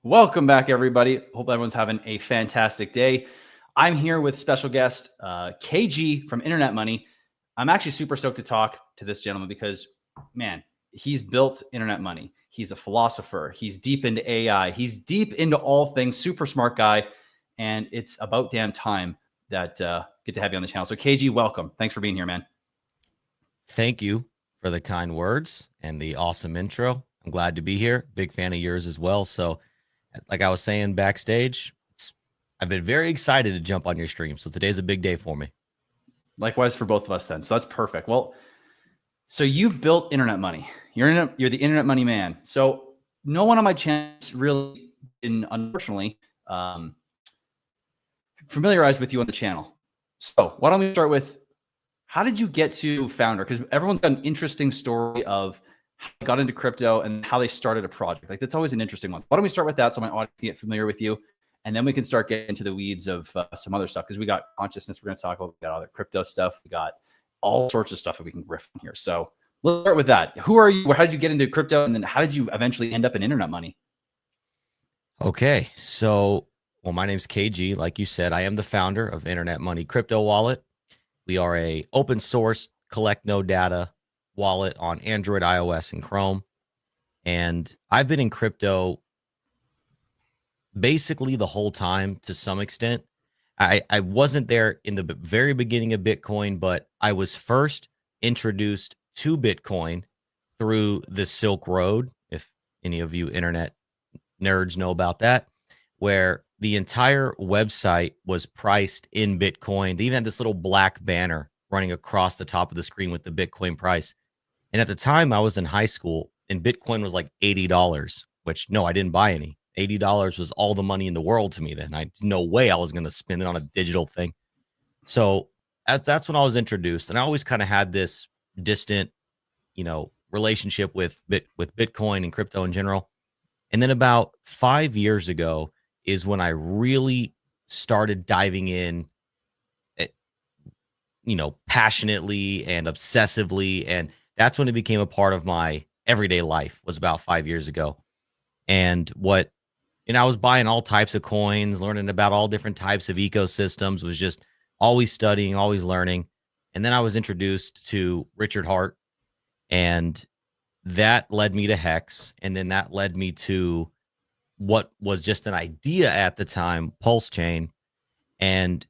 Welcome back, everybody. Hope everyone's having a fantastic day. I'm here with special guest KG from Internet Money. I'm actually super stoked to talk to this gentleman because, man, he's built Internet Money. He's a philosopher. He's deep into AI. He's deep into all things. Super smart guy, and it's about damn time that get to have you on the channel. So, KG, welcome. Thanks for being here, man. Thank you for the kind words and the awesome intro. I'm glad to be here. Big fan of yours as well. So, like I was saying backstage, I've been very excited to jump on your stream. So today's a big day for me. Likewise for both of us then. So that's perfect. Well, so you built Internet Money. You're the Internet Money man. So no one on my channel has really been, unfortunately, familiarized with you on the channel. So why don't we start with, how did you get to founder? Because everyone's got an interesting story of how they got into crypto and how they started a project. Like, that's always an interesting one. Why don't we start with that so my audience can get familiar with you, and then we can start getting into the weeds of some other stuff, because we got consciousness we're going to talk about, we got other crypto stuff, we got all sorts of stuff that we can riff on here. So let's start with that. Who are you? How did you get into crypto? And then how did you eventually end up in Internet Money? Okay, so, well, my name's KG. Like you said, I am the founder of Internet Money Crypto Wallet. We are a open source, collect no data wallet on Android, iOS, and Chrome. And I've been in crypto basically the whole time to some extent. I wasn't there in the very beginning of Bitcoin, but I was first introduced to Bitcoin through the Silk Road, if any of you internet nerds know about that, where the entire website was priced in Bitcoin. They even had this little black banner running across the top of the screen with the Bitcoin price. And at the time I was in high school and Bitcoin was like $80, which no, I didn't buy any. $80 was all the money in the world to me then. No way I was going to spend it on a digital thing. So that's when I was introduced. And I always kind of had this distant, relationship with Bitcoin and crypto in general. And then about 5 years ago is when I really started diving in, passionately and obsessively. And that's when it became a part of my everyday life, was about 5 years ago. And I was buying all types of coins, learning about all different types of ecosystems, was just always studying, always learning. And then I was introduced to Richard Hart, and that led me to Hex. And then that led me to what was just an idea at the time, PulseChain. And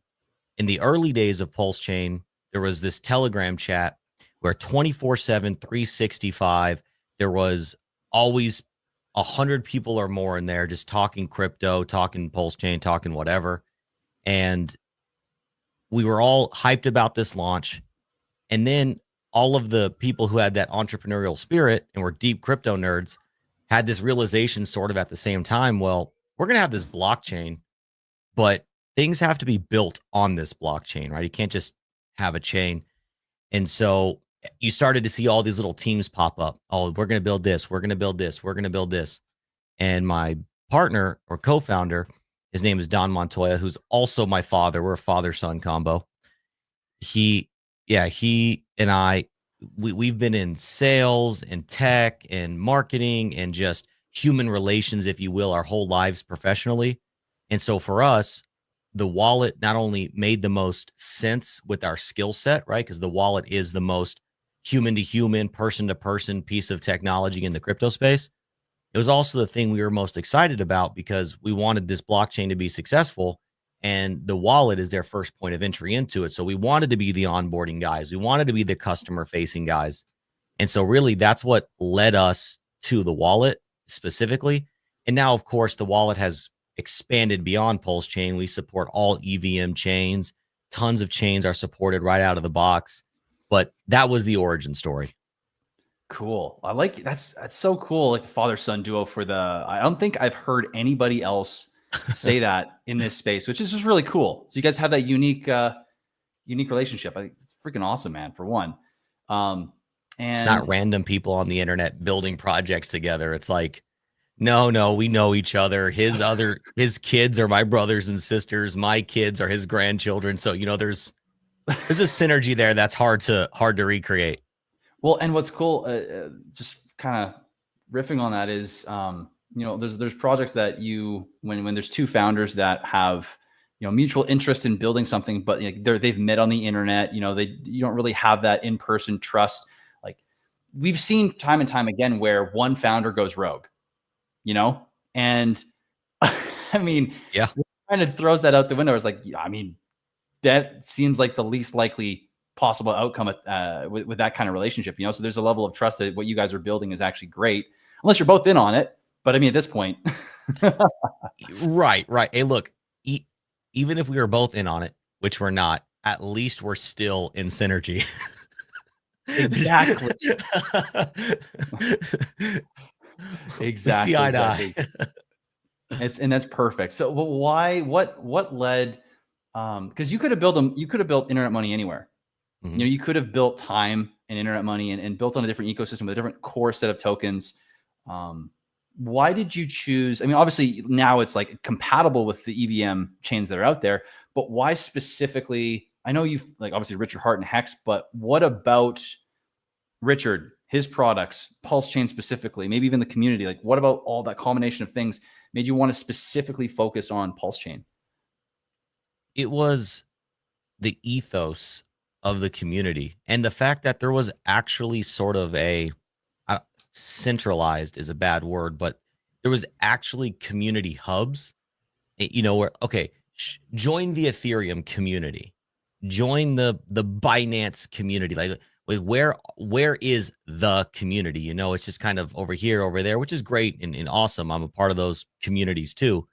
in the early days of PulseChain, there was this Telegram chat where 24/7, 365, there was always 100 people or more in there just talking crypto, talking PulseChain, talking whatever. And we were all hyped about this launch. And then all of the people who had that entrepreneurial spirit and were deep crypto nerds had this realization sort of at the same time. Well, we're going to have this blockchain, but things have to be built on this blockchain, right? You can't just have a chain. And so you started to see all these little teams pop up. Oh, we're going to build this. We're going to build this. We're going to build this. And my partner or co-founder, his name is Don Montoya, who's also my father. We're a father-son combo. He and I, we've been in sales and tech and marketing and just human relations, if you will, our whole lives professionally. And so for us, the wallet not only made the most sense with our skill set, right? Because the wallet is the most human to human, person to person piece of technology in the crypto space. It was also the thing we were most excited about because we wanted this blockchain to be successful, and the wallet is their first point of entry into it. So we wanted to be the onboarding guys. We wanted to be the customer facing guys. And so really that's what led us to the wallet specifically. And now, of course, the wallet has expanded beyond PulseChain. We support all EVM chains. Tons of chains are supported right out of the box. But that was the origin story. Cool. I like that's so cool. Like a father-son duo I don't think I've heard anybody else say that in this space, which is just really cool. So you guys have that unique relationship. I think it's freaking awesome, man, for one. And it's not random people on the internet building projects together. It's like, no, we know each other. His kids are my brothers and sisters. My kids are his grandchildren. So, there's a synergy there that's hard to recreate. Well, and what's cool, just kind of riffing on that is, there's projects that when there's two founders that have mutual interest in building something, but they've met on the internet, you don't really have that in-person trust. Like we've seen time and time again where one founder goes rogue, and I mean, Yeah. kind of throws that out the window. It's like, I mean, that seems like the least likely possible outcome with that kind of relationship, so there's a level of trust that what you guys are building is actually great, unless you're both in on it. But I mean, at this point, right. Hey, look, even if we were both in on it, which we're not, at least we're still in synergy. Exactly. Exactly. See eye to eye. That's perfect. So what led, because you could have built internet money anywhere. Mm-hmm. You could have built time and internet money and built on a different ecosystem with a different core set of tokens. Why did you choose? I mean, obviously now it's like compatible with the EVM chains that are out there, but why specifically? I know you've like obviously Richard Hart and Hex, but what about Richard, his products, PulseChain specifically, maybe even the community? Like what about all that combination of things made you want to specifically focus on PulseChain? It was the ethos of the community and the fact that there was actually sort of centralized is a bad word, but there was actually community hubs, where, okay, join the Ethereum community, join the Binance community. Like where is the community? It's just kind of over here, over there, which is great and awesome. I'm a part of those communities too.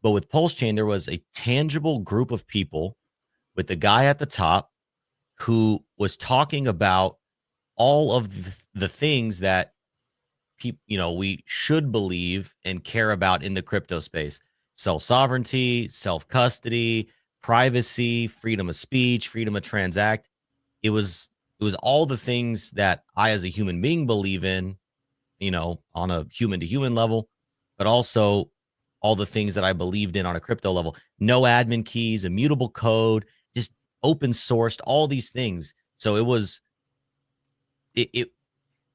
But with PulseChain, there was a tangible group of people with the guy at the top who was talking about all of the things that we should believe and care about in the crypto space: self-sovereignty, self-custody, privacy, freedom of speech, freedom to transact. It was all the things that I, as a human being, believe in, on a human to human level, but also all the things that I believed in on a crypto level. No admin keys, immutable code, just open sourced, all these things. So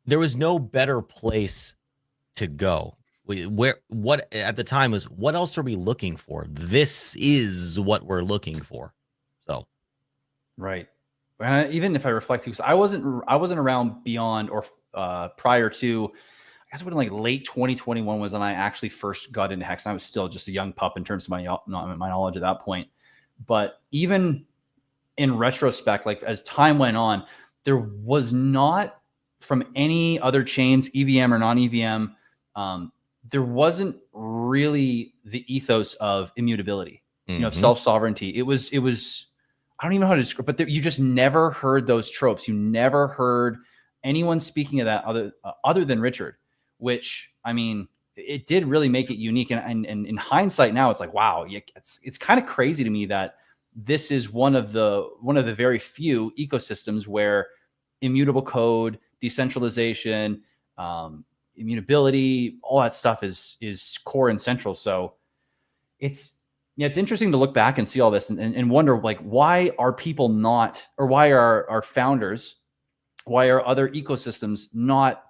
there was no better place to go. What at the time was, what else are we looking for? This is what we're looking for. So, right. Even if I reflect, because I wasn't around beyond or prior to, I guess it would like late 2021 was when I actually first got into Hex. And I was still just a young pup in terms of my knowledge at that point. But even in retrospect, like as time went on, there was not, from any other chains, EVM or non-EVM, there wasn't really the ethos of immutability, of self-sovereignty. It was, I don't even know how to describe, but you just never heard those tropes. You never heard anyone speaking of that other than Richard, which, I mean, it did really make it unique. And in hindsight now, it's like, wow, it's kind of crazy to me that this is one of the very few ecosystems where immutable code, decentralization, immutability, all that stuff is core and central. So it's interesting to look back and see all this and wonder, like, why are people not, or why are our founders, why are other ecosystems not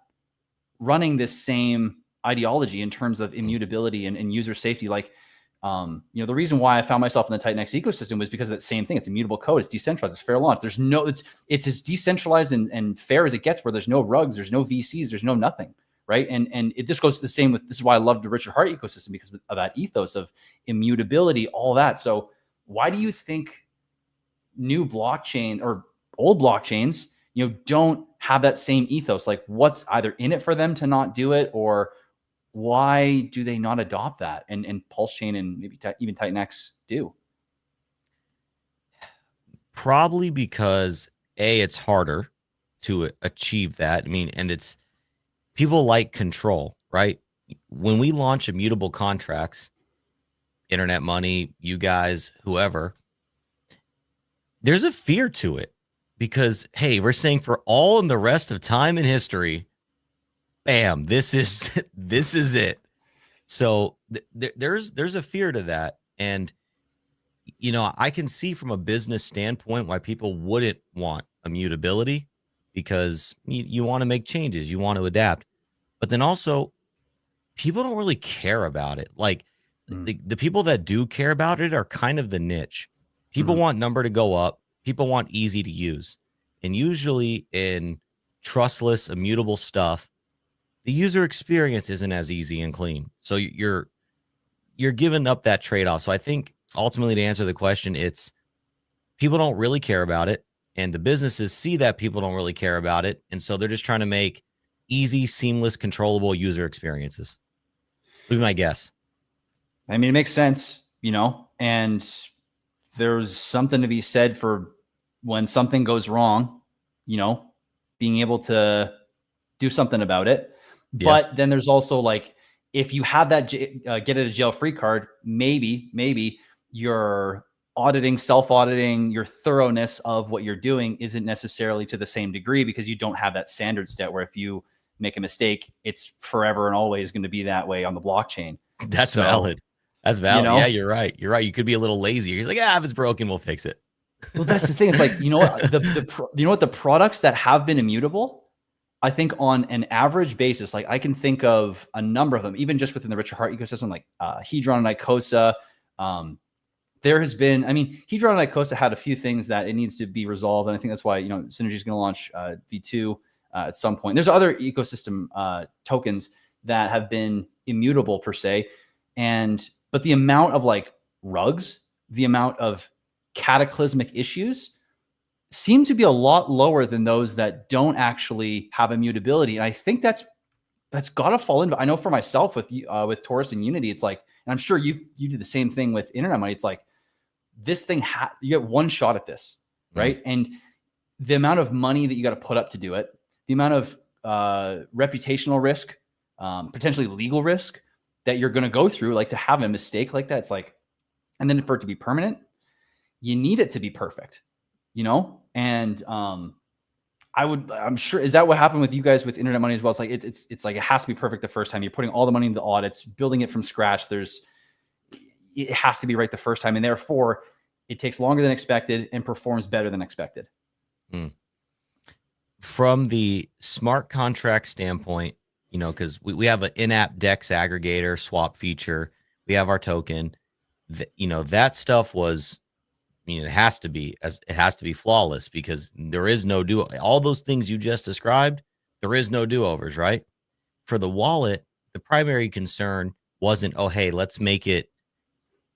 running this same ideology in terms of immutability and user safety? Like, the reason why I found myself in the Titan X ecosystem was because of that same thing. It's immutable code. It's decentralized. It's fair launch. It's as decentralized and fair as it gets, where there's no rugs, there's no VCs, there's no nothing, right? And this goes the same with, this is why I love the Richard Hart ecosystem, because of that ethos of immutability, all that. So why do you think new blockchain or old blockchains, don't have that same ethos? Like, what's either in it for them to not do it, or why do they not adopt that? And PulseChain and maybe even Titan X do? Probably because it's harder to achieve that. I mean, and it's, people like control, right? When we launch immutable contracts, internet money, you guys, whoever, there's a fear to it, because, hey, we're saying for all in the rest of time and history, bam, this is it. So there's a fear to that. And, I can see from a business standpoint why people wouldn't want immutability, because you want to make changes, you want to adapt. But then also, people don't really care about it. Like the people that do care about it are kind of the niche. People want number to go up. People want easy to use. And usually in trustless, immutable stuff, the user experience isn't as easy and clean. So you're giving up that trade-off. So I think ultimately, to answer the question, it's people don't really care about it. And the businesses see that people don't really care about it. And so they're just trying to make easy, seamless, controllable user experiences. Would be my guess. I mean, it makes sense, you know, and there's something to be said for when something goes wrong, you know, being able to do something about it. Yeah. But then there's also like, if you have that get out of jail free card, maybe you're auditing, self-auditing, your thoroughness of what you're doing isn't necessarily to the same degree because you don't have that standard set where if you make a mistake, it's forever and always going to be that way on the blockchain. That's valid. That's valid. You know? Yeah, you're right. You're right. You could be a little lazy. You're like, if it's broken, we'll fix it. Well, that's the thing. It's like, you know what, the products that have been immutable, I think on an average basis, like I can think of a number of them, even just within the Richard Heart ecosystem, like Hedron and Icosa. There has been, I mean, Hedron and Icosa had a few things that it needs to be resolved. And I think that's why, you know, Synergy is going to launch V2 at some point. There's other ecosystem tokens that have been immutable per se. But the amount of like rugs, the amount of cataclysmic issues seem to be a lot lower than those that don't actually have immutability. And I think that's got to fall into, I know for myself with Taurus and Unity, it's like, and I'm sure you do the same thing with internet money. It's like, this thing, you get one shot at this, right? And the amount of money that you got to put up to do it, the amount of reputational risk, potentially legal risk that you're going to go through, like to have a mistake like that, it's like, and then for it to be permanent, you need it to be perfect, you know? And I'm sure, is that what happened with you guys with internet money as well? It's like, it's like, it has to be perfect the first time. You're putting all the money into the audits, building it from scratch. It has to be right the first time. And therefore it takes longer than expected and performs better than expected. From the smart contract standpoint, you know, because we have an in-app DEX aggregator swap feature. We have our token. You know, that stuff was, I mean, it has to be flawless because there is no all those things you just described, there is no do-overs, right? For the wallet, the primary concern wasn't, oh, hey, let's make it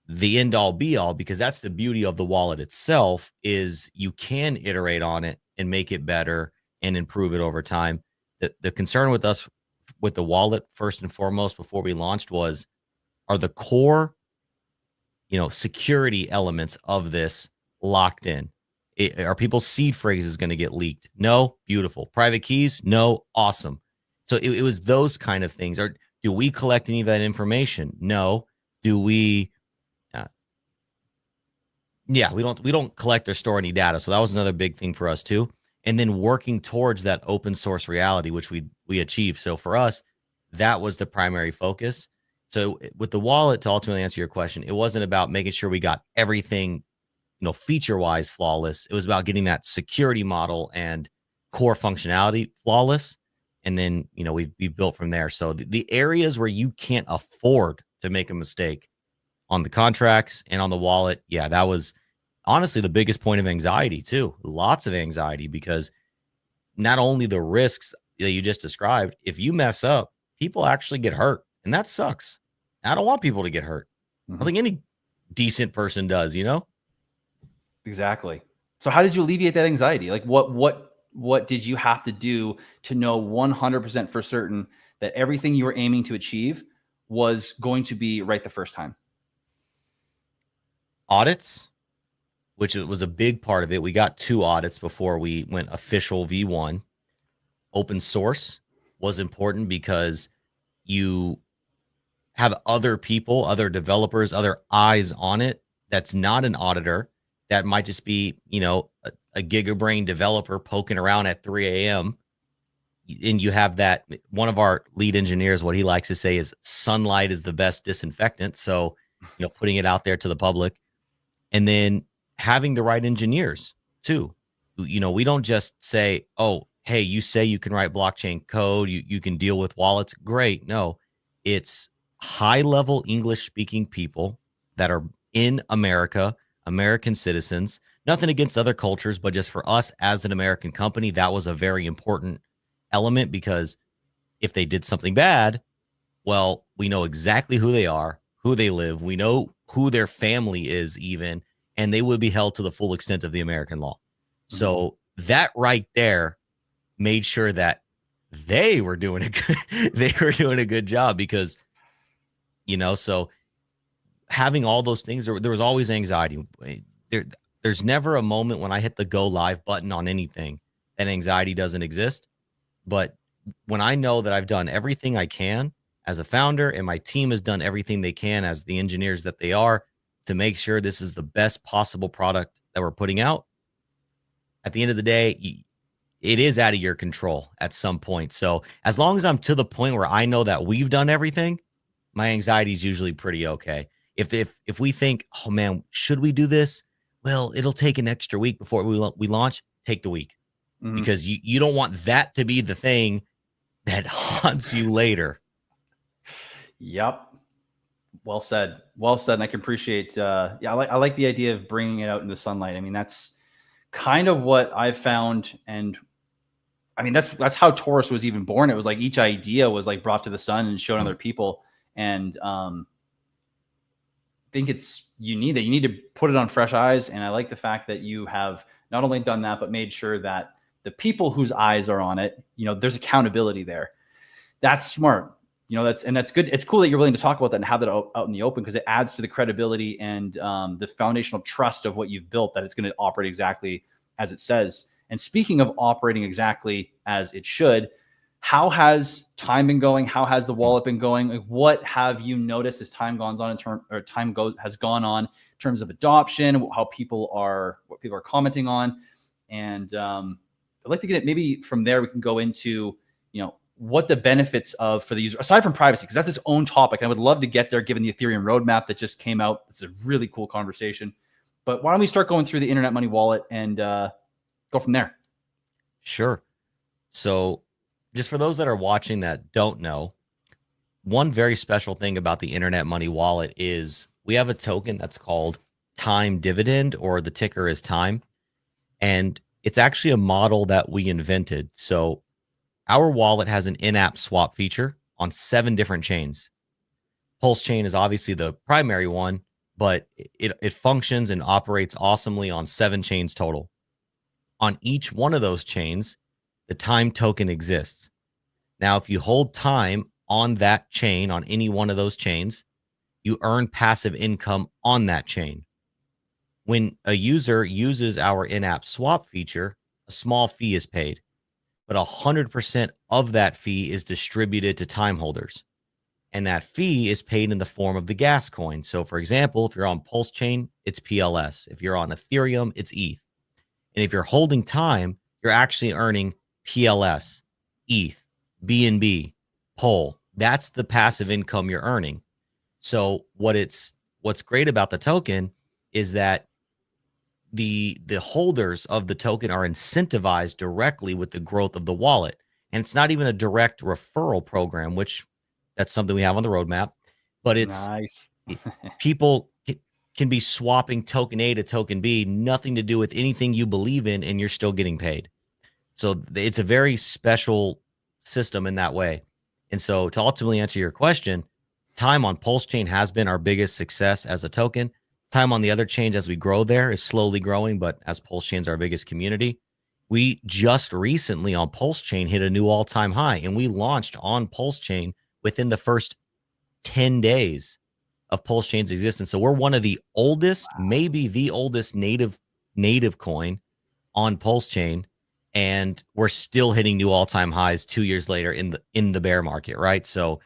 the end all be all, because that's the beauty of the wallet itself, is you can iterate on it and make it better and improve it over time. The concern with us with the wallet, first and foremost, before we launched, are the core, you know, security elements of this locked in? Are people's seed phrases going to get leaked? No. Beautiful. Private keys? No. Awesome. So it was those kind of things. Or do we collect any of that information? No. Do we? Yeah, we don't collect or store any data. So that was another big thing for us too. And then working towards that open source reality, which we achieved. So for us, that was the primary focus. So with the wallet, to ultimately answer your question, it wasn't about making sure we got everything, you know, feature-wise flawless. It was about getting that security model and core functionality flawless. And then, you know, we built from there. So the areas where you can't afford to make a mistake on the contracts and on the wallet, yeah, that was honestly the biggest point of anxiety too. Lots of anxiety, because not only the risks that you just described, if you mess up, people actually get hurt. And that sucks. I don't want people to get hurt. I don't think any decent person does, you know? Exactly. So how did you alleviate that anxiety? Like what did you have to do to know 100% for certain that everything you were aiming to achieve was going to be right the first time? Audits, which was a big part of it. We got 2 audits before we went official V1. Open source was important because you have other people, other developers, other eyes on it. That's not an auditor. That might just be, you know, a gigabrain developer poking around at 3 a.m. And you have that. One of our lead engineers, what he likes to say is sunlight is the best disinfectant. So, you know, putting it out there to the public, and then having the right engineers too. You know, we don't just say, oh, hey, you say you can write blockchain code, you can deal with wallets. Great. No, It's high level English speaking people that are in America, American citizens. Nothing against other cultures, but just for us as an American company, that was a very important element, because if they did something bad, well, we know exactly who they are, who they live. We know who their family is even, and they would be held to the full extent of the American law. So that right there made sure that they were doing a good job, because, so having all those things, there was always anxiety. There's never a moment when I hit the go live button on anything that anxiety doesn't exist. But when I know that I've done everything I can as a founder, and my team has done everything they can as the engineers that they are to make sure this is the best possible product that we're putting out, at the end of the day, it is out of your control at some point. So as long as I'm to the point where I know that we've done everything, my anxiety is usually pretty okay. If we think, oh man, should we do this? Well, it'll take an extra week before we launch. Take the week, because you don't want that to be the thing that haunts you later. Yep. Well said. Well said. And I can appreciate, I like the idea of bringing it out in the sunlight. I mean, that's kind of what I've found. And I mean, that's how Taurus was even born. It was like each idea was like brought to the sun and shown other people. And I think you need to put it on fresh eyes. And I like the fact that you have not only done that, but made sure that the people whose eyes are on it, there's accountability there. That's smart. That's good. It's cool that you're willing to talk about that and have that out in the open, because it adds to the credibility and the foundational trust of what you've built, that it's going to operate exactly as it says. And speaking of operating exactly as it should, how has time been going? How has the wallet been going? Like, what have you noticed as time has gone on in terms of adoption, what people are commenting on? And I'd like to get it, maybe from there we can go into, what the benefits of for the user, aside from privacy, because that's its own topic. I would love to get there given the Ethereum roadmap that just came out. It's a really cool conversation. But why don't we start going through the Internet Money Wallet and go from there? Sure. So just for those that are watching that don't know, one very special thing about the Internet Money Wallet is we have a token that's called Time Dividend, or the ticker is Time. And it's actually a model that we invented. So our wallet has an in-app swap feature on 7 different chains. PulseChain is obviously the primary one, but it functions and operates awesomely on 7 chains total. On each one of those chains, the Time token exists. Now, if you hold Time on that chain, on any one of those chains, you earn passive income on that chain. When a user uses our in-app swap feature, a small fee is paid, but 100% of that fee is distributed to Time holders. And that fee is paid in the form of the gas coin. So for example, if you're on PulseChain, it's PLS. If you're on Ethereum, it's ETH. And if you're holding Time, you're actually earning PLS, ETH, BNB, POL. That's the passive income you're earning. So what's great about the token is that the holders of the token are incentivized directly with the growth of the wallet. And it's not even a direct referral program, which that's something we have on the roadmap, but it's nice. People can be swapping token A to token B, nothing to do with anything you believe in, and you're still getting paid. So it's a very special system in that way. And so to ultimately answer your question, Time on PulseChain has been our biggest success as a token. Time on the other chains as we grow there is slowly growing, but as PulseChain is our biggest community, we just recently on PulseChain hit a new all-time high, and we launched on PulseChain within the first 10 days of PulseChain's existence. So we're one of the oldest, maybe the oldest native coin on PulseChain, and we're still hitting new all-time highs 2 years later in the bear market, right? So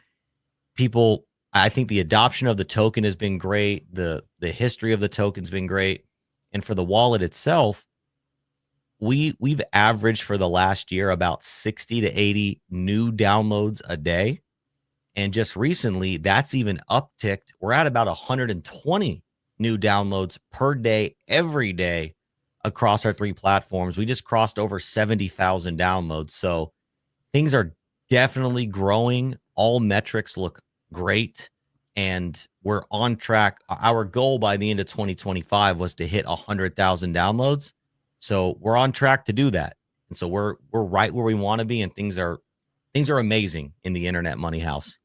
I think the adoption of the token has been great. The history of the token's been great. And for the wallet itself, we've averaged for the last year about 60 to 80 new downloads a day. And just recently, that's even upticked. We're at about 120 new downloads per day, every day across our 3 platforms. We just crossed over 70,000 downloads. So things are definitely growing. All metrics look great. And we're on track. Our goal by the end of 2025 was to hit 100,000 downloads. So we're on track to do that. And so we're right where we want to be, and things are amazing in the Internet Money House.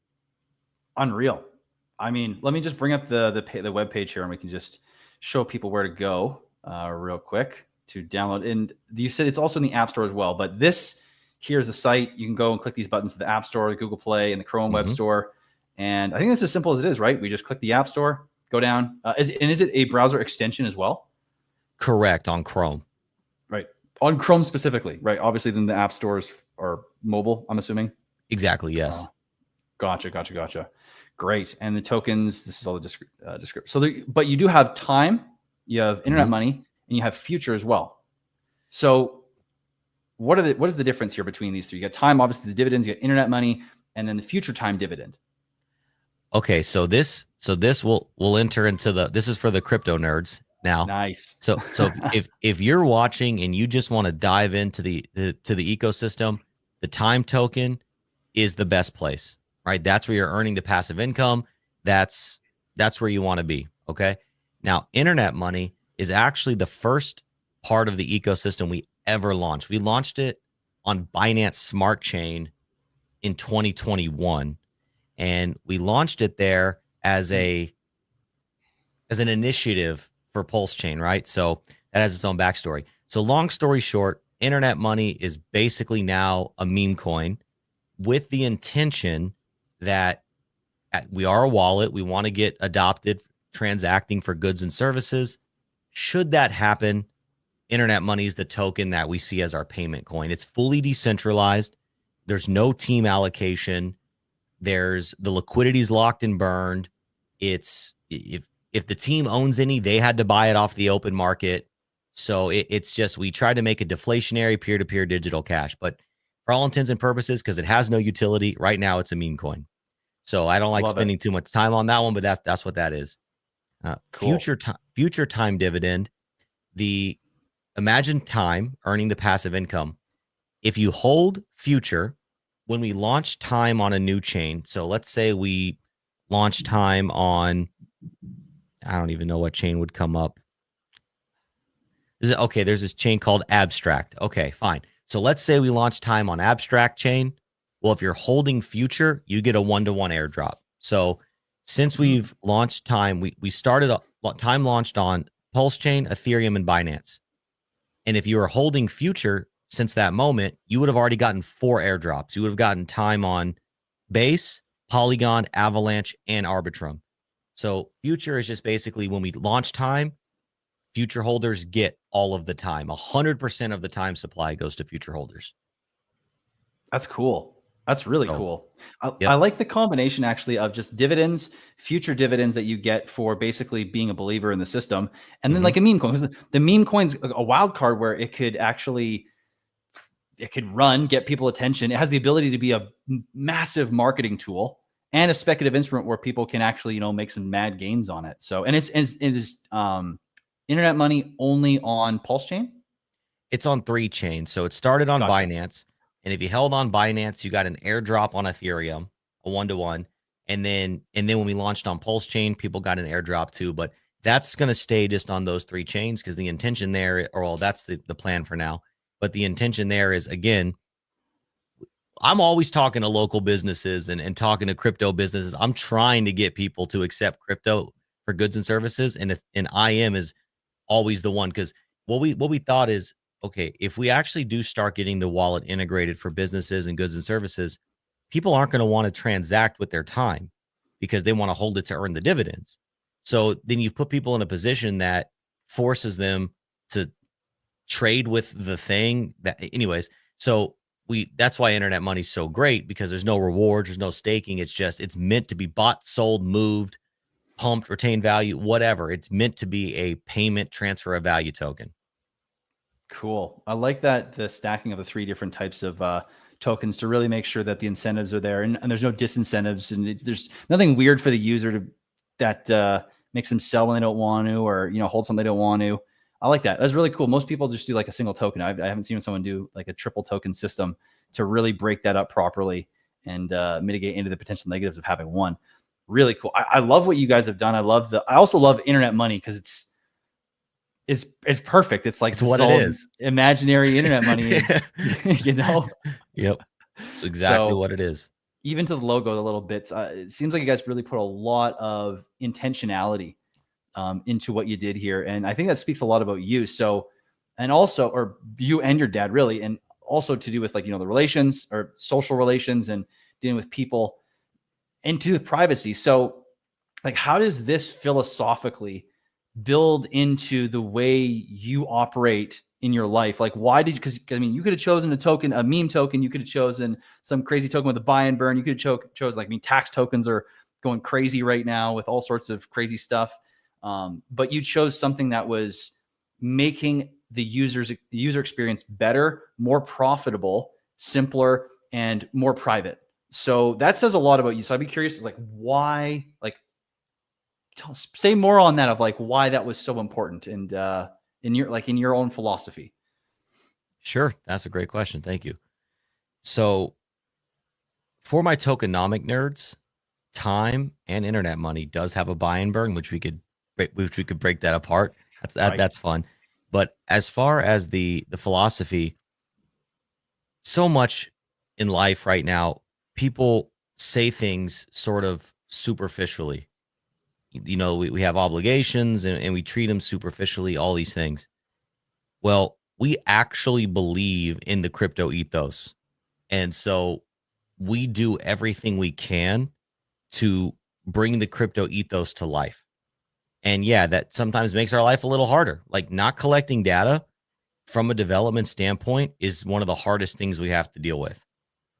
Unreal. I mean, let me just bring up the web page here, and we can just show people where to go real quick to download. And you said it's also in the App Store as well, but this here's the site. You can go and click these buttons to the App Store, the Google Play, and the Chrome Web Store. And I think it's as simple as it is, right? We just click the App Store, go down. Is it a browser extension as well? Correct, on Chrome. Right. On Chrome specifically, right? Obviously, then the App Stores are mobile, I'm assuming. Exactly, yes. Gotcha. Great. And the tokens, this is all the description. So, but you do have time, you have internet money, and you have future as well. So what is the difference here between these three? You got time, obviously the dividends, you got internet money, and then the future time dividend. Okay, so this will enter into this is for the crypto nerds now. Nice. So if you're watching and you just want to dive into the ecosystem, the time token is the best place, right? That's where you're earning the passive income. That's where you want to be. Okay. Now, internet money is actually the first part of the ecosystem we ever launched. We launched it on Binance Smart Chain in 2021. And we launched it there as an initiative for PulseChain, right? So that has its own backstory. So long story short, internet money is basically now a meme coin with the intention that we are a wallet. We want to get adopted, transacting for goods and services. Should that happen, internet money is the token that we see as our payment coin. It's fully decentralized. There's no team allocation. There's the liquidity is locked and burned. It's if the team owns any, they had to buy it off the open market. So it's just, we tried to make a deflationary peer-to-peer digital cash, but for all intents and purposes, because it has no utility right now, it's a meme coin. So I don't like spending too much time on that one, but that's what that is. Cool. Future time dividend. Imagine time earning the passive income. If you hold future, when we launch time on a new chain, so let's say we launch time on, I don't even know what chain would come up. There's this chain called Abstract. Okay, fine. So let's say we launch time on Abstract chain. Well, if you're holding future, you get a 1-to-1 airdrop. So since we've launched time, we started time launched on PulseChain, Ethereum, and Binance. And if you were holding future since that moment, you would have already gotten 4 airdrops. You would have gotten time on Base, Polygon, Avalanche, and Arbitrum. So future is just basically when we launch time, future holders get all of the time. 100% of the time supply goes to future holders. That's cool. That's really cool. I like the combination actually of just dividends, future dividends that you get for basically being a believer in the system. And then like a meme coin, because the meme coin's a wild card where it could run, get people attention. It has the ability to be a massive marketing tool and a speculative instrument where people can actually, make some mad gains on it. So, and it is internet money only on PulseChain? It's on 3 chains. So it started on Binance. And if you held on Binance, you got an airdrop on Ethereum, a 1-to-1. And then when we launched on PulseChain, people got an airdrop too. But that's going to stay just on those 3 chains because the intention there, that's the plan for now. But the intention there is, again, I'm always talking to local businesses and talking to crypto businesses. I'm trying to get people to accept crypto for goods and services. And IM is always the one, because what we thought is, okay, if we actually do start getting the wallet integrated for businesses and goods and services, people aren't going to want to transact with their time because they want to hold it to earn the dividends. So then you put people in a position that forces them to trade with the thing anyways. So that's why internet money is so great, because there's no rewards, there's no staking. It's meant to be bought, sold, moved, pumped, retained value, whatever. It's meant to be a payment transfer of value token. Cool. I like that, the stacking of the 3 different types of tokens to really make sure that the incentives are there and there's no disincentives, and there's nothing weird for the user that makes them sell when they don't want to, or hold something they don't want to. I like that. That's really cool. Most people just do like a single token. I haven't seen someone do like a triple token system to really break that up properly and mitigate into the potential negatives of having one. Really cool. I love what you guys have done. I also love internet money because it's perfect. It's like It's what it is. Imaginary internet money. It's Yep. It's exactly So what it is. even to the logo, the little bits, it seems like you guys really put a lot of intentionality into what you did here. And I think that speaks a lot about you. So, and also, or you and your dad really, and also to do with like, the relations or social relations and dealing with people and to the privacy. So like, how does this philosophically build into the way you operate in your life? Like, why did you, because I mean, you could have chosen a meme token. You could have chosen some crazy token with a buy and burn. You could have chose like, tax tokens are going crazy right now with all sorts of crazy stuff. But you chose something that was making the user experience better, more profitable, simpler, and more private. So that says a lot about you. So I'd be curious, like, why, like, say more on that, of like why that was so important and in your own philosophy. Sure. That's a great question. Thank you. So for my tokenomic nerds, time and internet money does have a buy and burn, which we could break that apart. That's fun. But as far as the philosophy, so much in life right now, people say things sort of superficially. We have obligations and we treat them superficially, all these things. Well, we actually believe in the crypto ethos. And so we do everything we can to bring the crypto ethos to life. And yeah, that sometimes makes our life a little harder. Like not collecting data from a development standpoint is one of the hardest things we have to deal with,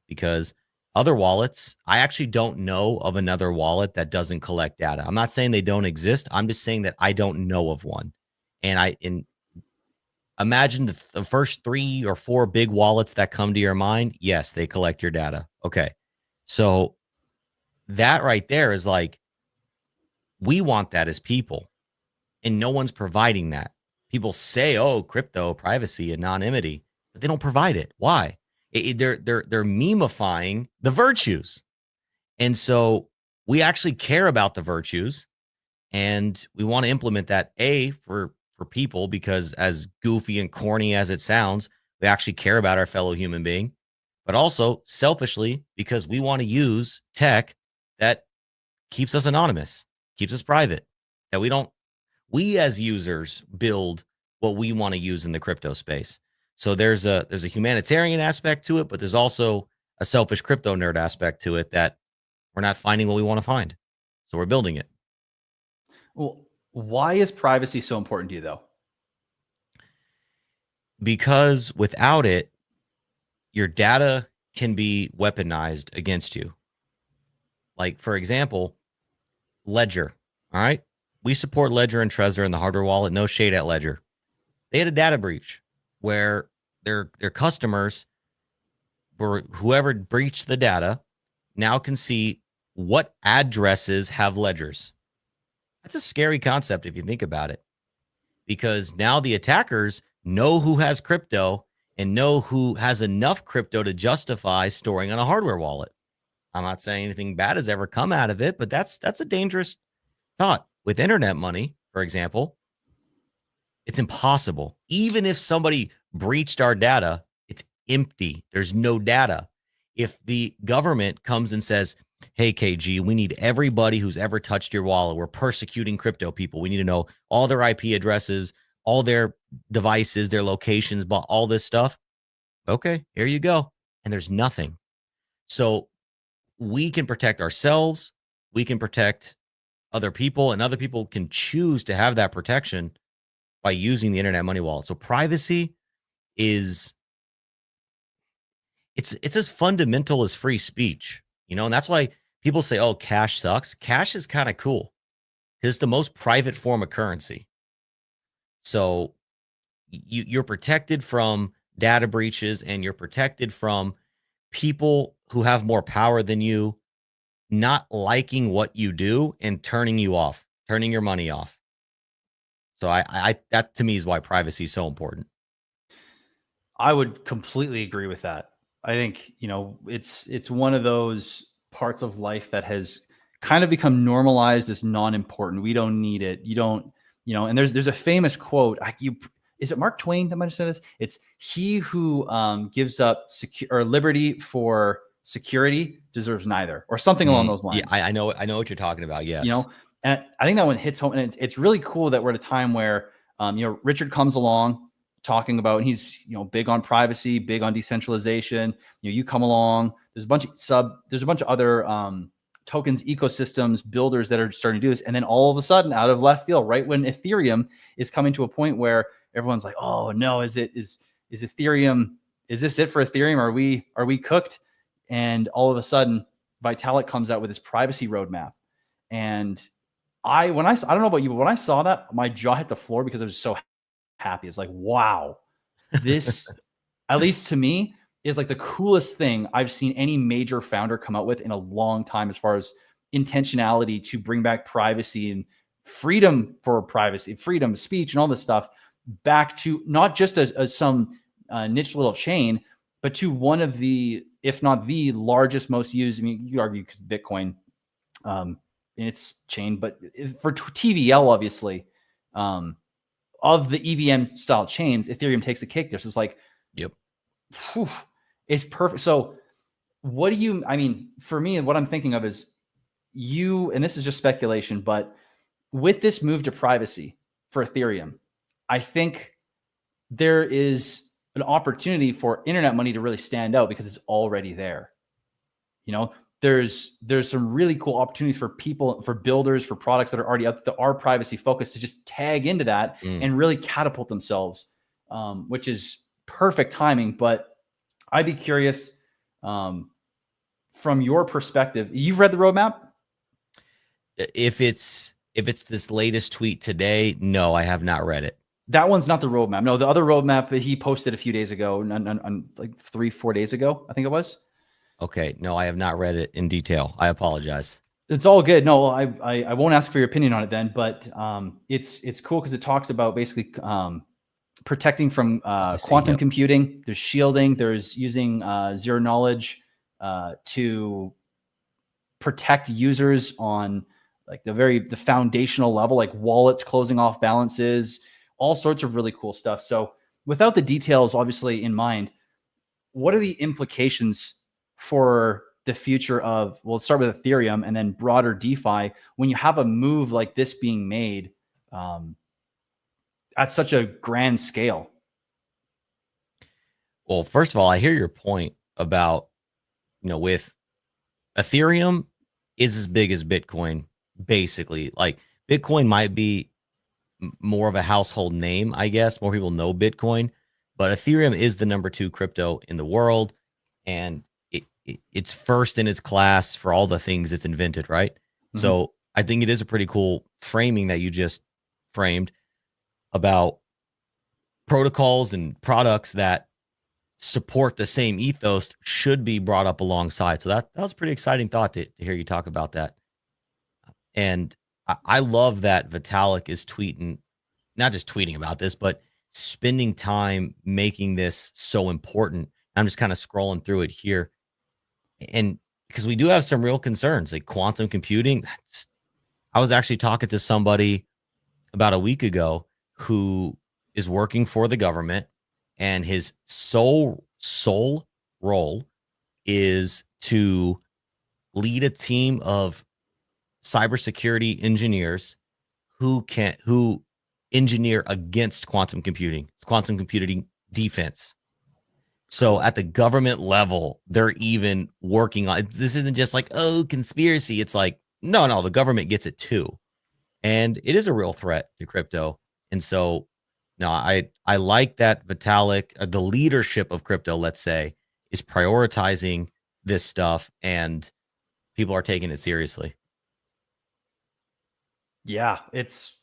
because other wallets, I actually don't know of another wallet that doesn't collect data. I'm not saying they don't exist. I'm just saying that I don't know of one. And imagine the first 3 or 4 big wallets that come to your mind. Yes, they collect your data. Okay. So that right there is like, we want that as people, and no one's providing that. People say, oh, crypto, privacy, anonymity, but they don't provide it. Why? They're memifying the virtues. And so we actually care about the virtues, and we want to implement that for people, because as goofy and corny as it sounds, we actually care about our fellow human being, but also selfishly because we want to use tech that keeps us anonymous, keeps us private, that we as users build what we want to use in the crypto space. So there's a humanitarian aspect to it, but there's also a selfish crypto nerd aspect to it, that we're not finding what we want to find. So we're building it. Well, why is privacy so important to you though? Because without it, your data can be weaponized against you. Like, for example, Ledger. All right. We support Ledger and Trezor in the hardware wallet. No shade at Ledger. They had a data breach where their customers, or whoever breached the data, now can see what addresses have ledgers. That's a scary concept if you think about it, because now the attackers know who has crypto and know who has enough crypto to justify storing on a hardware wallet. I'm not saying anything bad has ever come out of it, but that's a dangerous thought. With internet money, for example, it's impossible. Even if somebody breached our data, it's empty. There's no data. If the government comes and says, hey, KG, we need everybody who's ever touched your wallet. We're persecuting crypto people. We need to know all their IP addresses, all their devices, their locations, but all this stuff. Okay, here you go. And there's nothing. So we can protect ourselves. We can protect other people, and other people can choose to have that protection by using the internet money wallet. So privacy is, it's as fundamental as free speech, and that's why people say, oh, cash sucks. Cash is kind of cool because it's the most private form of currency. So you're protected from data breaches, and you're protected from people who have more power than you not liking what you do and turning you off, turning your money off. So I that to me is why privacy is so important. I would completely agree with that. I think, it's one of those parts of life that has kind of become normalized as non-important. We don't need it. You don't, and there's a famous quote. Is it Mark Twain that might have said this? It's he who gives up liberty for security deserves neither, or something along those lines. Yeah, I know what you're talking about. Yes. And I think that one hits home, and it's really cool that we're at a time where, Richard comes along talking about, and he's, big on privacy, big on decentralization. You come along, there's a bunch of other tokens ecosystems builders that are starting to do this. And then all of a sudden, out of left field, right when Ethereum is coming to a point where everyone's like, oh no, is Ethereum, is this it for Ethereum? Are we cooked? And all of a sudden, Vitalik comes out with his privacy roadmap. And I don't know about you, but when I saw that, my jaw hit the floor because I was so happy. It's like, wow, this, at least to me, is like the coolest thing I've seen any major founder come out with in a long time, as far as intentionality to bring back privacy and freedom for privacy, freedom of speech, and all this stuff back to not just as some niche little chain, but to one of the, if not the largest, most used. I mean, you argue because Bitcoin in its chain, but for TVL, obviously, of the EVM style chains, Ethereum takes the cake there. So it's like, yep, whew, it's perfect. So for me, what I'm thinking of is and this is just speculation, but with this move to privacy for Ethereum, I think there is an opportunity for internet money to really stand out because it's already there. There's some really cool opportunities for people, for builders, for products that are already out that are privacy focused, to just tag into that and really catapult themselves, which is perfect timing. But I'd be curious, from your perspective, you've read the roadmap? If it's this latest tweet today, no, I have not read it. That one's not the roadmap. No, the other roadmap that he posted a few days ago, like 3-4 days ago, I think it was. Okay. No, I have not read it in detail. I apologize. It's all good. No, I won't ask for your opinion on it then, but it's cool because it talks about basically protecting from quantum computing. There's shielding. There's using zero knowledge to protect users on like the foundational level, like wallets closing off balances, all sorts of really cool stuff. So without the details obviously in mind, what are the implications for the future of, well, let's start with Ethereum and then broader DeFi, when you have a move like this being made at such a grand scale? Well, first of all, I hear your point about, with Ethereum is as big as Bitcoin, basically. Like Bitcoin might be more of a household name, I guess. More people know Bitcoin, but Ethereum is the number 2 crypto in the world. And it's first in its class for all the things it's invented, right? Mm-hmm. So I think it is a pretty cool framing that you just framed about protocols and products that support the same ethos should be brought up alongside. So that was a pretty exciting thought to hear you talk about that. And I love that Vitalik is not just tweeting about this, but spending time making this so important. I'm just kind of scrolling through it here. And because we do have some real concerns, like quantum computing. I was actually talking to somebody about a week ago who is working for the government, and his sole role is to lead a team of cybersecurity engineers who engineer against quantum computing defense. So at the government level, they're even working on it. This isn't just like, oh, conspiracy. It's like, no, the government gets it too. And it is a real threat to crypto. And so, no, I like that Vitalik, the leadership of crypto, let's say, is prioritizing this stuff and people are taking it seriously. Yeah, it's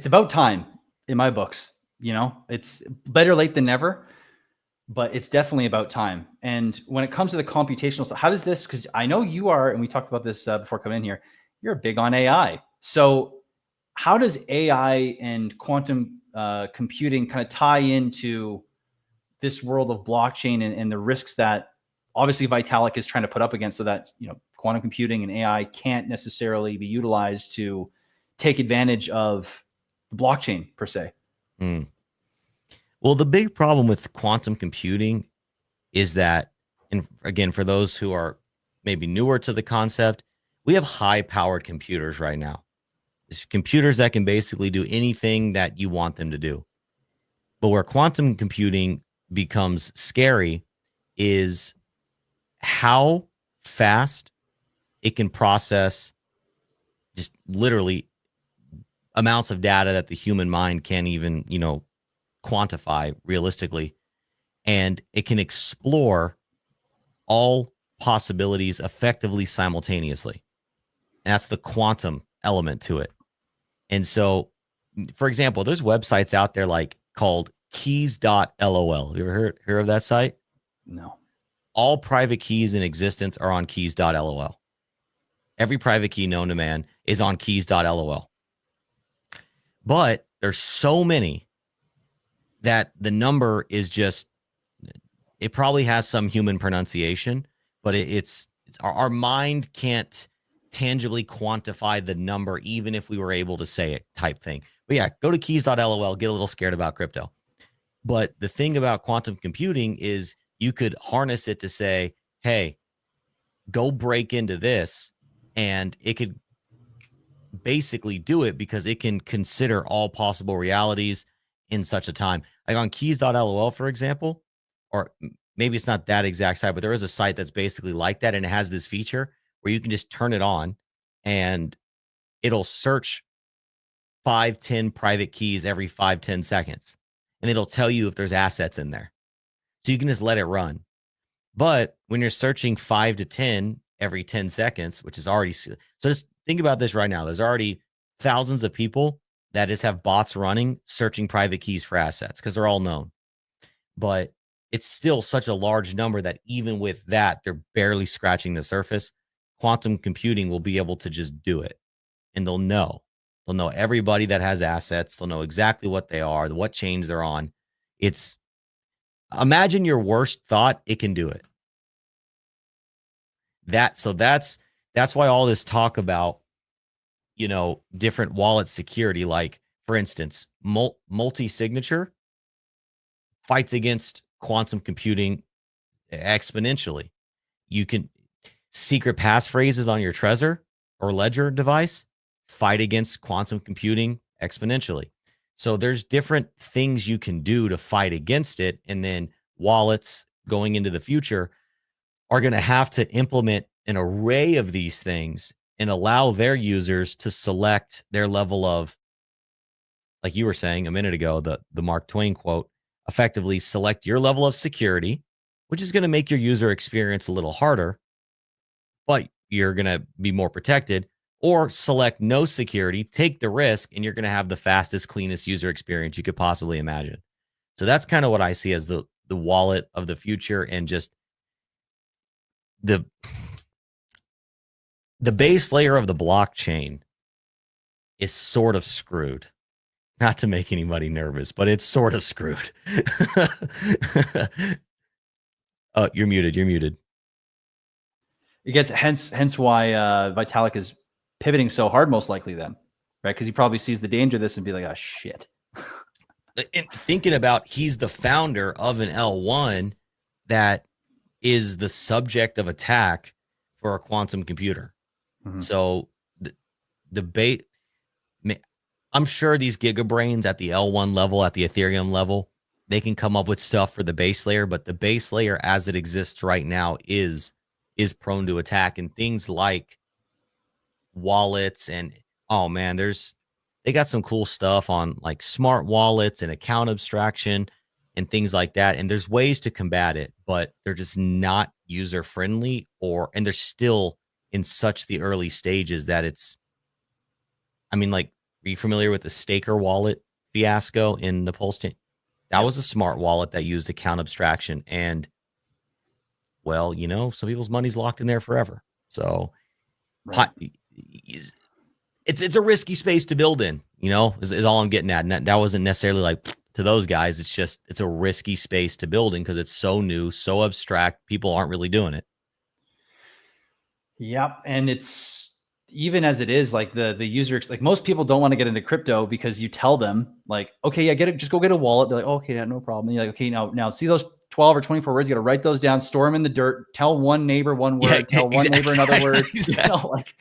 about time in my books. It's better late than never. But it's definitely about time. And when it comes to the computational stuff, how does this, because I know you are, and we talked about this before coming in here, you're big on AI. So how does AI and quantum computing kind of tie into this world of blockchain and the risks that obviously Vitalik is trying to put up against, so that, you know, quantum computing and AI can't necessarily be utilized to take advantage of the blockchain per se? Well, the big problem with quantum computing is that, and again, for those who are maybe newer to the concept, we have high-powered computers right now. It's computers that can basically do anything that you want them to do. But where quantum computing becomes scary is how fast it can process just literally amounts of data that the human mind can't even, you know, quantify realistically. And it can explore all possibilities effectively simultaneously. And that's the quantum element to it. And so, for example, there's websites out there like called keys.lol. You ever heard of that site? No. All private keys in existence are on keys.lol. Every private key known to man is on keys.lol. But there's so many that the number is just, it probably has some human pronunciation, but it's our mind can't tangibly quantify the number, even if we were able to say it, type thing. But yeah, go to keys.lol, get a little scared about crypto. But the thing about quantum computing is you could harness it to say, hey, go break into this, and it could basically do it because it can consider all possible realities in such a time. Like on keys.lol, for example, or maybe it's not that exact site, but there is a site that's basically like that, and it has this feature where you can just turn it on and it'll search 5-10 private keys every 5-10 seconds, and it'll tell you if there's assets in there. So you can just let it run. But when you're searching 5 to 10 every 10 seconds, which is already, so just think about this right now. There's already thousands of people that just have bots running, searching private keys for assets because they're all known. But it's still such a large number that even with that, they're barely scratching the surface. Quantum computing will be able to just do it, and they'll know. They'll know everybody that has assets. They'll know exactly what they are, what chains they're on. It's, imagine your worst thought, it can do it. That's why all this talk about, you know, different wallet security, like for instance, multi-signature fights against quantum computing exponentially. You can secret passphrases on your Trezor or Ledger device fight against quantum computing exponentially. So there's different things you can do to fight against it. And then wallets going into the future are going to have to implement an array of these things and allow their users to select their level of, like you were saying a minute ago, the Mark Twain quote, effectively select your level of security, which is going to make your user experience a little harder, but you're going to be more protected, or select no security, take the risk, and you're going to have the fastest, cleanest user experience you could possibly imagine. So that's kind of what I see as the wallet of the future, and just the base layer of the blockchain is sort of screwed. Not to make anybody nervous, but it's sort of screwed. Oh, you're muted. You're muted. It gets hence why Vitalik is pivoting so hard, most likely then, right? Because he probably sees the danger of this and be like, oh shit. And thinking about, he's the founder of an L1 that is the subject of attack for a quantum computer. Mm-hmm. So the debate, I'm sure these gigabrains at the L1 level, at the Ethereum level, they can come up with stuff for the base layer, but the base layer as it exists right now is prone to attack. And things like wallets and, oh man, they got some cool stuff on like smart wallets and account abstraction and things like that. And there's ways to combat it, but they're just not user friendly, and they're still in such the early stages that it's, I mean, like, are you familiar with the Staker wallet fiasco in the PulseChain? That was a smart wallet that used account abstraction, and well, you know, some people's money's locked in there forever. So right. It's a risky space to build in, you know, is all I'm getting at. And that wasn't necessarily like to those guys, it's a risky space to build in because it's so new, so abstract. People aren't really doing it. Yep. And it's even as it is, like the user, like most people don't want to get into crypto because you tell them like, okay, yeah, get it, just go get a wallet. They're like, oh, okay, yeah, no problem. And you're like, okay, now see those 12 or 24 words, you got to write those down, store them in the dirt, tell one neighbor one word, tell one neighbor another word, like,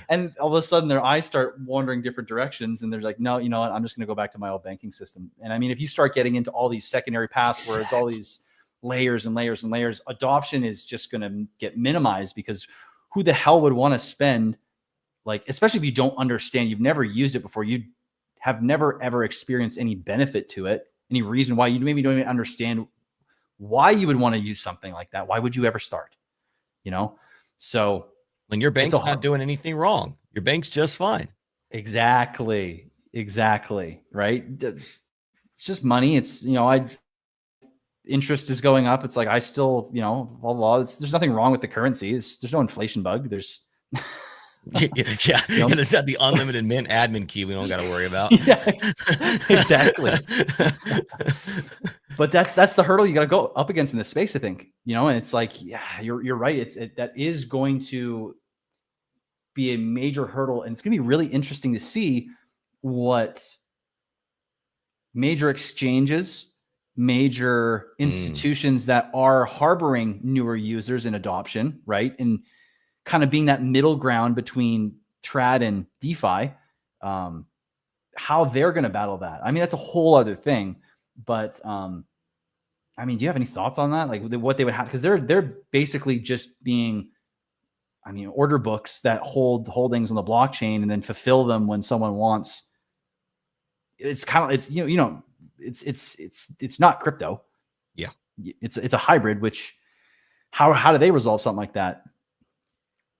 and all of a sudden their eyes start wandering different directions. And they're like, no, you know what? I'm just going to go back to my old banking system. And I mean, if you start getting into all these secondary passwords, all these layers and layers and layers, adoption is just going to get minimized because who the hell would want to spend, like, especially if you don't understand, you've never used it before, you have never ever experienced any benefit to it, any reason why, you maybe don't even understand why you would want to use something like that. Why would you ever start? You know? So when your bank's not doing anything wrong, your bank's just fine. Exactly. Right. It's just money. It's, you know, interest is going up. It's like, I still, you know, blah, blah, blah. There's nothing wrong with the currency. There's no inflation bug. There's yeah. You know? And there's not the unlimited mint admin key we don't got to worry about. Yeah, exactly. But that's the hurdle you got to go up against in this space, I think, you know. And it's like, yeah, you're right. That is going to be a major hurdle, and it's going to be really interesting to see what major exchanges, major institutions that are harboring newer users in adoption, right, and kind of being that middle ground between trad and DeFi, how they're going to battle that. I mean, that's a whole other thing. But I mean, do you have any thoughts on that? Like what they would have, because they're basically just being, I mean, order books that hold holdings on the blockchain and then fulfill them when someone wants. It's kind of, it's, you know, it's not crypto. Yeah. It's a hybrid, which how do they resolve something like that?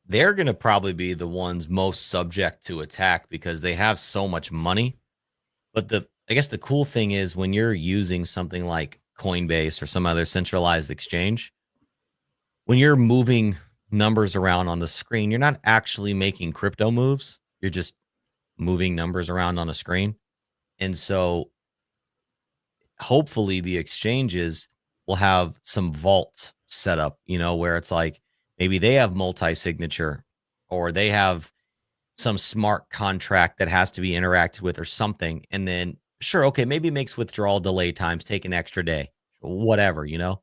They're going to probably be the ones most subject to attack because they have so much money. But I guess the cool thing is when you're using something like Coinbase or some other centralized exchange, when you're moving numbers around on the screen, you're not actually making crypto moves. You're just moving numbers around on a screen. And so hopefully the exchanges will have some vault set up, you know, where it's like maybe they have multi-signature or they have some smart contract that has to be interacted with or something. And then sure, okay, maybe it makes withdrawal delay times take an extra day, whatever, you know,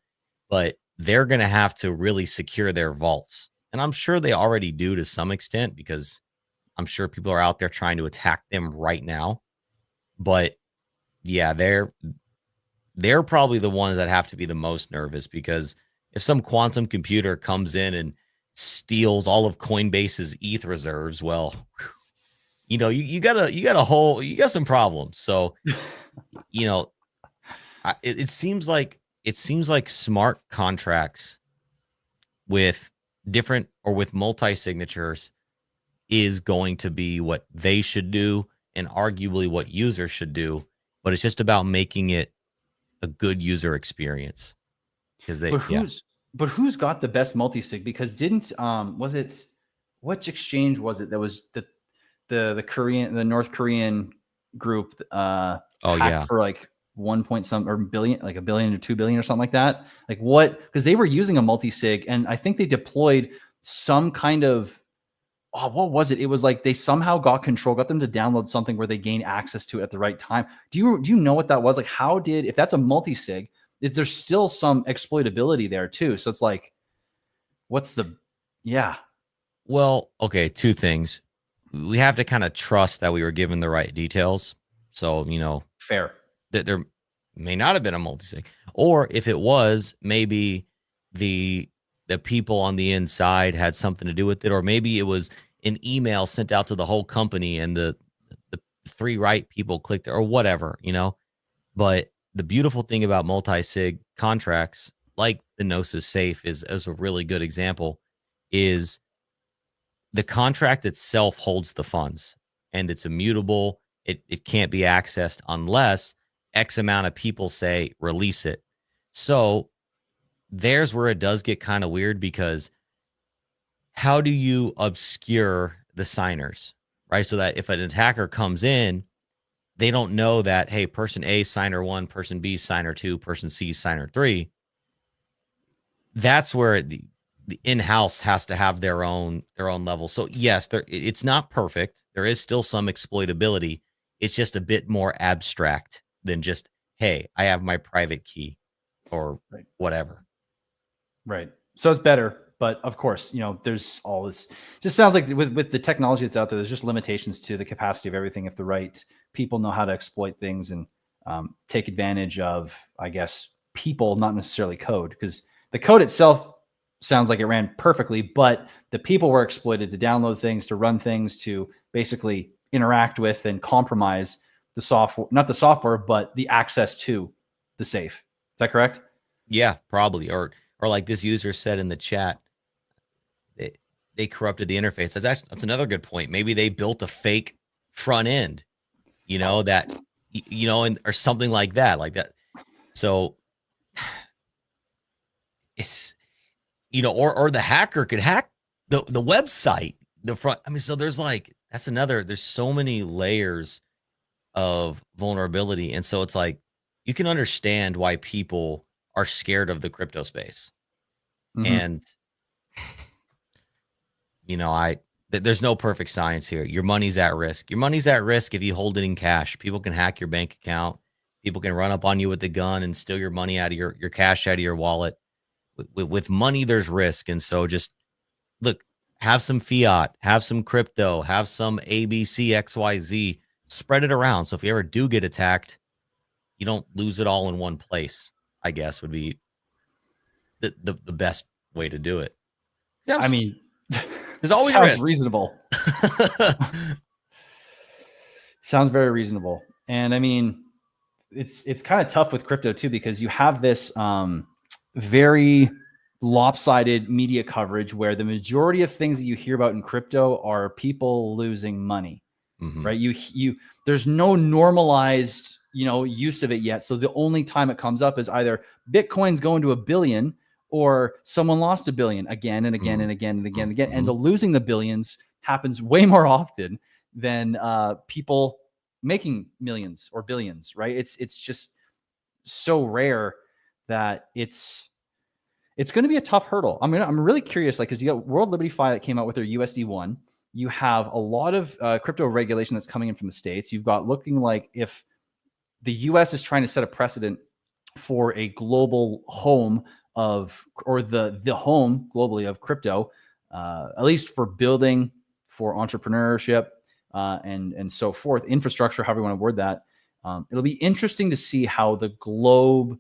but they're going to have to really secure their vaults. And I'm sure they already do to some extent because I'm sure people are out there trying to attack them right now. But yeah, they're probably the ones that have to be the most nervous because if some quantum computer comes in and steals all of Coinbase's ETH reserves, well, you know, you got some problems. So, you know, it seems like smart contracts with different or with multi-signatures is going to be what they should do and arguably what users should do. But it's just about making it a good user experience. Because but who's got the best multi-sig? Because didn't was it, which exchange was it that was the North Korean group hacked for like 1 point some or billion, like $1 billion or 2 billion or something like that? Like what? Because they were using a multi-sig and I think they deployed some kind of, oh, what was it? It was like they somehow got them to download something where they gain access to it at the right time. Do you know what that was? Like if that's a multi-sig, if there's still some exploitability there too. So it's like, Well, okay, two things. We have to kind of trust that we were given the right details. So, you know, fair. That there may not have been a multi-sig. Or if it was, maybe the people on the inside had something to do with it, or maybe it was an email sent out to the whole company and the three right people clicked it or whatever, you know. But the beautiful thing about multi-sig contracts, like the Gnosis Safe is a really good example, is the contract itself holds the funds and it's immutable. It can't be accessed unless X amount of people say release it. So there's where it does get kind of weird because how do you obscure the signers, right? So that if an attacker comes in, they don't know that, hey, person A signer 1, person B signer 2, person C signer 3. That's where the in-house has to have their own level. So yes, it's not perfect. There is still some exploitability. It's just a bit more abstract than just, hey, I have my private key or whatever. Right. So it's better, but of course, there's all this. Just sounds like with the technology that's out there, there's just limitations to the capacity of everything. If the right people know how to exploit things and take advantage of, I guess, people, not necessarily code, because the code itself sounds like it ran perfectly, but the people were exploited to download things, to run things, to basically interact with and compromise the software, not the software, but the access to the safe. Is that correct? Yeah, probably. Or like this user said in the chat, they corrupted the interface. That's another good point. Maybe they built a fake front end, that, or something like that. So it's, or the hacker could hack the website, the front. I mean, so there's there's so many layers of vulnerability. And so it's like, you can understand why people are scared of the crypto space. Mm-hmm. And, there's no perfect science here. Your money's at risk. Your money's at risk if you hold it in cash. People can hack your bank account. People can run up on you with the gun and steal your money out of your cash out of your wallet. With money, there's risk. And so just look, have some fiat, have some crypto, have some ABC, XYZ, spread it around. So if you ever do get attacked, you don't lose it all in one place, I guess would be the best way to do it. I mean, there's always sounds risk. Reasonable. Sounds very reasonable. And I mean, it's kind of tough with crypto too, because you have this very lopsided media coverage where the majority of things that you hear about in crypto are people losing money, right? There's no normalized, use of it yet. So the only time it comes up is either Bitcoin's going to $1 billion or someone lost $1 billion again and again and again and again and again. And the losing the billions happens way more often than people making millions or billions, right? It's just so rare that it's going to be a tough hurdle. I'm really curious, because you got World Liberty Fi that came out with their USD1. You have a lot of crypto regulation that's coming in from the States. You've got looking like if the US is trying to set a precedent for a global home of, or the home globally of crypto, at least for building, for entrepreneurship, and so forth, infrastructure, however you want to word that. It'll be interesting to see how the globe,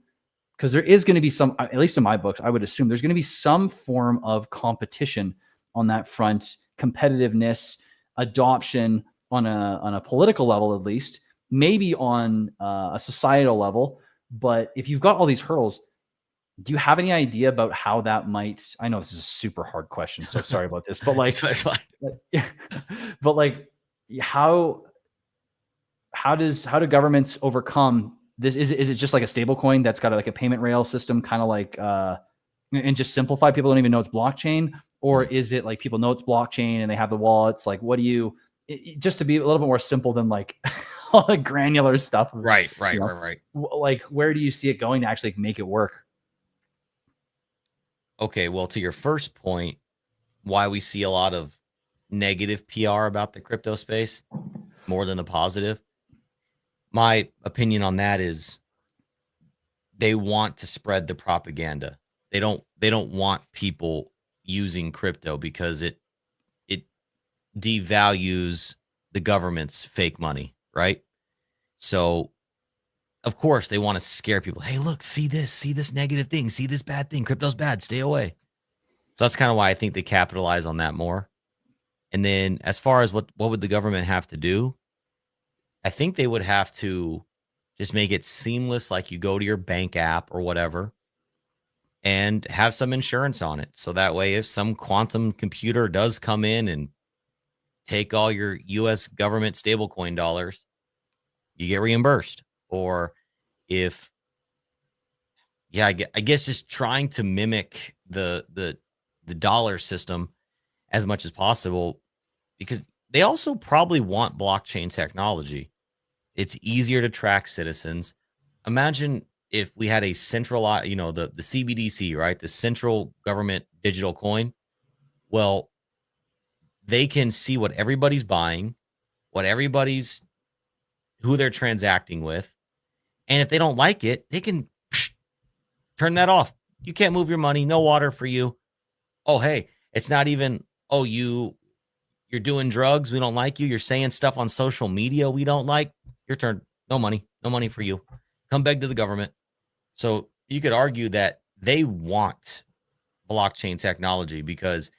because there is going to be some, at least in my books, I would assume there's going to be some form of competition on that front, competitiveness, adoption on a political level, at least, maybe on a societal level. But if you've got all these hurdles, do you have any idea about how that might? I know this is a super hard question, so sorry about this, but how do governments overcome this? Is it just like a stable coin that's got like a payment rail system, kind of like and just simplify? People don't even know it's blockchain, or is it like people know it's blockchain and they have the wallets? Like, what do you? Just to be a little bit more simple than like all the granular stuff. Right. Like, where do you see it going to actually make it work? Okay, well, to your first point, why we see a lot of negative PR about the crypto space more than the positive. My opinion on that is they want to spread the propaganda. They don't want people using crypto because it devalues the government's fake money, right? So of course they want to scare people. Hey, look, see this negative thing, see this bad thing. Crypto's bad, stay away. So that's kind of why I think they capitalize on that more. And then as far as what would the government have to do? I think they would have to just make it seamless, like you go to your bank app or whatever and have some insurance on it. So that way, if some quantum computer does come in and take all your US government stablecoin dollars, you get reimbursed. Or if, I guess just trying to mimic the dollar system as much as possible, because they also probably want blockchain technology. It's easier to track citizens. Imagine if we had a centralized, the CBDC, right? The central government digital coin. Well, they can see what everybody's buying, who they're transacting with. And if they don't like it, they can turn that off. You can't move your money. No water for you. Oh, hey, it's not even, oh, you're doing drugs. We don't like you. You're saying stuff on social media we don't like. Your turn. No money. No money for you. Come beg to the government. So you could argue that they want blockchain technology because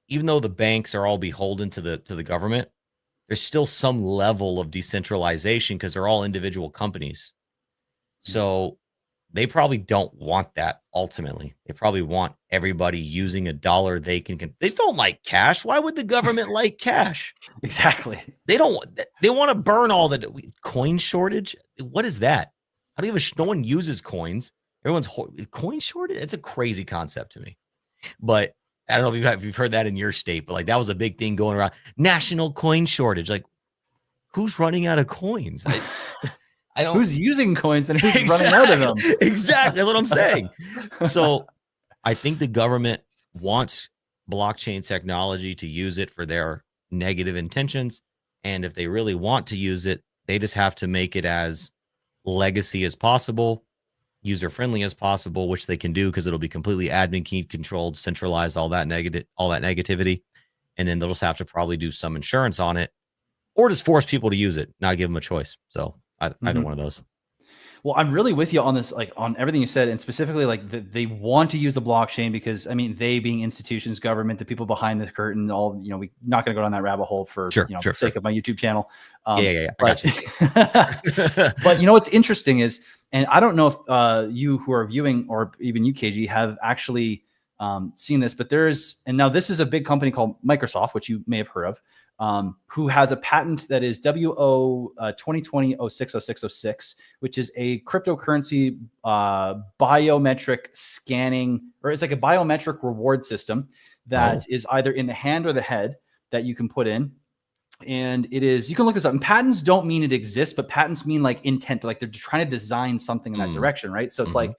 even though the banks are all beholden to the government, there's still some level of decentralization because they're all individual companies. So they probably don't want that ultimately. They probably want everybody using a dollar they don't like cash. Why would the government like cash? Exactly. They want to burn all the coin shortage. What is that? I don't even, no one uses coins. Everyone's coin shortage. It's a crazy concept to me, but I don't know if you've heard that in your state, but like that was a big thing going around. National coin shortage. Like, who's running out of coins? I don't. Who's using coins and who's running out of them? Exactly. That's what I'm saying. So I think the government wants blockchain technology to use it for their negative intentions. And if they really want to use it, they just have to make it as legacy as possible, user-friendly as possible, which they can do because it'll be completely admin key controlled, centralized, all that negativity. And then they'll just have to probably do some insurance on it or just force people to use it, not give them a choice. So either one of those. Well, I'm really with you on this, like on everything you said, and specifically like they want to use the blockchain because I mean, they being institutions, government, the people behind the curtain, all, we're not going to go down that rabbit hole for sake of my YouTube channel. Yeah. I got you. But what's interesting is, and I don't know if you who are viewing or even you, KG, have actually seen this, but and now this is a big company called Microsoft, which you may have heard of, who has a patent that is WO 2020-060606, which is a cryptocurrency biometric scanning, or it's like a biometric reward system that is either in the hand or the head that you can put in. And it is, you can look this up, and patents don't mean it exists, but patents mean like intent, like they're trying to design something in that direction, right? So it's like,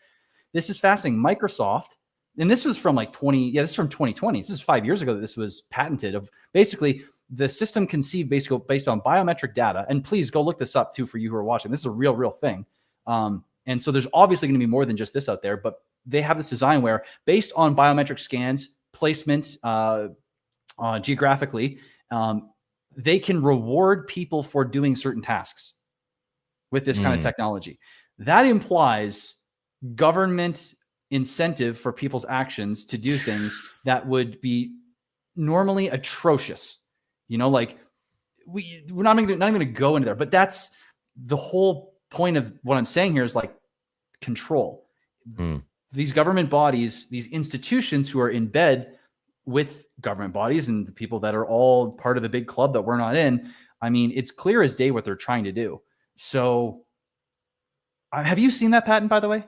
this is fascinating. Microsoft, and this was from like this is from 2020. This is 5 years ago that this was patented, of basically the system conceived based on biometric data. And please go look this up too for you who are watching. This is a real thing. And so there's obviously going to be more than just this out there, but they have this design where based on biometric scans, placement geographically, they can reward people for doing certain tasks with this kind of technology. That implies government incentive for people's actions to do things that would be normally atrocious. Like we're not even going to go into there, but that's the whole point of what I'm saying here is like control. These government bodies, these institutions who are in bed with government bodies and the people that are all part of the big club that we're not in. I mean, it's clear as day what they're trying to do. So have you seen that patent, by the way?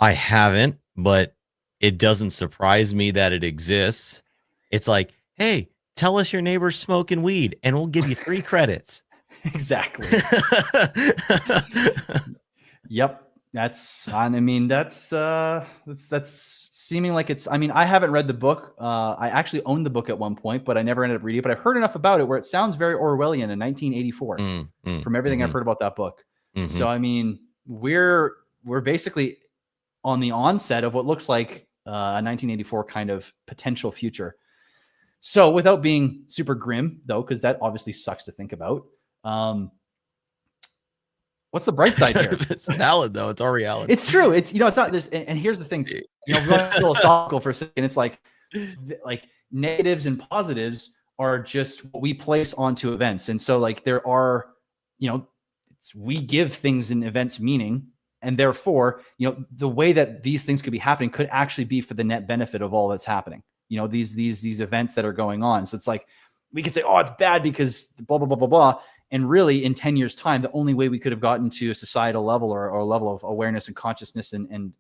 I haven't, but it doesn't surprise me that it exists. It's like, hey, tell us your neighbor's smoking weed and we'll give you 3 credits. Exactly. Yep. That's seeming like it's, I haven't read the book. I actually owned the book at one point, but I never ended up reading it, but I've heard enough about it where it sounds very Orwellian in 1984 from everything I've heard about that book. So, I mean, we're basically on the onset of what looks like a 1984 kind of potential future. So without being super grim though, because that obviously sucks to think about, what's the bright side here? It's valid though. It's our reality. It's true. It's, it's not this. And here's the thing, going philosophical for a second. It's like negatives and positives are just what we place onto events. And so like there are, we give things in events meaning, and therefore, the way that these things could be happening could actually be for the net benefit of all that's happening. These events that are going on. So it's like, we could say, oh, it's bad because blah, blah, blah, blah, blah. And really in 10 years time, the only way we could have gotten to a societal level or a level of awareness and consciousness and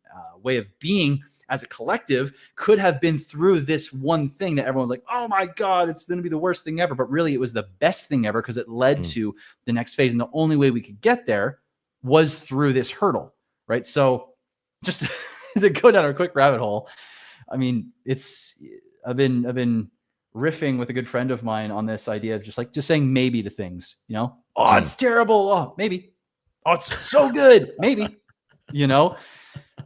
way of being as a collective could have been through this one thing that everyone's like, oh my God, it's going to be the worst thing ever. To it was the best thing ever because it led to the next phase. And the only way we could get there was through this hurdle, right? So just to go down a quick rabbit hole, I mean, I've been riffing with a good friend of mine on this idea of just saying maybe to things, oh, it's terrible. Oh, maybe. Oh, it's so good. Maybe,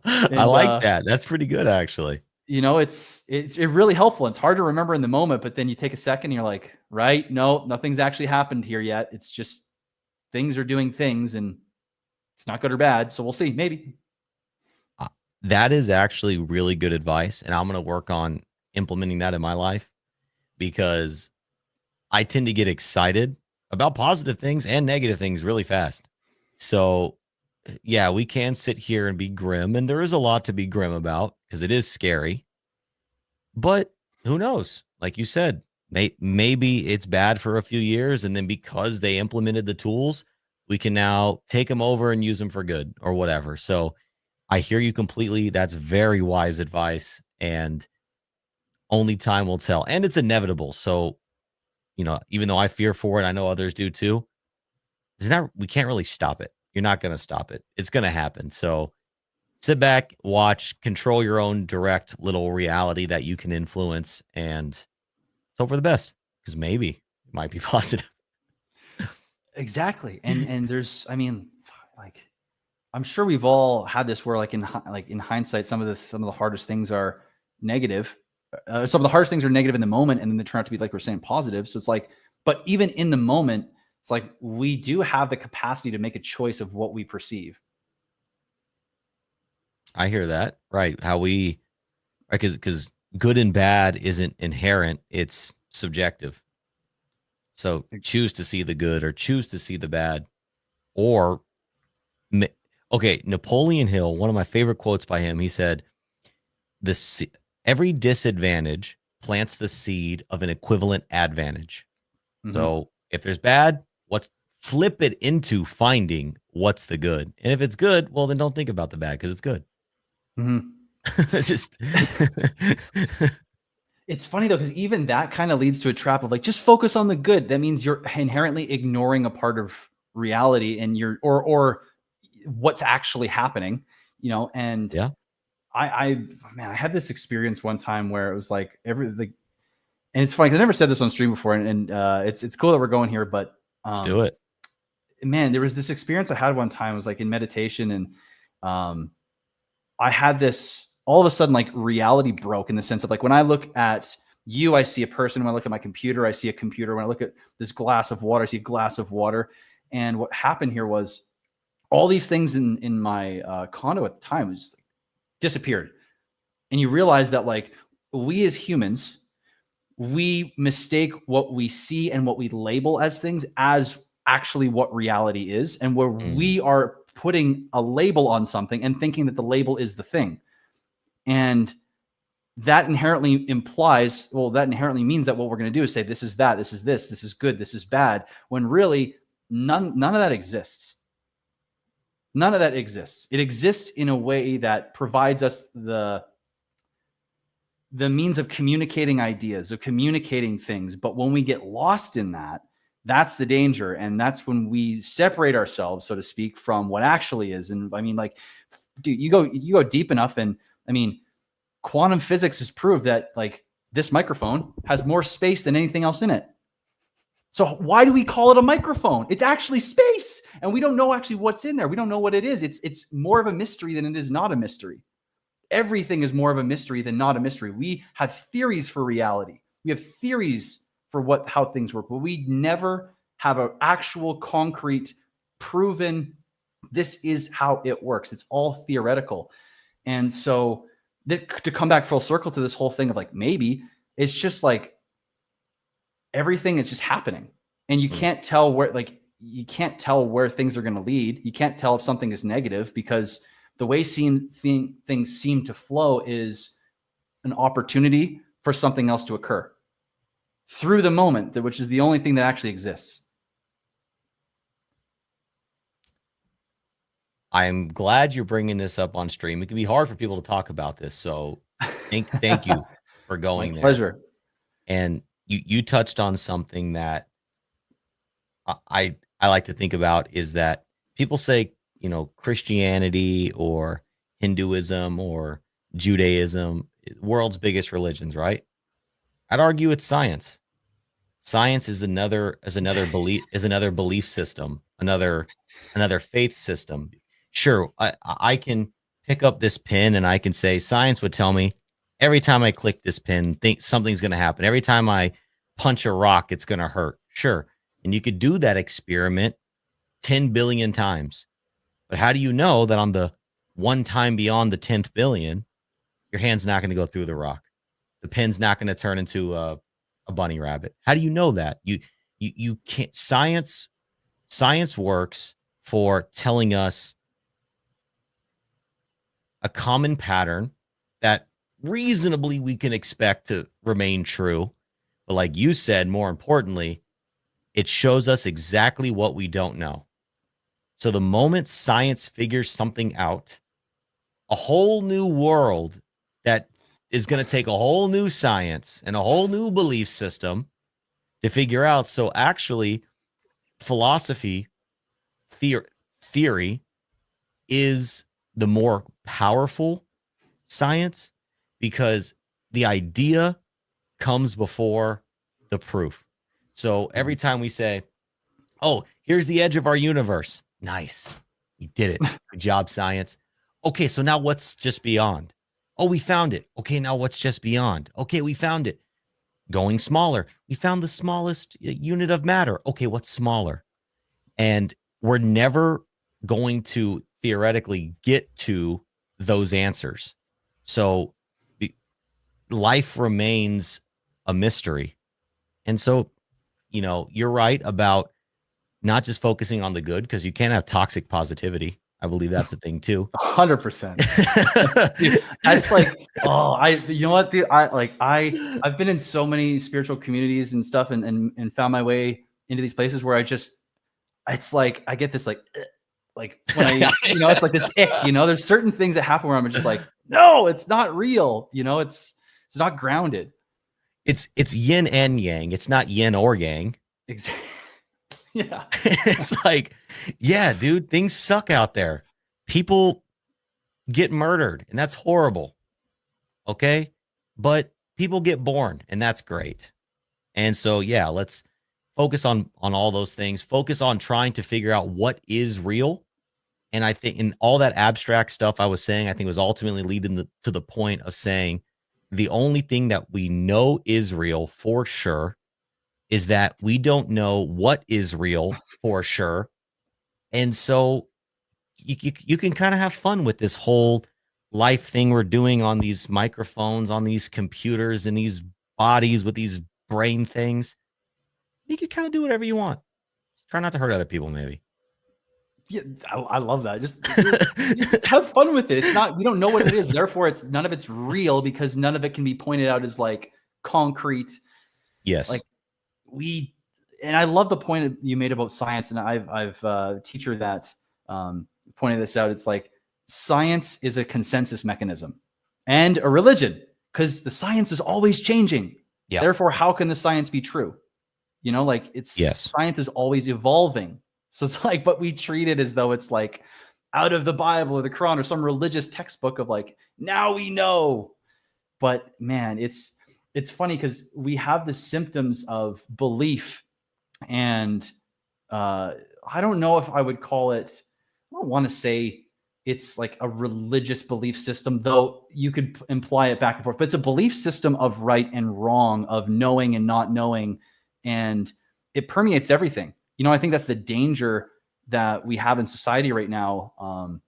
And, I like that. That's pretty good, actually. It's really helpful. It's hard to remember in the moment, but then you take a second and you're like, right? No, nothing's actually happened here yet. It's just things are doing things and it's not good or bad. So we'll see. Maybe. That is actually really good advice. And I'm going to work on implementing that in my life because I tend to get excited about positive things and negative things really fast. So yeah, we can sit here and be grim, and there is a lot to be grim about because it is scary. But who knows? Like you said, maybe it's bad for a few years, and then because they implemented the tools, we can now take them over and use them for good or whatever. So I hear you completely. That's very wise advice, and only time will tell. And it's inevitable. So, even though I fear for it, I know others do too. We can't really stop it. You're not going to stop it. It's going to happen. So sit back, watch, control your own direct little reality that you can influence, and hope for the best because maybe it might be positive. Exactly. And there's, I'm sure we've all had this where in hindsight, some of the hardest things are negative. Some of the hardest things are negative in the moment, and then they turn out to be, like we're saying, positive. So it's but even in the moment, it's we do have the capacity to make a choice of what we perceive. I hear that. Right. Because good and bad isn't inherent. It's subjective. So choose to see the good or choose to see the bad. Or, Napoleon Hill, one of my favorite quotes by him, he said, every disadvantage plants the seed of an equivalent advantage. Mm-hmm. So if there's bad, flip it into finding what's the good. And if it's good, well, then don't think about the bad because it's good. Mm-hmm. It's just it's funny though, because even that kind of leads to a trap of just focus on the good. That means you're inherently ignoring a part of reality and or what's actually happening, and yeah. I had this experience one time where it was and it's funny because I never said this on stream before, and it's cool that we're going here, but let's do it. Man, there was this experience I had one time. It was in meditation, and I had this all of a sudden reality broke in the sense of when I look at you, I see a person. When I look at my computer, I see a computer. When I look at this glass of water, I see a glass of water. And what happened here was all these things in my condo at the time was disappeared. And you realize that we as humans, we mistake what we see and what we label as things as actually what reality is, and where we are putting a label on something and thinking that the label is the thing. And that inherently means that what we're going to do is say, this is that, this is this is good, this is bad, when really none of that exists. None of that exists. It exists in a way that provides us the means of communicating ideas, of communicating things. But when we get lost in that, that's the danger. And that's when we separate ourselves, so to speak, from what actually is. And dude, you go deep enough, and quantum physics has proved that this microphone has more space than anything else in it. So why do we call it a microphone? It's actually space, and we don't know actually what's in there. We don't know what it is. It's more of a mystery than it is not a mystery. Everything is more of a mystery than not a mystery. We have theories for reality. We have theories for how things work, but we never have an actual concrete proven, this is how it works. It's all theoretical. And so to come back full circle to this whole thing of maybe, it's just everything is just happening, and you can't tell where things are going to lead. You can't tell if something is negative, because the way things seem to flow is an opportunity for something else to occur through the moment, which is the only thing that actually exists. I'm glad you're bringing this up on stream. It can be hard for people to talk about this. So thank you for My going there. pleasure. And you touched on something that I like to think about, is that people say, Christianity or Hinduism or Judaism, world's biggest religions, right? I'd argue it's science. Science is another belief system, another faith system. Sure, I can pick up this pin and I can say science would tell me every time I click this pin, think something's going to happen. Every time I punch a rock, it's going to hurt. Sure. And you could do that experiment 10 billion times. But how do you know that on the one time beyond the 10th billion, your hand's not going to go through the rock? The pin's not going to turn into a bunny rabbit. How do you know that? You can't. Science works for telling us a common pattern that reasonably we can expect to remain true. But like you said, more importantly, it shows us exactly what we don't know. So the moment science figures something out, a whole new world that is going to take a whole new science and a whole new belief system to figure out. So actually, philosophy, theory is the more powerful science, because the idea comes before the proof. So every time we say, oh, here's the edge of our universe. Nice. You did it. Good job, science. Okay, so now what's just beyond? Oh, we found it. Okay, now what's just beyond? Okay, we found it. Going smaller. We found the smallest unit of matter. Okay, what's smaller? And we're never going to theoretically get to those answers. So life remains a mystery. And so, you're right about not just focusing on the good, because you can't have toxic positivity. I believe that's a thing too. 100%. That's like, you know what, dude? I've been in so many spiritual communities and stuff, and found my way into these places where it's like I get this like when I, it's like this ick. There's certain things that happen where I'm just like, no, it's not real. It's not grounded. It's yin and yang. It's not yin or yang. Exactly. Yeah. It's like, yeah, dude, things suck out there. People get murdered, and that's horrible. Okay. But people get born, and that's great. And so, yeah, let's focus on all those things. Focus on trying to figure out what is real. And I think in all that abstract stuff I was saying, I think was ultimately leading to the point of saying the only thing that we know is real for sure is that we don't know what is real for sure. And so you can kind of have fun with this whole life thing we're doing on these microphones, on these computers, and these bodies with these brain things. You can kind of do whatever you want. Just try not to hurt other people, maybe. Yeah, I love that. Just have fun with it. It's not, we don't know what it is. Therefore, none of it's real, because none of it can be pointed out as like concrete. Yes. Like and I love the point you made about science. And I've a teacher that pointed this out. It's like science is a consensus mechanism and a religion, because the science is always changing. Yeah. Therefore, how can the science be true? Science is always evolving. So it's like, but we treat it as though it's like out of the Bible or the Quran or some religious textbook of like, now we know. But man, it's funny because we have the symptoms of belief, and I don't know if I would call it, I don't want to say it's like a religious belief system, though you could imply it back and forth, but it's a belief system of right and wrong, of knowing and not knowing, and it permeates everything. I think that's the danger that we have in society right now,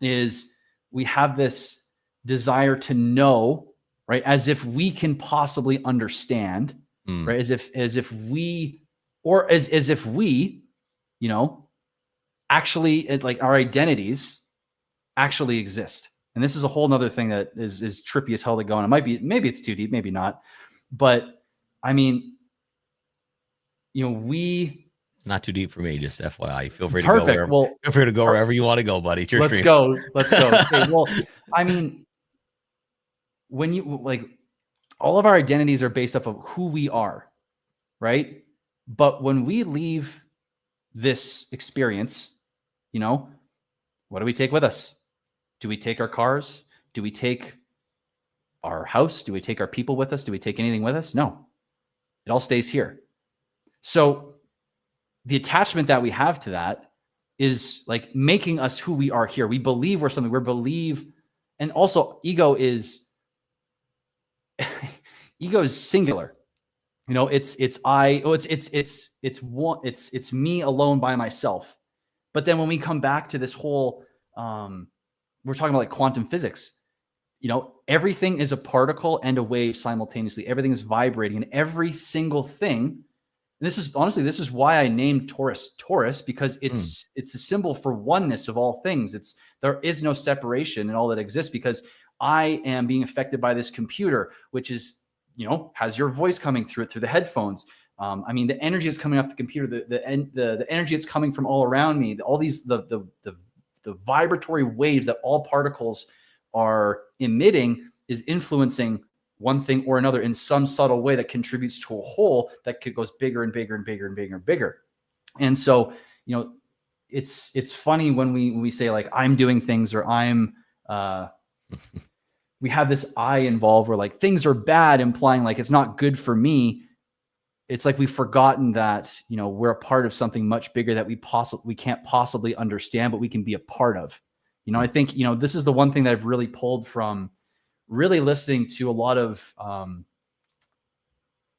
is we have this desire to know, right? As if we can possibly understand, right? As if we, actually, like our identities actually exist. And this is a whole nother thing that is trippy as hell to go on. Maybe it's too deep, maybe not. But I mean, we It's not too deep for me, just FYI. Feel free to go Perfect. wherever. Well, Feel free to go wherever you want to go, buddy. It's your let's stream. go. Let's go. Okay, well, I mean, when you like, all of our identities are based off of who we are, right? But when we leave this experience, you know, what do we take with us? Do we take our cars? Do we take our house? Do we take our people with us? Do we take anything with us? No, it all stays here. So the attachment that we have to that is like making us who we are here. We believe we're something. We believe, and also ego is ego is singular. You know, it's I. Oh, it's one. It's me alone by myself. But then when we come back to this whole, we're talking about like quantum physics. You know, everything is a particle and a wave simultaneously. Everything is vibrating, and every single thing. This is honestly, this is why I named Taurus, because it's a symbol for oneness of all things. There is no separation in all that exists, because I am being affected by this computer, which is, you know, has your voice coming through it through the headphones. I mean, the energy is coming off the computer, the energy that's coming from all around me, all these the vibratory waves that all particles are emitting is influencing one thing or another in some subtle way that contributes to a whole that goes bigger and bigger and bigger and bigger and bigger. And so, you know, it's funny when we say like I'm doing things, or I'm we have this I involved where like things are bad, implying like it's not good for me. It's like we've forgotten that, you know, we're a part of something much bigger that we can't possibly understand, but we can be a part of. You know, I think, you know, this is the one thing that I've really pulled from really listening to a lot of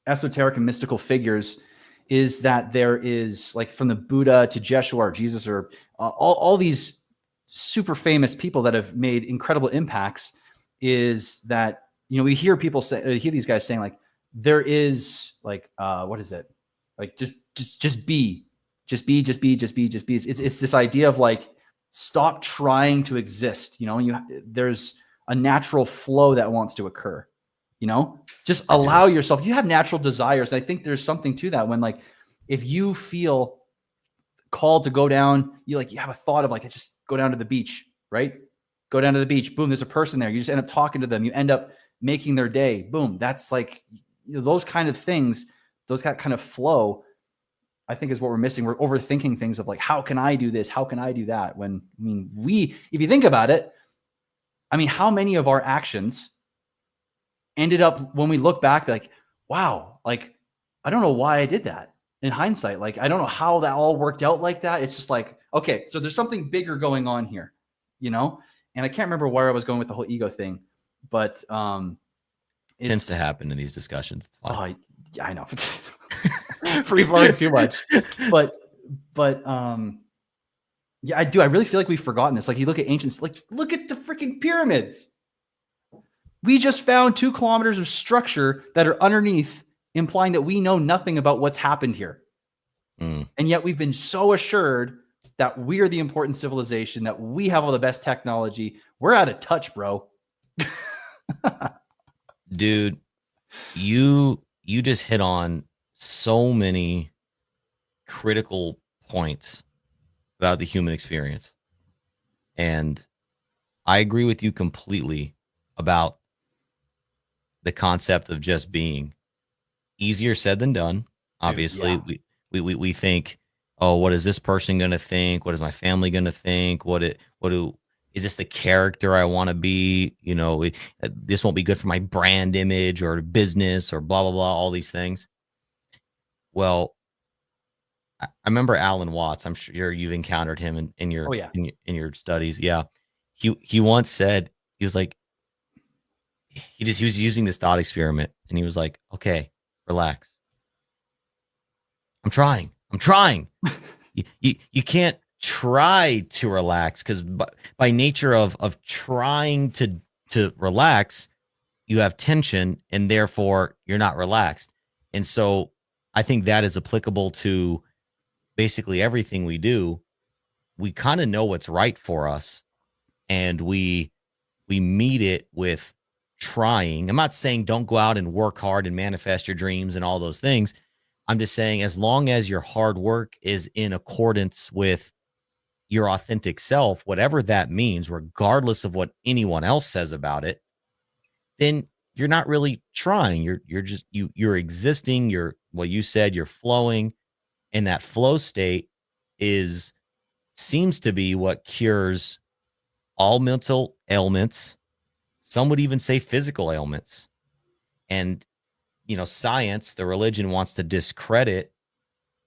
esoteric and mystical figures, is that there is, like, from the Buddha to Jeshua or Jesus, or all these super famous people that have made incredible impacts, is that, you know, we hear people say, hear these guys saying like, there is like, what is it? Like, just be. It's this idea of like, stop trying to exist. You know, there's a natural flow that wants to occur, you know, just allow yourself, you have natural desires. I think there's something to that when, like, if you feel called to go down, you have a thought of like, I just go down to the beach, right? Go down to the beach. Boom. There's a person there. You just end up talking to them. You end up making their day. Boom. That's like, you know, those kind of things, those kind of flow, I think is what we're missing. We're overthinking things of like, how can I do this? How can I do that? When, I mean, if you think about it, I mean, how many of our actions ended up, when we look back, like, wow, like, I don't know why I did that in hindsight. Like, I don't know how that all worked out like that. It's just like, okay, so there's something bigger going on here, you know? And I can't remember where I was going with the whole ego thing, but it tends to happen in these discussions. Oh, yeah, I know. Free flowing too much. But yeah, I do. I really feel like we've forgotten this. Like, you look at ancients, like, look at the freaking pyramids. We just found 2 kilometers of structure that are underneath, implying that we know nothing about what's happened here. And yet we've been so assured that we're the important civilization, that we have all the best technology. We're out of touch, bro. Dude, you just hit on so many critical points about the human experience. And I agree with you completely about the concept of just being. Easier said than done. Obviously, Dude, yeah. we think, oh, what is this person going to think? What is my family going to think? Is this the character I want to be? You know, this won't be good for my brand image or business or blah, blah, blah, all these things. Well, I remember Alan Watts. I'm sure you've encountered him in your, in your studies. Yeah. He once said, he was like, he was using this thought experiment, and he was like, okay, relax. I'm trying. You can't try to relax, because by nature of trying to relax, you have tension, and therefore you're not relaxed. And so I think that is applicable to basically everything we do. We kind of know what's right for us, and we meet it with trying. I'm not saying don't go out and work hard and manifest your dreams and all those things, I'm just saying, as long as your hard work is in accordance with your authentic self, whatever that means, regardless of what anyone else says about it, then you're not really trying. You're just you're existing. You're, what you said, you're flowing, and that flow state seems to be what cures all mental ailments. Some would even say physical ailments. And science, the religion, wants to discredit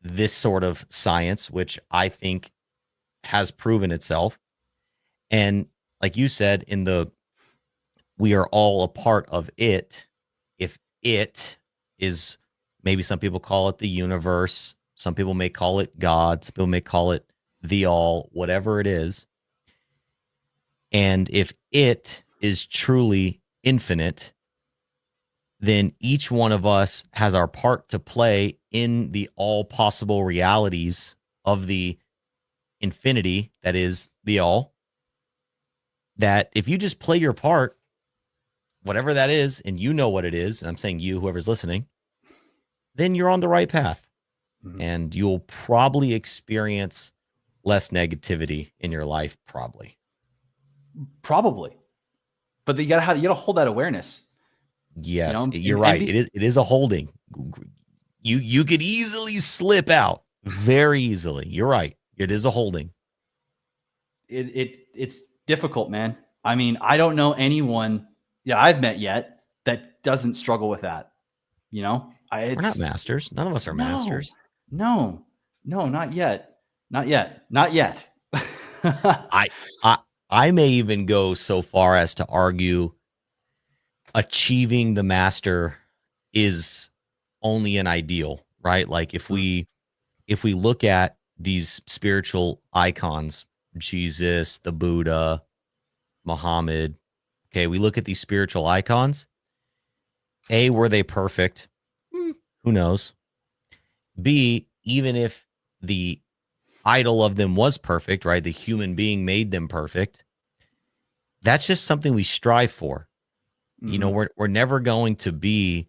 this sort of science, which I think has proven itself. And like you said, we are all a part of it. If it is, maybe some people call it the universe, some people may call it God, some people may call it the all, whatever it is. And if it is truly infinite, then each one of us has our part to play in the all possible realities of the infinity that is the all. That if you just play your part, whatever that is, and you know what it is, and I'm saying you, whoever's listening, then you're on the right path. Mm-hmm. And you'll probably experience less negativity in your life, probably. But you gotta hold that awareness. Yes, you're right. It is a holding. You could easily slip out, very easily. You're right. It is a holding. It's difficult, man. I mean, I don't know anyone I've met yet that doesn't struggle with that. We're not masters. None of us are masters. No, not yet. Not yet. I may even go so far as to argue achieving the master is only an ideal, right? Like if we look at these spiritual icons, Jesus, the Buddha, Muhammad, okay, we look at these spiritual icons. A, were they perfect? Who knows? B, even if the idol of them was perfect, right? The human being made them perfect. That's just something we strive for. Mm-hmm. We're never going to be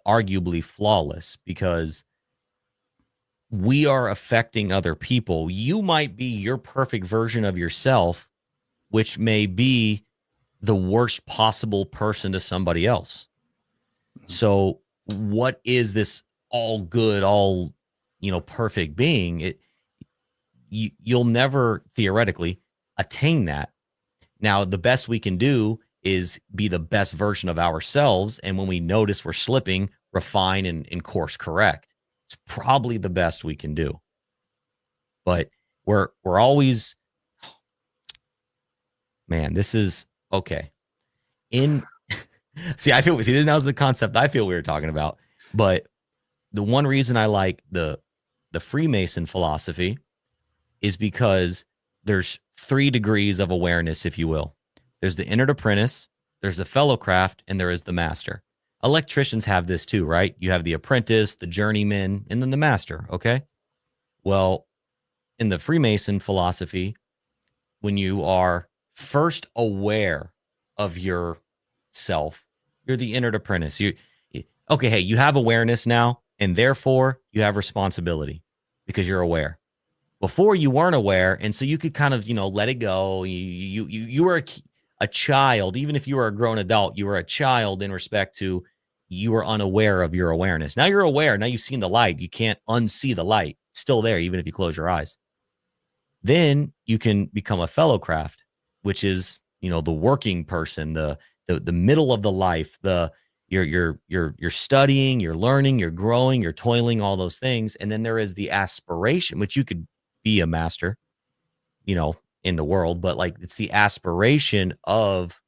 arguably flawless because we are affecting other people. You might be your perfect version of yourself, which may be the worst possible person to somebody else. Mm-hmm. So what is this all good, all, perfect being? You'll never theoretically attain that. Now, the best we can do is be the best version of ourselves. And when we notice we're slipping, refine and course correct. It's probably the best we can do. But we're always, man, this is okay. See, this now is the concept I feel we were talking about. But the one reason I like the Freemason philosophy is because there's 3 degrees of awareness, if you will. There's the entered apprentice, there's the fellow craft, and there is the master. Electricians have this too, right? You have the apprentice, the journeyman, and then the master, okay? Well, in the Freemason philosophy, when you are first aware of yourself, you're the entered apprentice. You have awareness now, and therefore you have responsibility because you're aware. Before you weren't aware, and so you could kind of, let it go. You were a child, even if you were a grown adult, you were a child in respect to you were unaware of your awareness. Now you're aware. Now you've seen the light. You can't unsee the light. It's still there, even if you close your eyes. Then you can become a fellow craft, which is, the working person, the middle of the life, you're studying, you're learning, you're growing, you're toiling, all those things. And then there is the aspiration, which you could be a master, in the world, but like it's the aspiration of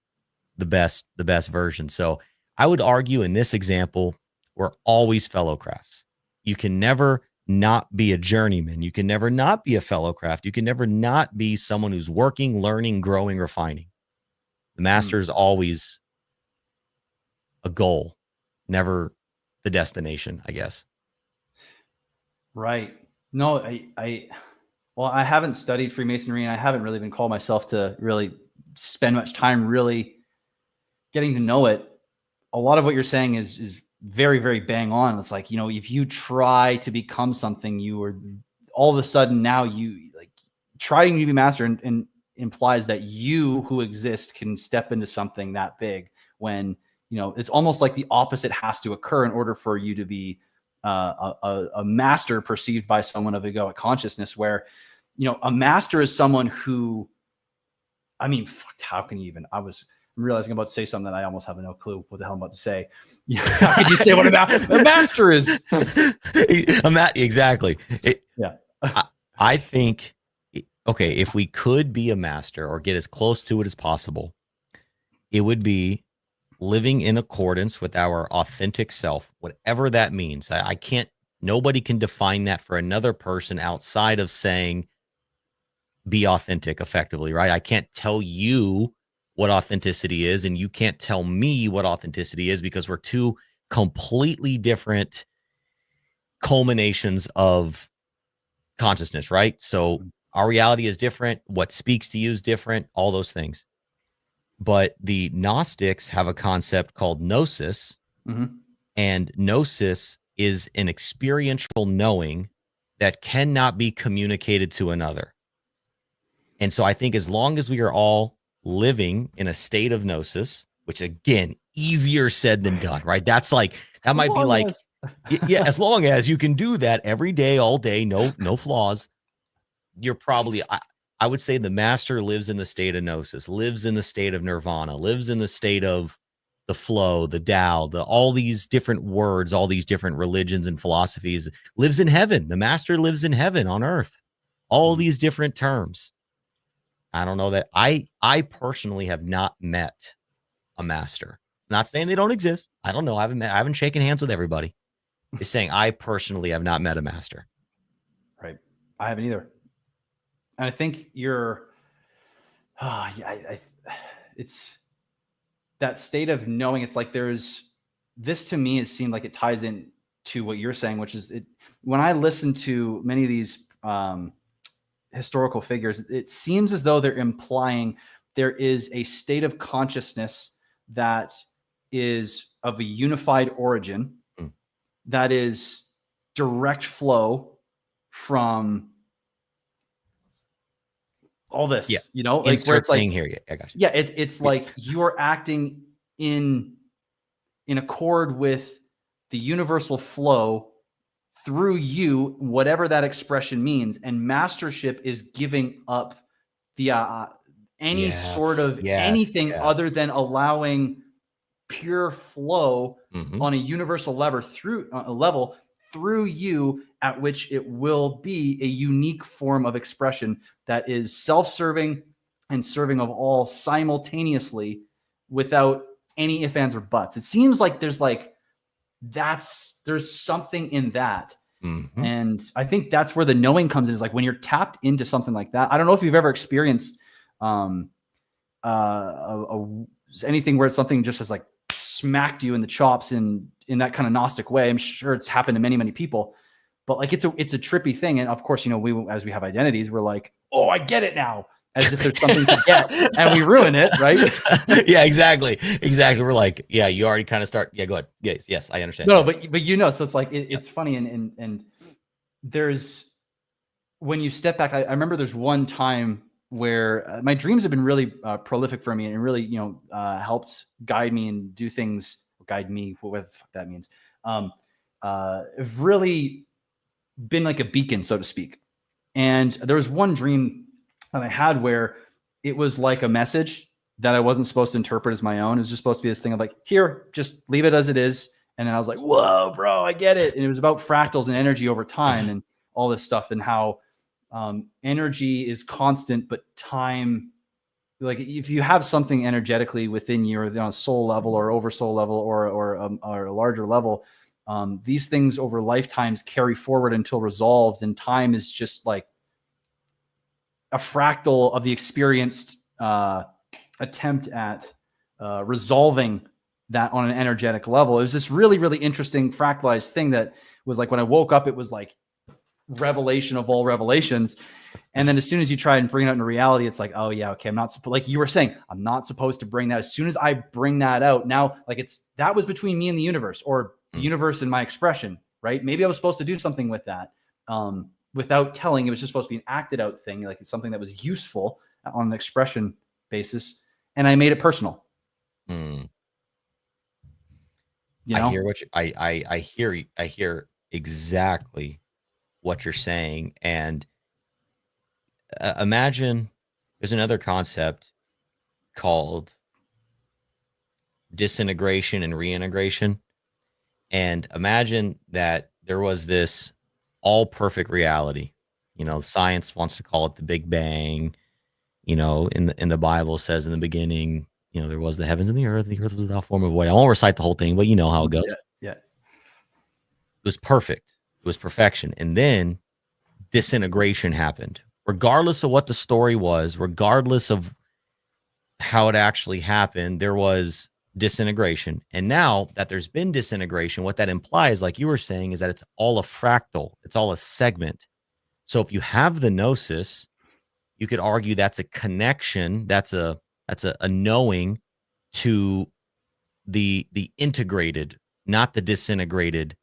the best version. So I would argue in this example, we're always fellow crafts. You can never not be a journeyman. You can never not be a fellow craft. You can never not be someone who's working, learning, growing, refining. The master is always a goal, never the destination, I guess. Right. No, I haven't studied Freemasonry, and I haven't really been called myself to really spend much time really getting to know it. A lot of what you're saying is very, very bang on. It's like, if you try to become something, you are all of a sudden now you like trying to be master and implies that you who exist can step into something that big when, it's almost like the opposite has to occur in order for you to be a master perceived by someone of egoic consciousness, where, a master is someone who, I mean, how can you even, I'm realizing I'm about to say something that I almost have no clue what the hell I'm about to say. How could you say what a master is? Exactly. Yeah. I think, okay, if we could be a master or get as close to it as possible, it would be living in accordance with our authentic self, whatever that means. I can't, nobody can define that for another person outside of saying, be authentic effectively, right? I can't tell you what authenticity is, and you can't tell me what authenticity is, because we're two completely different culminations of consciousness, right? So our reality is different. What speaks to you is different, all those things. But the Gnostics have a concept called gnosis, and gnosis is an experiential knowing that cannot be communicated to another. And so I think as long as we are all living in a state of gnosis, which again, easier said than done, right? That's like, that might be like, yeah, as long as you can do that every day, all day, no flaws, you're probably, I would say the master lives in the state of gnosis, lives in the state of nirvana, lives in the state of the flow, the Tao, all these different words, all these different religions and philosophies, lives in heaven. The master lives in heaven on earth, all these different terms. I don't know that I personally have not met a master. Not saying they don't exist. I don't know. I haven't shaken hands with everybody. It's saying I personally have not met a master. Right. I haven't either. And I think it's that state of knowing. It's like this to me, it seemed like it ties in to what you're saying, which is when I listen to many of these historical figures, it seems as though they're implying there is a state of consciousness that is of a unified origin, that is direct flow from all this, like where it's like, here. Yeah, I got you. Yeah, it's like you're acting in accord with the universal flow through you, whatever that expression means. And mastership is giving up the anything other than allowing pure flow on a universal level through you, at which it will be a unique form of expression that is self-serving and serving of all simultaneously without any ifs, ands, or buts. It seems like there's something in that. And I think that's where the knowing comes in, is like when you're tapped into something like that. I don't know if you've ever experienced anything where something just has like smacked you in the chops in that kind of Gnostic way. I'm sure it's happened to many, many people, but like it's a trippy thing. And of course, as we have identities, we're like, oh, I get it now, as if there's something to get, and we ruin it, right? Yeah, exactly. We're like, yeah, you already kind of start. Yeah, go ahead. Yes, I understand. No, but so it's like it's funny, and there's, when you step back, I remember there's one time where my dreams have been really prolific for me, and really helped guide me and do things. Guide me, whatever the fuck that means. Have really been like a beacon, so to speak. And there was one dream that I had where it was like a message that I wasn't supposed to interpret as my own. It was just supposed to be this thing of like, here, just leave it as it is. And then I was like, whoa, bro, I get it. And it was about fractals and energy over time and all this stuff, and how energy is constant, but time, like if you have something energetically within you, or on a soul level or over soul level or a larger level, these things over lifetimes carry forward until resolved. And time is just like a fractal of the experienced attempt at resolving that on an energetic level. It was this really, really interesting fractalized thing that was like, when I woke up, it was like revelation of all revelations. And then as soon as you try and bring it out into reality, it's like, oh yeah, okay, I'm not supposed, like you were saying, I'm not supposed to bring that. As soon as I bring that out, now, like that was between me and the universe, or the universe and my expression, right? Maybe I was supposed to do something with that without telling. It was just supposed to be an acted out thing. Like it's something that was useful on an expression basis. And I made it personal. Mm. You know? I hear what I hear exactly what you're saying. And imagine there's another concept called disintegration and reintegration. And imagine that there was this all perfect reality. You know, science wants to call it the Big Bang. You know, in the Bible says in the beginning, you know, there was the heavens and the earth was without form of void. I won't recite the whole thing, but you know how it goes. Yeah. It was perfect. It was perfection. And then disintegration happened. Regardless of what the story was, regardless of how it actually happened, there was disintegration. And now that there's been disintegration, what that implies, like you were saying, is that it's all a fractal. It's all a segment. So if you have the gnosis, you could argue that's a connection. That's a knowing to the integrated, not the disintegrated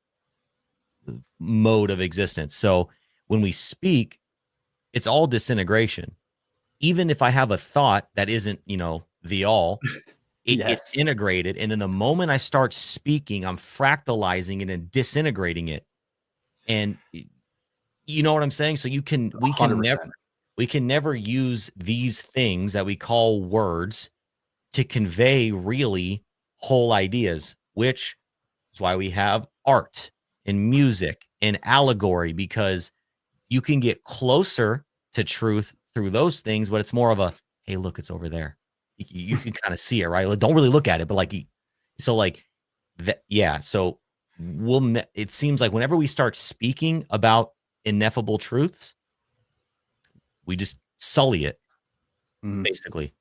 mode of existence. So when we speak, it's all disintegration. Even if I have a thought that isn't, you know, the all, it's integrated. And then the moment I start speaking, I'm fractalizing it and disintegrating it. And you know what I'm saying? So we can 100%. never use these things that we call words to convey really whole ideas, which is why we have art and music and allegory, because you can get closer to truth through those things, but it's more of a, hey, look, it's over there. You can kind of see it, right? Like, don't really look at it, but like, so like that, yeah. So it seems like whenever we start speaking about ineffable truths, we just sully it, basically.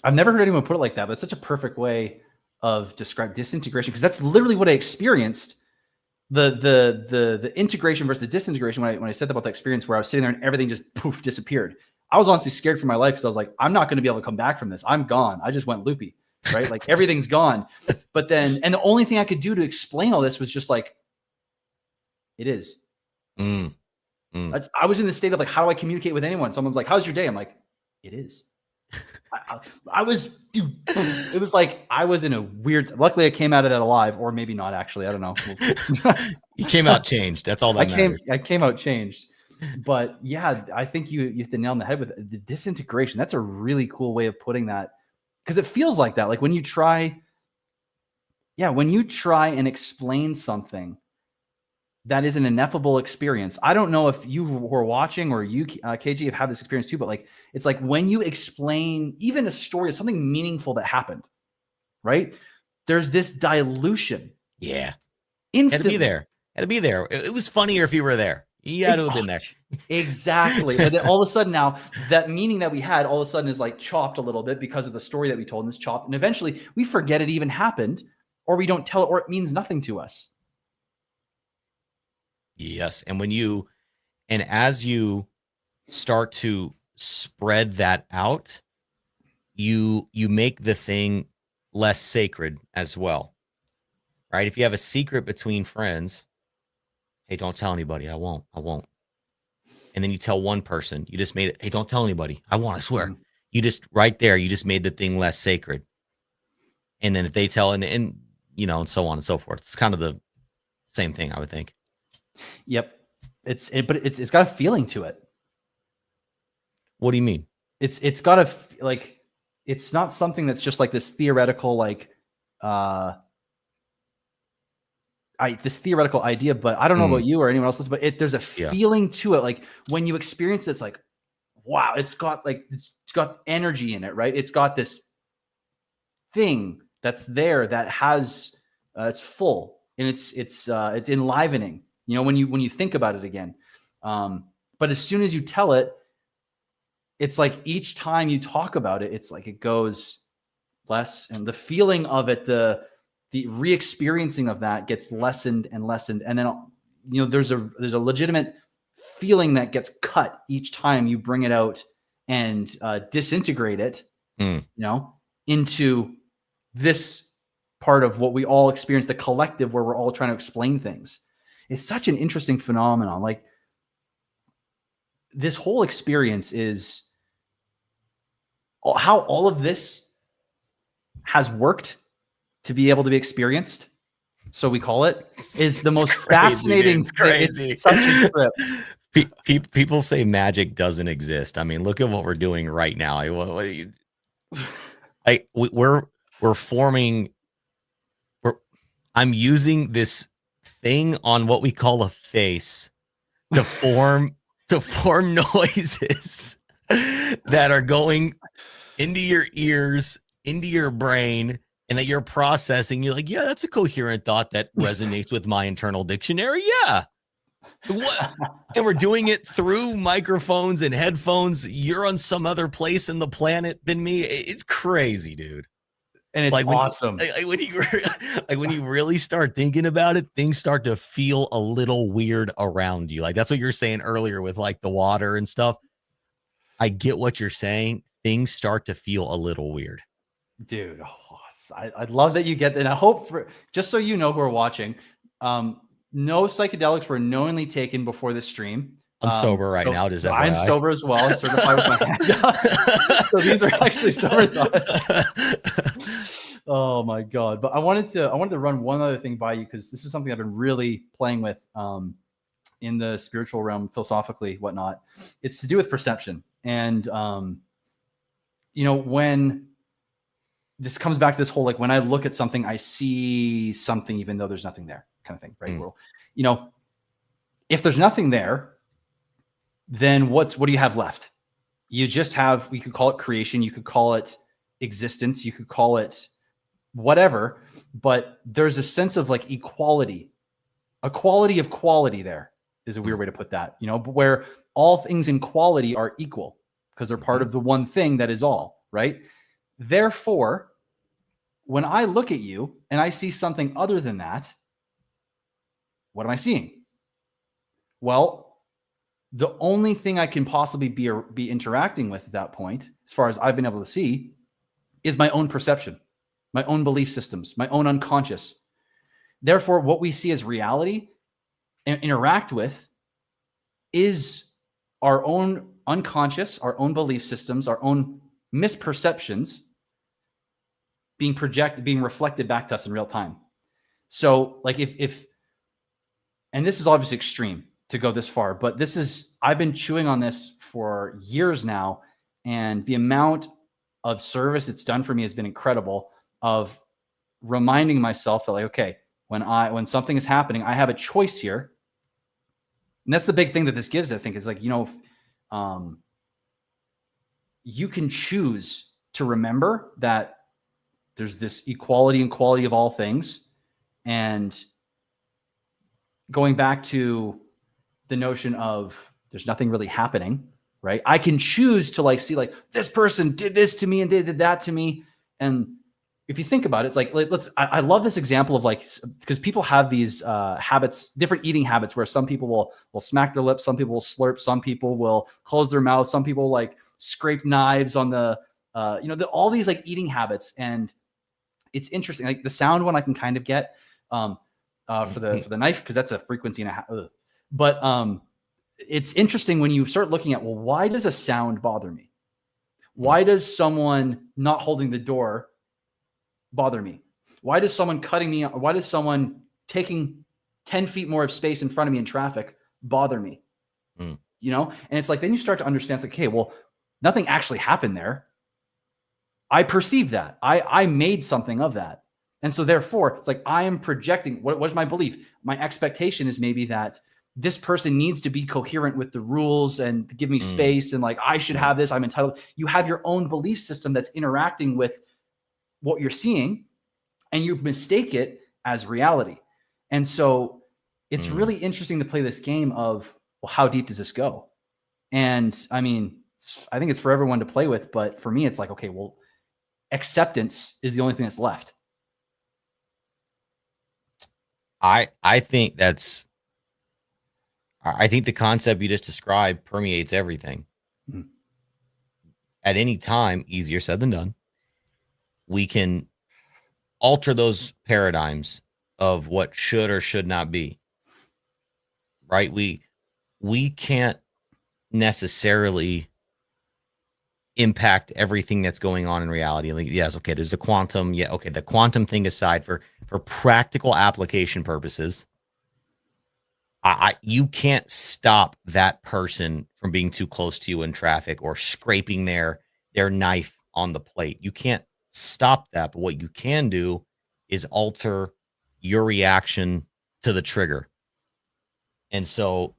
I've never heard anyone put it like that, but it's such a perfect way of describing disintegration, because that's literally what I experienced. The integration versus the disintegration. When I said about the experience where I was sitting there and everything just poof disappeared, I was honestly scared for my life, because I was like, I'm not going to be able to come back from this. I'm gone. I just went loopy, right? Like everything's gone. But then, and the only thing I could do to explain all this was just like, it is. I was in the state of like, how do I communicate with anyone? Someone's like, how's your day? I'm like, it is. I was, dude, it was like, I was in a weird, luckily I came out of that alive, or maybe not actually. I don't know. You came out changed. That's all that matters. I came out changed. But yeah, I think you hit the nail on the head with the disintegration. That's a really cool way of putting that, because it feels like that. Like when you try and explain something that is an ineffable experience. I don't know if you who are watching or you, KG, have had this experience too, but like, it's like when you explain even a story of something meaningful that happened, right? There's this dilution. Yeah. Instantly. Had to be there. It was funnier if you were there. You had to have been there. Exactly. But then all of a sudden now, that meaning that we had all of a sudden is like chopped a little bit because of the story that we told, and it's chopped. And eventually we forget it even happened, or we don't tell it, or it means nothing to us. Yes. And as you start to spread that out, you make the thing less sacred as well, right? If you have a secret between friends, hey, don't tell anybody. I won't. And then you tell one person, you just made it. Hey, don't tell anybody. I won't, I swear. You just right there, you just made the thing less sacred. And then if they tell, and you know, and so on and so forth, it's kind of the same thing, I would think. Yep. But it's got a feeling to it. What do you mean? It's got a, like, it's not something that's just like this theoretical, like, this theoretical idea, but I don't know about you or anyone else, but there's a feeling to it. Like when you experience it, it's like, wow, it's got energy in it, right? It's got this thing that's there that has, it's full, and it's enlivening. You know, when you think about it again. But as soon as you tell it, it's like each time you talk about it, it's like it goes less, and the feeling of it, the re-experiencing of that gets lessened and lessened. And then, you know, there's a legitimate feeling that gets cut each time you bring it out and disintegrate it, you know, into this part of what we all experience, the collective where we're all trying to explain things. It's such an interesting phenomenon. Like this whole experience is how all of this has worked to be able to be experienced. So we call it is the most fascinating. It's crazy. It's such a trip. People say magic doesn't exist. I mean, look at what we're doing right now. We're forming. I'm using this thing on what we call a face to form noises that are going into your ears, into your brain, and that you're processing. You're like, yeah, that's a coherent thought that resonates with my internal dictionary. Yeah. What? And we're doing it through microphones and headphones. You're on some other place in the planet than me. It's crazy, dude. And it's like awesome. When you really start thinking about it, things start to feel a little weird around you. Like that's what you're saying earlier with like the water and stuff. I get what you're saying. Things start to feel a little weird. Dude, I love that you get that. And I hope just so you know who are watching, no psychedelics were knowingly taken before this stream. I'm sober right now. I'm sober as well. Certified with my hand up. So these are actually sober thoughts. Oh my God. But I wanted to run one other thing by you because this is something I've been really playing with in the spiritual realm, philosophically, whatnot. It's to do with perception. And when this comes back to this whole, like when I look at something, I see something even though there's nothing there kind of thing, right? Well, if there's nothing there, then what do you have left? You just have, we could call it creation, you could call it existence, you could call it whatever, but there's a sense of like equality, a quality of quality there is a weird way to put that, where all things in quality are equal because they're part of the one thing that is all, right? Therefore, when I look at you and I see something other than that, what am I seeing? Well, the only thing I can possibly be interacting with at that point, as far as I've been able to see, is my own perception, my own belief systems, my own unconscious. Therefore, what we see as reality and interact with is our own unconscious, our own belief systems, our own misperceptions being projected, being reflected back to us in real time. So like if and this is obviously extreme to go this far, but I've been chewing on this for years now. And the amount of service it's done for me has been incredible, of reminding myself that like, okay, when something is happening, I have a choice here. And that's the big thing that this gives, I think, is like, you can choose to remember that there's this equality and quality of all things. And going back to the notion of there's nothing really happening, right? I can choose to like see like this person did this to me and they did that to me. And if you think about it, it's like I love this example of like, because people have these habits, different eating habits, where some people will smack their lips, some people will slurp, some people will close their mouth, some people like scrape knives on the all these like eating habits. And it's interesting, like the sound one I can kind of get for the knife, because that's a frequency and a half. But it's interesting when you start looking at, well, why does a sound bother me? Why does someone not holding the door bother me? Why does someone cutting me? Why does someone taking 10 feet more of space in front of me in traffic bother me? And it's like, then you start to understand, it's like, okay, well, nothing actually happened there. I perceived that. I made something of that. And so therefore, it's like I am projecting. What is my belief? My expectation is maybe that this person needs to be coherent with the rules and give me space, and like I should have this. I'm entitled. You have your own belief system that's interacting with what you're seeing, and you mistake it as reality. And so it's really interesting to play this game of, well, how deep does this go? And I mean, I think it's for everyone to play with, but for me, it's like, okay, well, acceptance is the only thing that's left. I think the concept you just described permeates everything. At any time, easier said than done, we can alter those paradigms of what should or should not be. Right? We can't necessarily impact everything that's going on in reality. Like, yes, okay, there's a quantum. Yeah, okay, the quantum thing aside, for practical application purposes, you can't stop that person from being too close to you in traffic or scraping their knife on the plate. You can't stop that, but what you can do is alter your reaction to the trigger. And so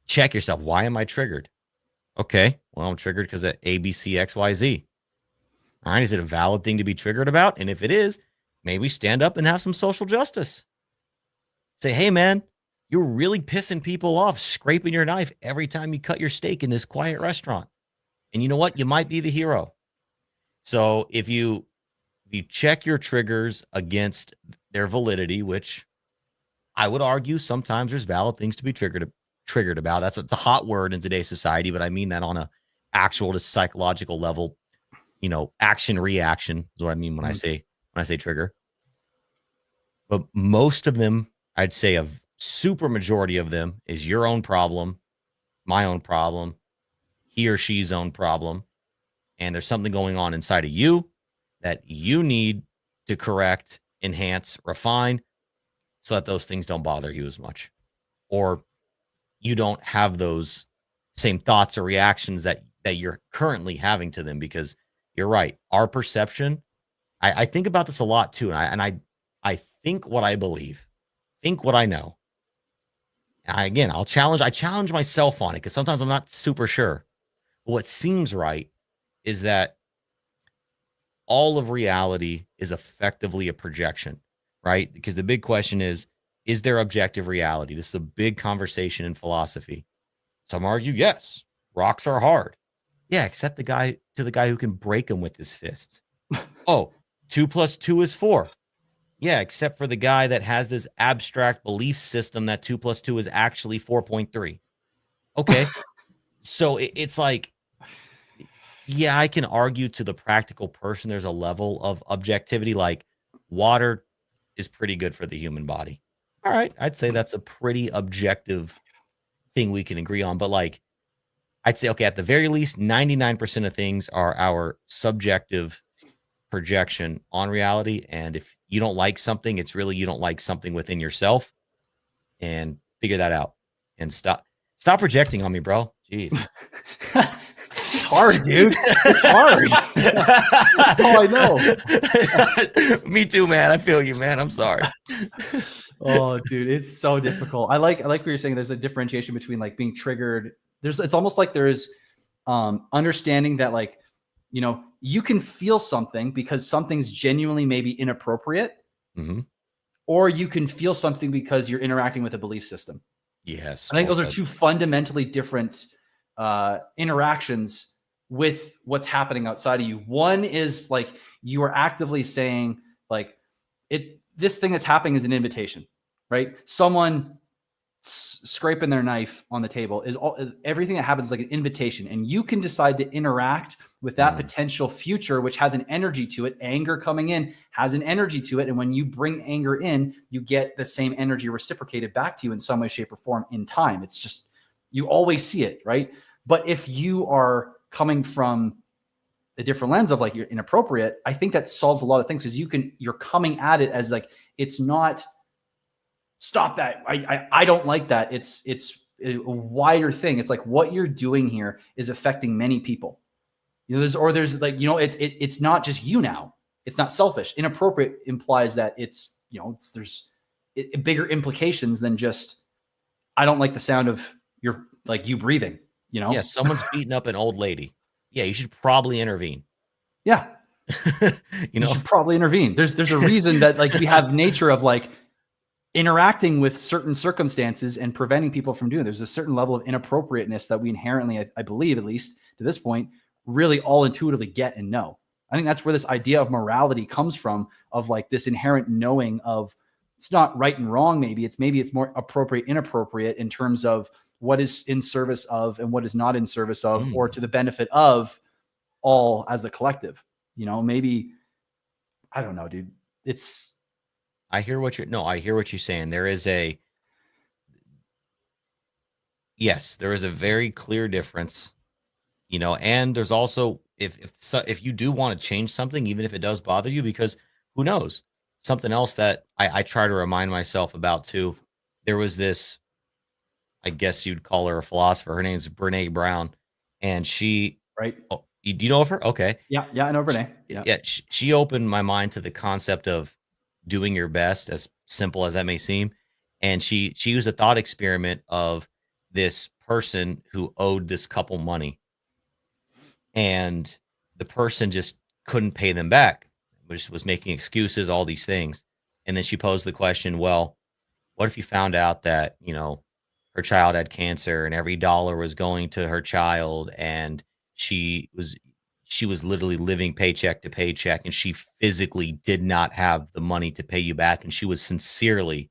check yourself. Why am I triggered? Okay, well, I'm triggered because of A, B, C, X, Y, Z. All right, is it a valid thing to be triggered about? And if it is, maybe stand up and have some social justice. Say, hey, man, you're really pissing people off, scraping your knife every time you cut your steak in this quiet restaurant. And you know what? You might be the hero. So if you check your triggers against their validity, which I would argue sometimes there's valid things to be triggered about. It's a hot word in today's society, but I mean that on a actual to psychological level. Action reaction is what I mean when I say trigger. But most of them, I'd say a super majority of them, is your own problem, my own problem, he or she's own problem. And there's something going on inside of you that you need to correct, enhance, refine, so that those things don't bother you as much, or you don't have those same thoughts or reactions that you're currently having to them. Because you're right, our perception, I think about this a lot too, and I think what I believe, think what I know. And I challenge myself on it, because sometimes I'm not super sure. But what seems right is that all of reality is effectively a projection, right? Because the big question is there objective reality? This is a big conversation in philosophy. Some argue, yes, rocks are hard. Yeah, except the guy who can break them with his fists. Oh, 2 + 2 is 4. Yeah, except for the guy that has this abstract belief system that 2 + 2 is actually 4.3. Okay. So it's like, yeah, I can argue to the practical person there's a level of objectivity, like water is pretty good for the human body. All right, I'd say that's a pretty objective thing we can agree on. But like, I'd say, okay, at the very least, 99% of things are our subjective projection on reality. And if you don't like something, it's really you don't like something within yourself, and figure that out and stop projecting on me, bro. Jeez. It's hard, dude. It's hard. That's all I know. Me too, man. I feel you, man. I'm sorry. Oh, dude, it's so difficult. I like what you're saying. There's a differentiation between like being triggered. It's almost like there is understanding that, like, you can feel something because something's genuinely maybe inappropriate, or you can feel something because you're interacting with a belief system. Yes. I think those are two fundamentally different interactions with what's happening outside of you. One is like you are actively saying, like, this thing that's happening is an invitation, right? Someone scraping their knife on the table is everything that happens is like an invitation, and you can decide to interact with that potential future, which has an energy to it. Anger coming in has an energy to it, and when you bring anger in, you get the same energy reciprocated back to you in some way, shape, or form in time. It's just, you always see it, right? But if you are coming from a different lens of like you're inappropriate, I think that solves a lot of things, because you're coming at it as like, it's not, stop that. I don't like that. It's a wider thing. It's like what you're doing here is affecting many people. There's like, it's not just you now. It's not selfish. Inappropriate implies that it's, there's bigger implications than just, I don't like the sound of you breathing, Yeah, someone's beating up an old lady. Yeah, you should probably intervene. Yeah. You should probably intervene. There's a reason that like we have nature of like interacting with certain circumstances and preventing people from doing it. There's a certain level of inappropriateness that we inherently, I believe, at least to this point, really all intuitively get and know. I think that's where this idea of morality comes from, of like this inherent knowing of, it's not right and wrong. Maybe it's more appropriate, inappropriate in terms of what is in service of and what is not in service of, or to the benefit of all as the collective. Maybe, I don't know, dude. I hear what you're saying. There is a very clear difference, and there's also if you do want to change something, even if it does bother you, because who knows, something else that I try to remind myself about too. There was this, I guess you'd call her a philosopher. Her name's Brene Brown, and she, right. oh, do you know of her? Okay. Yeah. I know Brene. Yeah. She opened my mind to the concept of doing your best, as simple as that may seem. And she used a thought experiment of this person who owed this couple money, and the person just couldn't pay them back, which was making excuses, all these things. And then she posed the question, well, what if you found out that, her child had cancer and every dollar was going to her child, and she was literally living paycheck to paycheck, and she physically did not have the money to pay you back, and she was sincerely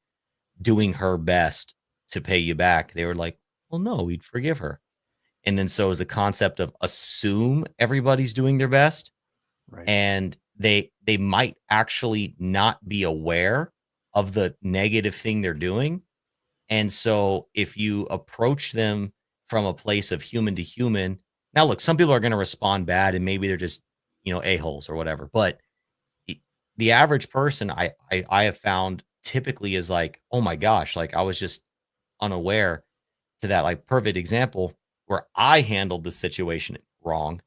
doing her best to pay you back. They were like, well, no, we'd forgive her. And then so is the concept of assume everybody's doing their best, right. and they might actually not be aware of the negative thing they're doing. And so if you approach them from a place of human to human, now look, some people are going to respond bad, and maybe they're just, a-holes or whatever. But the average person I have found typically is like, oh my gosh, like I was just unaware to that. Like, perfect example where I handled the situation wrong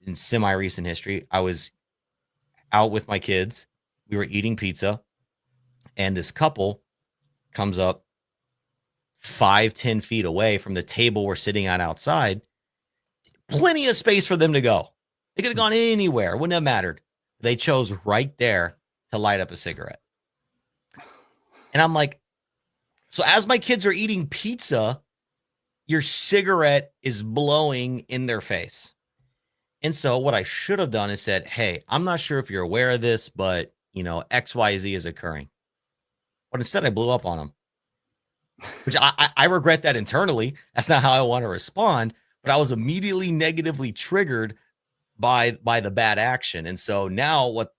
in semi-recent history. I was out with my kids. We were eating pizza, and this couple comes up 5-10 feet away from the table we're sitting on outside. Plenty of space for them to go. They could have gone anywhere. Wouldn't have mattered. They chose right there to light up a cigarette. And I'm like, so as my kids are eating pizza, your cigarette is blowing in their face. And so what I should have done is said, hey, I'm not sure if you're aware of this, but, XYZ is occurring. But instead I blew up on them, which I regret that internally. That's not how I want to respond, but I was immediately negatively triggered by the bad action. And so now what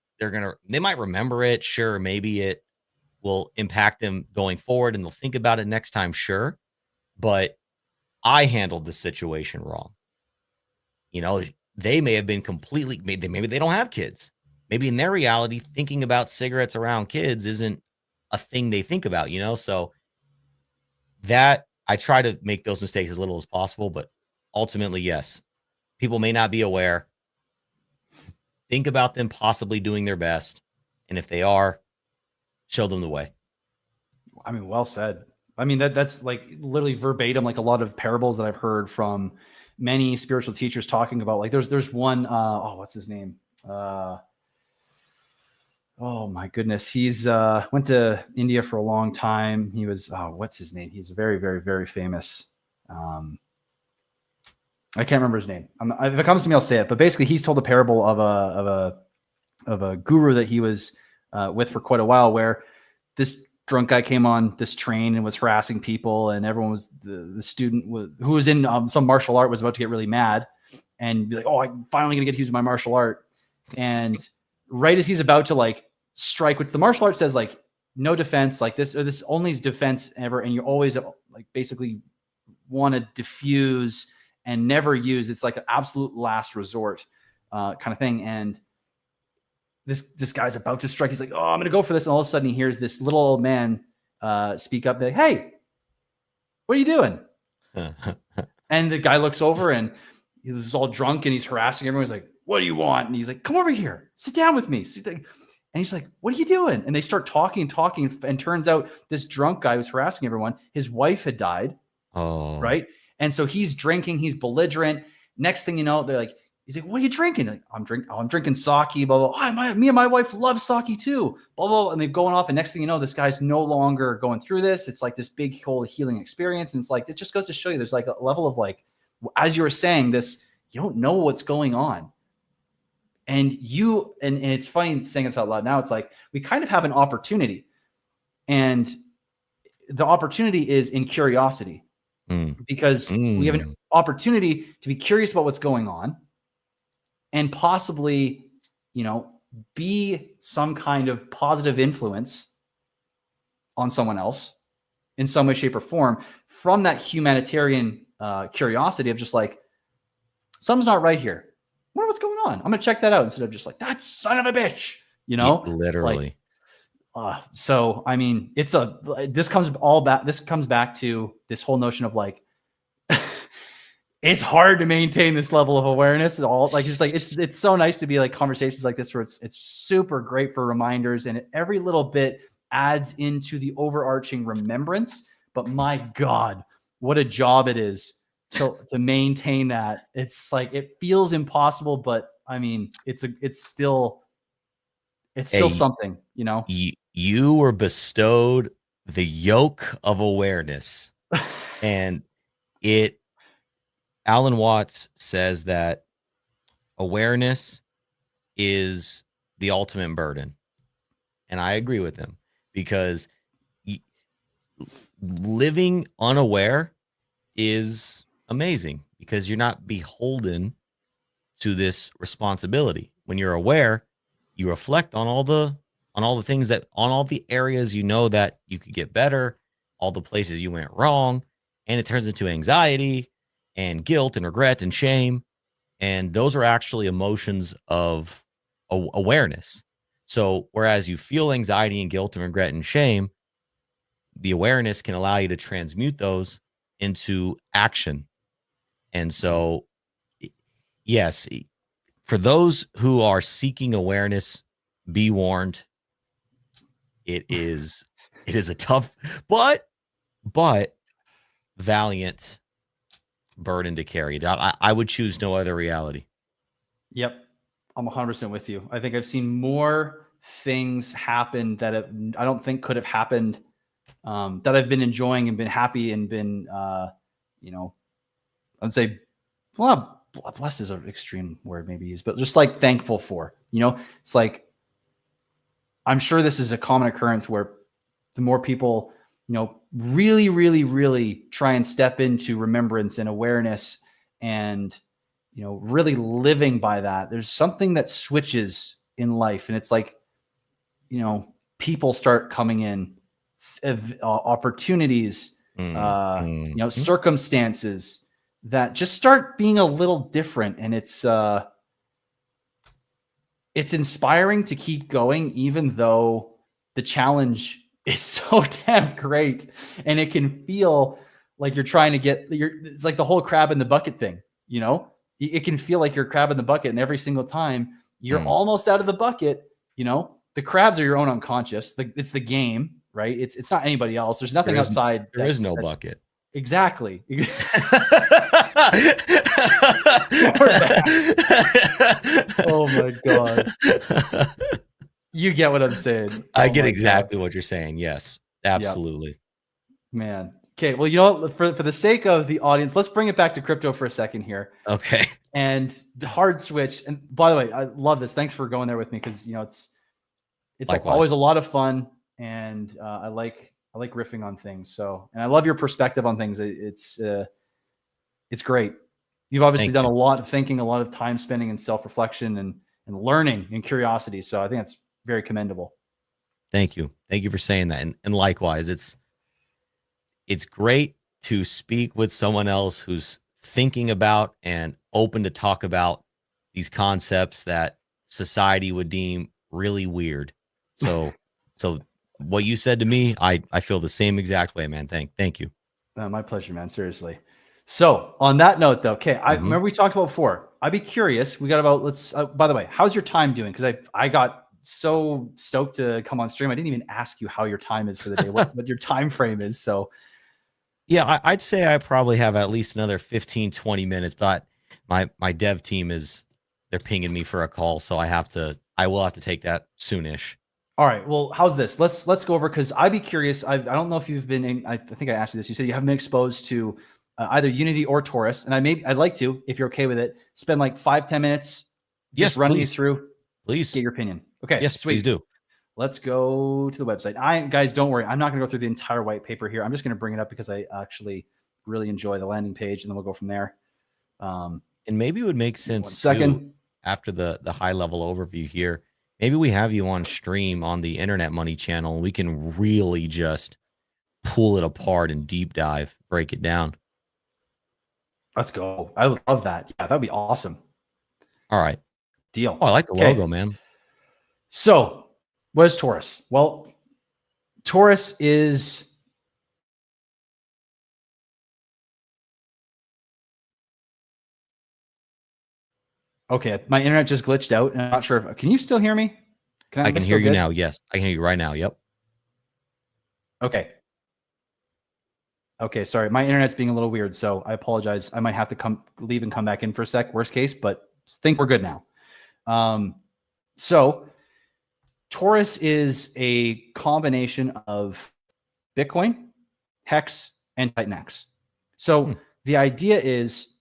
they might remember it. Sure. Maybe it will impact them going forward and they'll think about it next time. Sure. But I handled the situation wrong. They may have been maybe they don't have kids. Maybe in their reality, thinking about cigarettes around kids isn't a thing they think about, so that I try to make those mistakes as little as possible, but ultimately, yes, people may not be aware. Think about them possibly doing their best. And if they are, show them the way. I mean, well said. I mean, that's like literally verbatim, like a lot of parables that I've heard from many spiritual teachers talking about. Like there's one, what's his name? Oh my goodness. He's went to India for a long time. He was, what's his name? He's very, very, very famous. I can't remember his name. If it comes to me, I'll say it. But basically, he's told a parable of a guru that he was with for quite a while, where this drunk guy came on this train and was harassing people, and everyone was the student who was in some martial art was about to get really mad and be like, "Oh, I'm finally gonna get to use my martial art." And right as he's about to like strike, which the martial art says like no defense, like this only is defense ever, and you always like basically want to diffuse and never use. It's like an absolute last resort kind of thing. And this guy's about to strike. He's like, oh, I'm going to go for this. And all of a sudden he hears this little old man speak up. Like, hey, what are you doing? And the guy looks over and he's all drunk and he's harassing everyone. He's like, what do you want? And he's like, come over here, sit down with me. And he's like, what are you doing? And they start talking. And turns out this drunk guy was harassing everyone. His wife had died. Oh, right. And so he's drinking, he's belligerent. Next thing you know, he's like, what are you drinking? Like, I'm drinking sake, blah, blah. Oh, me and my wife love sake too, blah, blah. And they're going off. And next thing you know, this guy's no longer going through this. It's like this big whole healing experience. And it's like, it just goes to show you, there's like a level of like, as you were saying this, you don't know what's going on. And it's funny saying this out loud now. It's like, we kind of have an opportunity, and the opportunity is in curiosity. Because we have an opportunity to be curious about what's going on and possibly, be some kind of positive influence on someone else in some way, shape, or form from that humanitarian curiosity of just like, something's not right here. I wonder what's going on. I'm going to check that out instead of just like, that son of a bitch, you know? Literally. Like, so, I mean, this comes back to this whole notion of like, it's hard to maintain this level of awareness at all. Like, it's so nice to be like conversations like this where it's super great for reminders, and every little bit adds into the overarching remembrance. But my God, what a job it is to maintain that. It's like, it feels impossible, but I mean, it's still something, you know? You were bestowed the yoke of awareness, and Alan Watts says that awareness is the ultimate burden. And I agree with him, because living unaware is amazing because you're not beholden to this responsibility. When you're aware, you reflect on all the things on all the areas you know that you could get better, all the places you went wrong, and it turns into anxiety and guilt and regret and shame. And those are actually emotions of awareness. So whereas you feel anxiety and guilt and regret and shame, the awareness can allow you to transmute those into action. And so, yes, for those who are seeking awareness, be warned. It is a tough but valiant burden to carry. I would choose no other reality. Yep. I'm 100% with you. I think I've seen more things happen that I don't think could have happened, that I've been enjoying and been happy and been, you know, I'd say, well, blessed is an extreme word maybe used, but just like thankful for, you know, it's like, I'm sure this is a common occurrence where the more people, you know, really, really, really try and step into remembrance and awareness and, you know, really living by that, there's something that switches in life. And it's like, you know, people start coming in, opportunities, you know, circumstances that just start being a little different. And it's inspiring to keep going, even though the challenge is so damn great. And it can feel like you're trying to it's like the whole crab in the bucket thing, you know? It can feel like you're a crab in the bucket, and every single time you're almost out of the bucket, you know, the crabs are your own unconscious. It's the game, right? It's not anybody else. There's nothing outside. There is no bucket. Exactly. Oh my God. You get what I'm saying. I get exactly what you're saying. Yes, absolutely. Yep. Man. Okay. Well, you know what? For the sake of the audience, let's bring it back to crypto for a second here. Okay. And the hard switch. And by the way, I love this. Thanks for going there with me, because, you know, it's always a lot of fun, and I like riffing on things. So, and I love your perspective on things. It's great. You've obviously done a lot of thinking, a lot of time spending, and self-reflection and learning and curiosity. So I think that's very commendable. Thank you. Thank you for saying that. And likewise, it's great to speak with someone else who's thinking about and open to talk about these concepts that society would deem really weird. So what you said to me, I feel the same exact way, man. Thank you. My pleasure, man. Seriously. So on that note, though, okay, I remember we talked about before. I'd be curious. We got about by the way, how's your time doing? Because I got so stoked to come on stream. I didn't even ask you how your time is for the day, what your time frame is. So yeah, I'd say I probably have at least another 15, 20 minutes, but my dev team they're pinging me for a call. So I will have to take that soonish. All right. Well, how's this? Let's go over, because I'd be curious. I don't know if you've been I think I asked you this. You said you haven't been exposed to either Unity or Taurus. And I'd like to, if you're okay with it, spend like 5-10 minutes just running you through. Please get your opinion. Okay. Yes, sweet. please do. Let's go to the website. Guys, don't worry. I'm not going to go through the entire white paper here. I'm just going to bring it up because I actually really enjoy the landing page, and then we'll go from there. And maybe it would make sense after the high level overview here, Maybe we have you on stream on the Internet Money channel. And we can really just pull it apart and deep dive, break it down. Let's go. I would love that. Yeah, that'd be awesome. All right. Deal. Oh, I like the logo, man. So what is Taurus? Well, Taurus is okay. My internet just glitched out, and I'm not sure if can you still hear me? I can hear you now. Yes, I can hear you right now. Yep. Okay. Okay, sorry. My internet's being a little weird, so I apologize. I might have to leave and come back in for a sec, worst case, but think we're good now. So Taurus is a combination of Bitcoin, Hex, and Titan X. So the idea is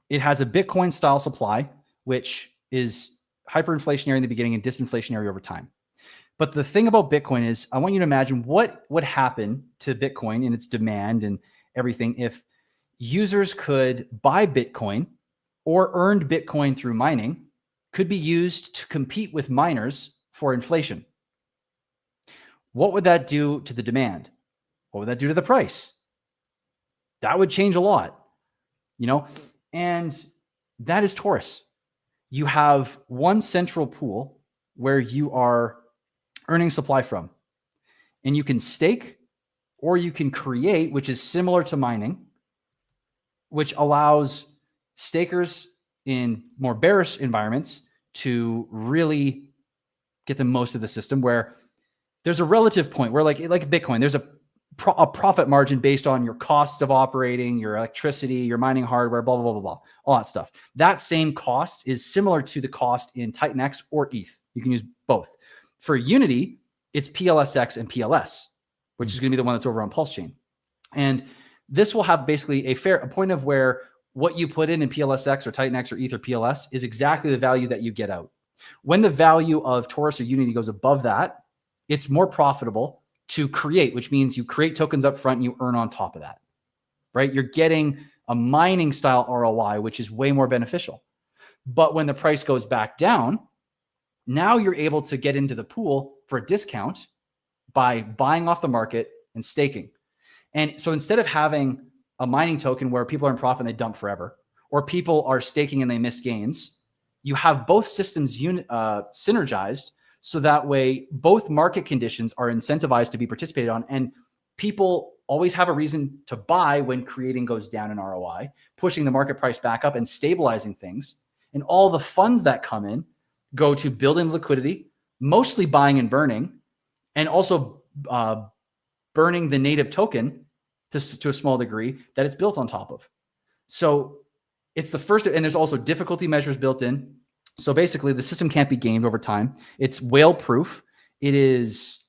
it has a Bitcoin style supply, which is hyperinflationary in the beginning and disinflationary over time. But the thing about Bitcoin is I want you to imagine what would happen to Bitcoin and its demand and everything if users could buy Bitcoin or earned Bitcoin through mining could be used to compete with miners for inflation. What would that do to the demand? What would that do to the price? That would change a lot, you know? And that is Taurus. You have one central pool where you are earning supply from. And you can stake or you can create, which is similar to mining, which allows stakers in more bearish environments to really get the most of the system, where there's a relative point where like Bitcoin, there's a profit margin based on your costs of operating, your electricity, your mining hardware, blah, blah, blah, blah, blah, all that stuff. That same cost is similar to the cost in Titan X or ETH. You can use both. For Unity, it's PLSX and PLS, which is going to be the one that's over on PulseChain. And this will have basically a point of where what you put in PLSX or Titan X or ETH or PLS is exactly the value that you get out. When the value of Taurus or Unity goes above that, it's more profitable to create, which means you create tokens up front and you earn on top of that, right? You're getting a mining style ROI, which is way more beneficial. But when the price goes back down, now you're able to get into the pool for a discount by buying off the market and staking. And so instead of having a mining token where people are in profit and they dump forever, or people are staking and they miss gains, you have both systems synergized, so that way both market conditions are incentivized to be participated on, and people always have a reason to buy when creating goes down in ROI, pushing the market price back up and stabilizing things. And all the funds that come in go to building liquidity, mostly buying and burning, and also burning the native token to a small degree that it's built on top of. So it's the first, and there's also difficulty measures built in. So basically the system can't be gamed over time. It's whale proof. It is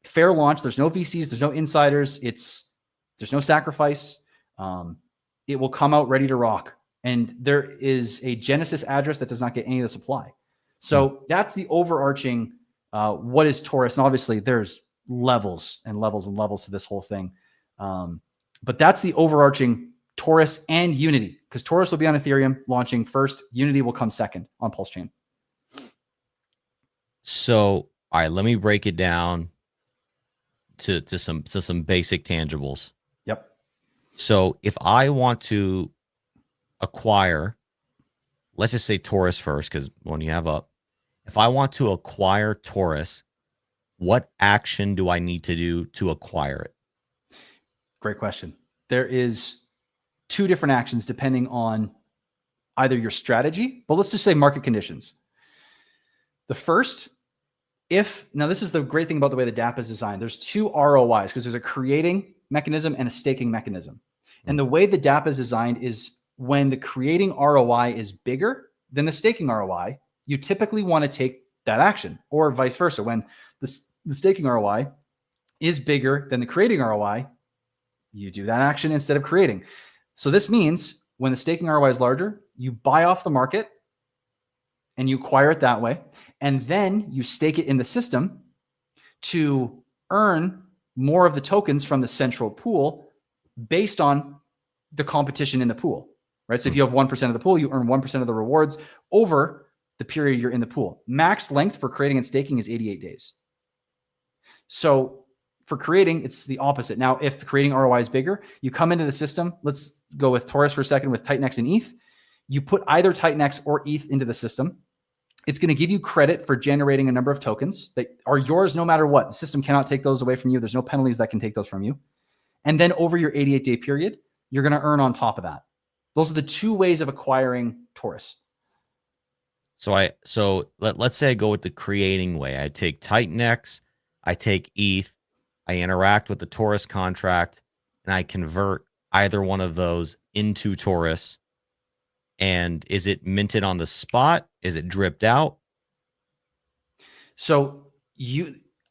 fair launch. There's no VCs, there's no insiders. There's no sacrifice. It will come out ready to rock. And there is a Genesis address that does not get any of the supply. So that's the overarching, what is Taurus? And obviously there's levels and levels and levels to this whole thing. But that's the overarching Taurus and Unity, because Taurus will be on Ethereum launching first. Unity will come second on PulseChain. So, all right, let me break it down to some basic tangibles. Yep. So if I want to acquire, let's just say Taurus first, because when you have up, if I want to acquire Taurus, what action do I need to do to acquire it? Great question. There is two different actions depending on either your strategy, but let's just say market conditions. The first, now this is the great thing about the way the DApp is designed. There's two ROIs because there's a creating mechanism and a staking mechanism. And the way the DApp is designed is when the creating ROI is bigger than the staking ROI, you typically want to take that action, or vice versa. When the staking ROI is bigger than the creating ROI, you do that action instead of creating. So this means when the staking ROI is larger, you buy off the market and you acquire it that way. And then you stake it in the system to earn more of the tokens from the central pool based on the competition in the pool, right? So if you have 1% of the pool, you earn 1% of the rewards over the period you're in the pool. Max length for creating and staking is 88 days. So for creating, it's the opposite. Now, if creating ROI is bigger, you come into the system. Let's go with Taurus for a second with Titanx and ETH. You put either Titanx or ETH into the system. It's going to give you credit for generating a number of tokens that are yours no matter what. The system cannot take those away from you. There's no penalties that can take those from you. And then over your 88-day period, you're going to earn on top of that. Those are the two ways of acquiring Taurus. So let's say I go with the creating way. I take Titanx, I take ETH, I interact with the Taurus contract, and I convert either one of those into Taurus. And is it minted on the spot? Is it dripped out? So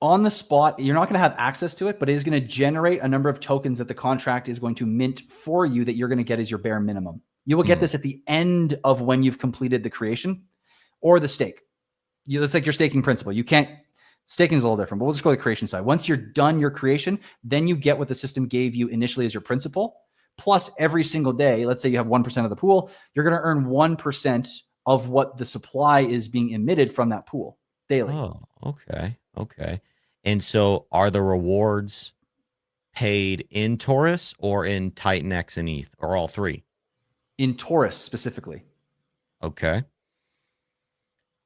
on the spot, you're not going to have access to it, but it is going to generate a number of tokens that the contract is going to mint for you that you're going to get as your bare minimum. You will get this at the end of when you've completed the creation or the stake. It's like your staking principal. Staking is a little different, but we'll just go to the creation side. Once you're done your creation, then you get what the system gave you initially as your principal. Plus every single day, let's say you have 1% of the pool, you're going to earn 1% of what the supply is being emitted from that pool daily. Oh, okay. Okay. And so are the rewards paid in Taurus or in Titanx and ETH or all three? In Taurus specifically. Okay.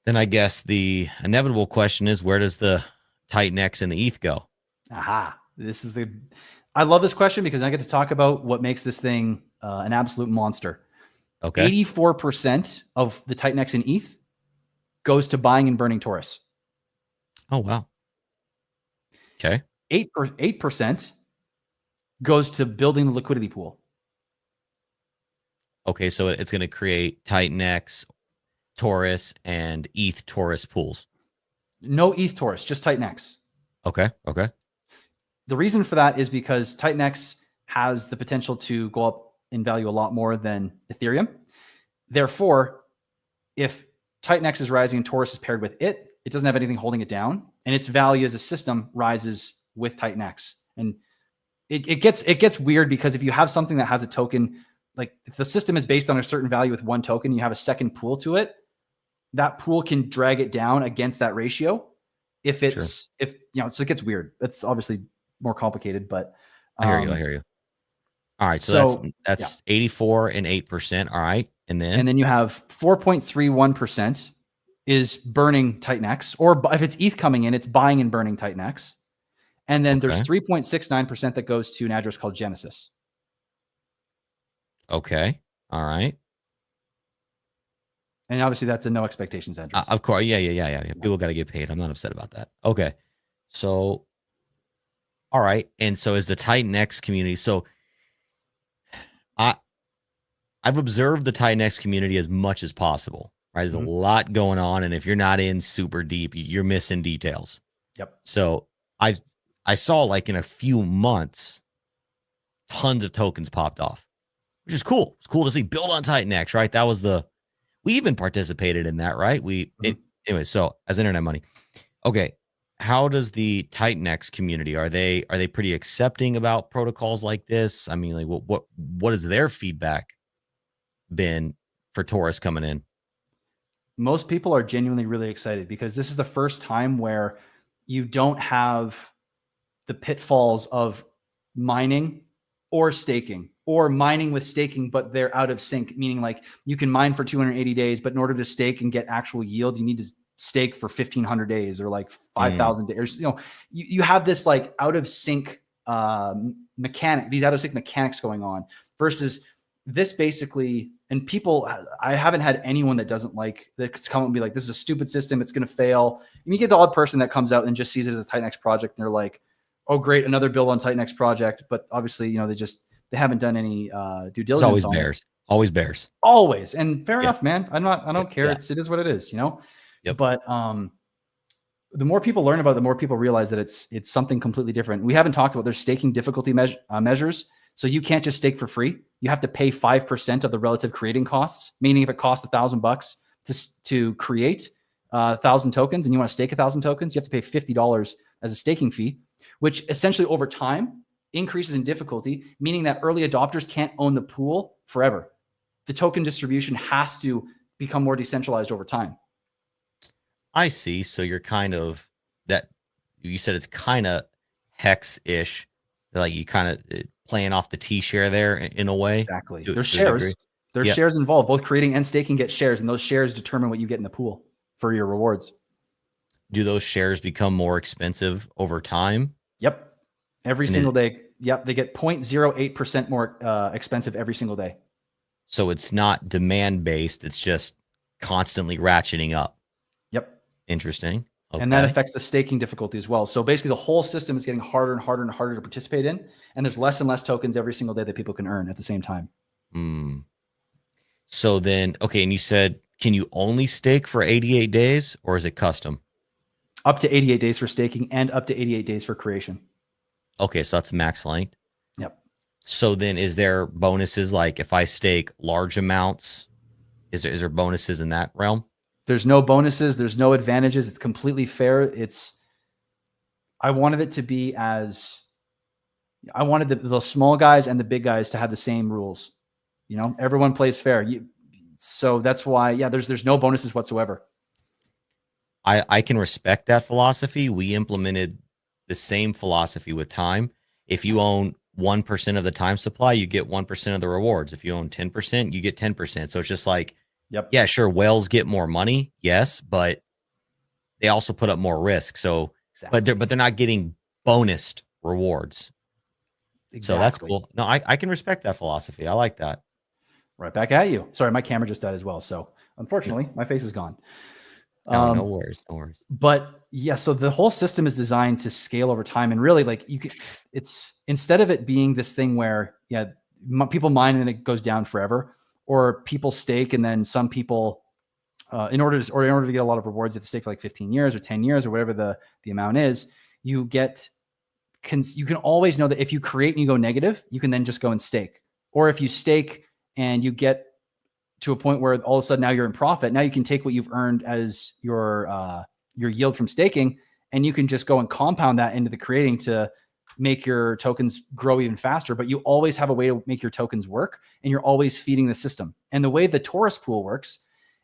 Then I guess the inevitable question is, where does the Titanx and the ETH go? Aha. I love this question because I get to talk about what makes this thing an absolute monster. Okay. 84% of the Titanx and ETH goes to buying and burning Taurus. Oh, wow. Okay. 8% goes to building the liquidity pool. Okay, so it's going to create Titanx, Taurus, and ETH Taurus pools. No ETH Taurus, just Titanx. Okay. Okay. The reason for that is because Titanx has the potential to go up in value a lot more than Ethereum. Therefore, if Titanx is rising and Taurus is paired with it, it doesn't have anything holding it down, and its value as a system rises with Titanx. And it gets weird because if you have something that has a token, like if the system is based on a certain value with one token, you have a second pool to it, that pool can drag it down against that ratio. So it gets weird. That's obviously more complicated, but I hear you. All right. So that's 84 and 8%. All right. And then you have 4.31% is burning Titanx, or if it's ETH coming in, it's buying and burning Titanx. And then there's 3.69% that goes to an address called Genesis. Okay. All right. And obviously that's a no expectations address. Of course. Yeah. People got to get paid. I'm not upset about that. Okay. So, all right. And so is the Titanx community. So I've observed the Titanx community as much as possible, right? There's a lot going on. And if you're not in super deep, you're missing details. Yep. So I saw like in a few months, tons of tokens popped off, which is cool. It's cool to see. Build on Titanx, right? That was we even participated in that, right? Anyway, so as internet money. Okay. How does the Titanx community, are they pretty accepting about protocols like this? I mean, like what is their feedback been for Taurus coming in? Most people are genuinely really excited because this is the first time where you don't have the pitfalls of mining or staking, or mining with staking, but they're out of sync, meaning like you can mine for 280 days, but in order to stake and get actual yield, you need to stake for 1,500 days or like 5,000 days. You have this like out of sync these out of sync mechanics going on versus this basically, and people, I haven't had anyone that doesn't like that's come and be like, this is a stupid system, it's going to fail. And you get the odd person that comes out and just sees it as a Titanx project. And they're like, oh, great, another build on Titanx project. But obviously, they haven't done any due diligence. It's always bears. Always. And fair enough, man. I don't care. It is what it is, Yep. But the more people learn about it, the more people realize that it's something completely different. We haven't talked about their staking difficulty measures. So you can't just stake for free. You have to pay 5% of the relative creating costs, meaning if it costs $1,000 to create 1,000 tokens and you want to stake 1,000 tokens, you have to pay $50 as a staking fee, which essentially over time increases in difficulty, meaning that early adopters can't own the pool forever. The token distribution has to become more decentralized over time. I see. So you're kind of that. You said it's kind of hex-ish, like you kind of playing off the T share there in a way. Exactly. To There's a degree. shares. There's Yeah. shares involved. Both creating and staking get shares, and those shares determine what you get in the pool for your rewards. Do those shares become more expensive over time? Yep. Every single day. Yep. They get 0.08% more expensive every single day. So it's not demand based. It's just constantly ratcheting up. Yep. Interesting. Okay. And that affects the staking difficulty as well. So basically the whole system is getting harder and harder and harder to participate in. And there's less and less tokens every single day that people can earn at the same time. So then, okay. And you said, can you only stake for 88 days or is it custom? Up to 88 days for staking and up to 88 days for creation. Okay. So that's max length. Yep. So then is there bonuses? Like if I stake large amounts, is there bonuses in that realm? There's no bonuses. There's no advantages. It's completely fair. I wanted it to be I wanted the small guys and the big guys to have the same rules. You know, everyone plays fair. So that's why, yeah, there's no bonuses whatsoever. I can respect that philosophy. We implemented the same philosophy with time. If you own 1% of the time supply, you get 1% of the rewards. If you own 10%, you get 10%. So it's just like, yep. Yeah, sure, whales get more money, yes, but they also put up more risk. So, exactly. but they're not getting bonused rewards. Exactly. So that's cool. No, I can respect that philosophy. I like that. Right back at you. Sorry, my camera just died as well. So unfortunately, my face is gone. No, no worries, no worries. But yeah, so the whole system is designed to scale over time, and really, like it's instead of it being this thing where people mine and it goes down forever, or people stake and then some people, in order to get a lot of rewards, you have to stake for like 15 years or 10 years or whatever the amount is. You can always know that if you create and you go negative, you can then just go and stake, or if you stake and you get to a point where all of a sudden now you're in profit. Now you can take what you've earned as your yield from staking, and you can just go and compound that into the creating to make your tokens grow even faster. But you always have a way to make your tokens work, and you're always feeding the system. And the way the Taurus pool works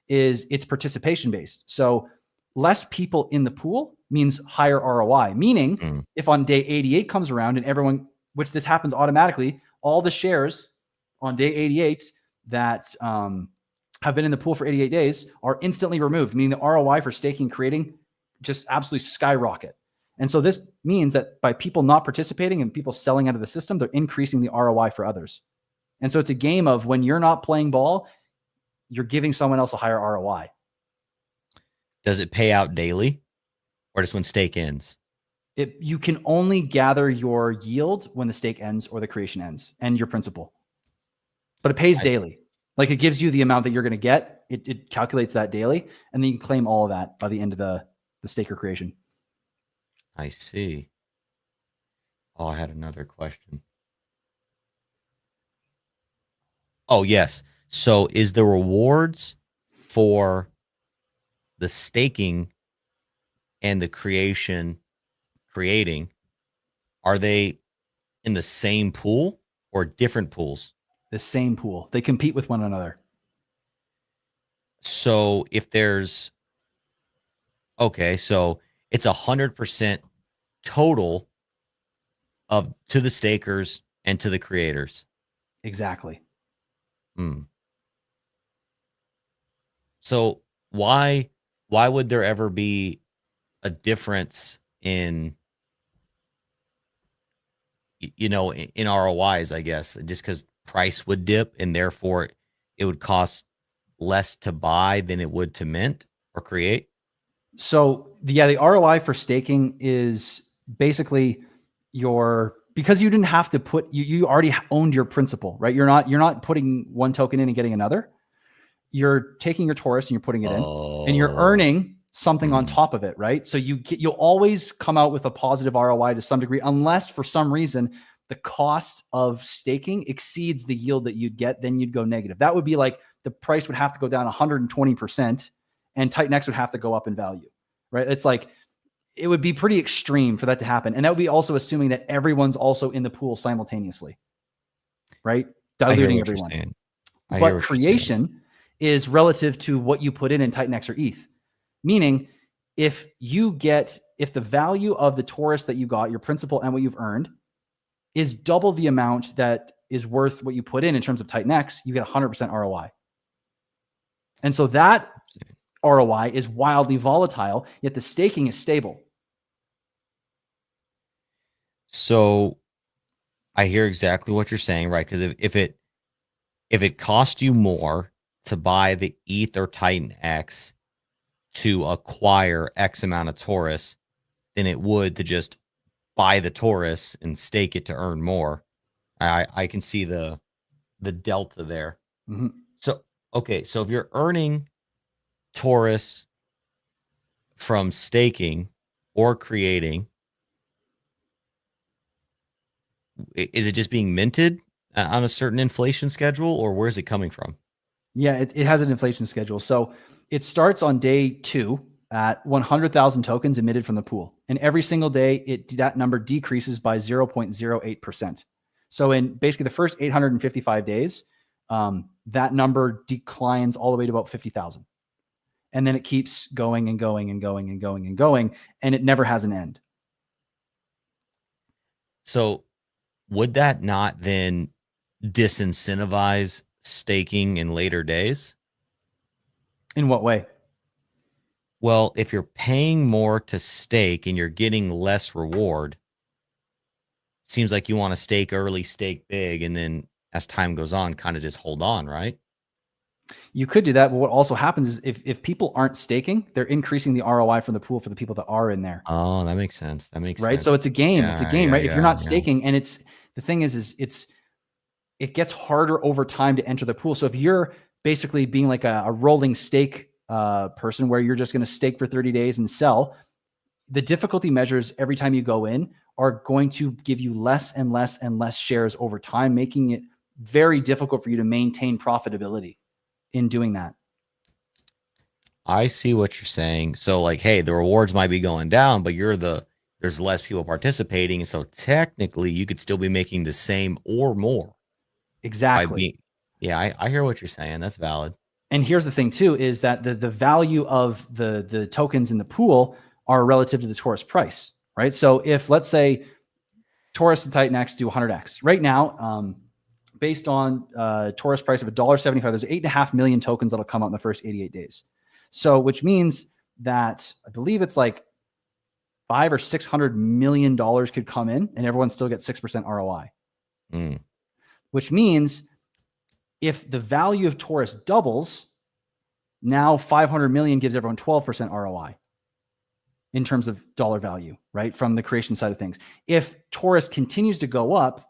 is it's participation based. So less people in the pool means higher ROI, meaning if on day 88 comes around and everyone, which this happens automatically, all the shares on day 88 that have been in the pool for 88 days are instantly removed, meaning the ROI for staking and creating just absolutely skyrocket. And so this means that by people not participating and people selling out of the system, they're increasing the ROI for others. And so it's a game of when you're not playing ball, you're giving someone else a higher ROI. Does it pay out daily or just when stake ends? You can only gather your yield when the stake ends or the creation ends and your principal. But it pays daily. Like it gives you the amount that you're going to get. It calculates that daily, and then you can claim all of that by the end of the staker creation. I see. Oh, I had another question. Oh, yes. So is the rewards for the staking and the creating, are they in the same pool or different pools? The same pool. They compete with one another. So if there's, okay, so it's 100% total to the stakers and to the creators. Exactly. So why would there ever be a difference in ROIs, I guess, just because price would dip and therefore it would cost less to buy than it would to mint or create? So the ROI for staking is basically because you didn't have to put, you already owned your principal, right? You're not putting one token in and getting another. You're taking your Taurus and you're putting it in, and you're earning something on top of it, right? So you'll always come out with a positive ROI to some degree, unless for some reason the cost of staking exceeds the yield that you'd get, then you'd go negative. That would be like the price would have to go down 120% and Titan would have to go up in value, right? It's like, it would be pretty extreme for that to happen. And that would be also assuming that everyone's also in the pool simultaneously, right? Diluting everyone. But creation is relative to what you put in Titan or ETH. Meaning, if the value of the Taurus that you got, your principal and what you've earned, is double the amount that is worth what you put in terms of Titan X, you get 100% ROI. And so that ROI is wildly volatile, yet the staking is stable. So I hear exactly what you're saying, right? Because if it cost you more to buy the ETH or Titan X to acquire X amount of Taurus than it would to just buy the Taurus and stake it to earn more, I can see the delta there. Mm-hmm. So okay, so if you're earning Taurus from staking or creating, is it just being minted on a certain inflation schedule, or where's it coming from? Yeah, it has an inflation schedule. So it starts on day 2 at 100,000 tokens emitted from the pool. And every single day, that number decreases by 0.08%. So in basically the first 855 days, that number declines all the way to about 50,000. And then it keeps going and going and going and going and going, and it never has an end. So would that not then disincentivize staking in later days? In what way? Well, if you're paying more to stake and you're getting less reward, it seems like you want to stake early, stake big, and then as time goes on, kind of just hold on, right? You could do that, but what also happens is if people aren't staking, they're increasing the ROI from the pool for the people that are in there. Oh, that makes sense. That makes right. sense. So it's a game. Yeah, it's a game, yeah, right? If you're not yeah. staking, and the thing is it gets harder over time to enter the pool. So if you're basically being like a rolling stake person where you're just going to stake for 30 days and sell, the difficulty measures every time you go in are going to give you less and less and less shares over time, making it very difficult for you to maintain profitability in doing that. I see what you're saying. So like, hey, the rewards might be going down, but there's less people participating. So technically you could still be making the same or more. Exactly. I hear what you're saying. That's valid. And here's the thing too, is that the value of the tokens in the pool are relative to the Taurus price, right? So if let's say Taurus and Titan X do 100X right now, based on Taurus price of $1.75, there's 8.5 million tokens that'll come out in the first 88 days. So, which means that I believe it's like $500 or $600 million could come in, and everyone still gets 6% ROI. Which means if the value of Taurus doubles, now 500 million gives everyone 12% ROI in terms of dollar value, right? From the creation side of things. If Taurus continues to go up,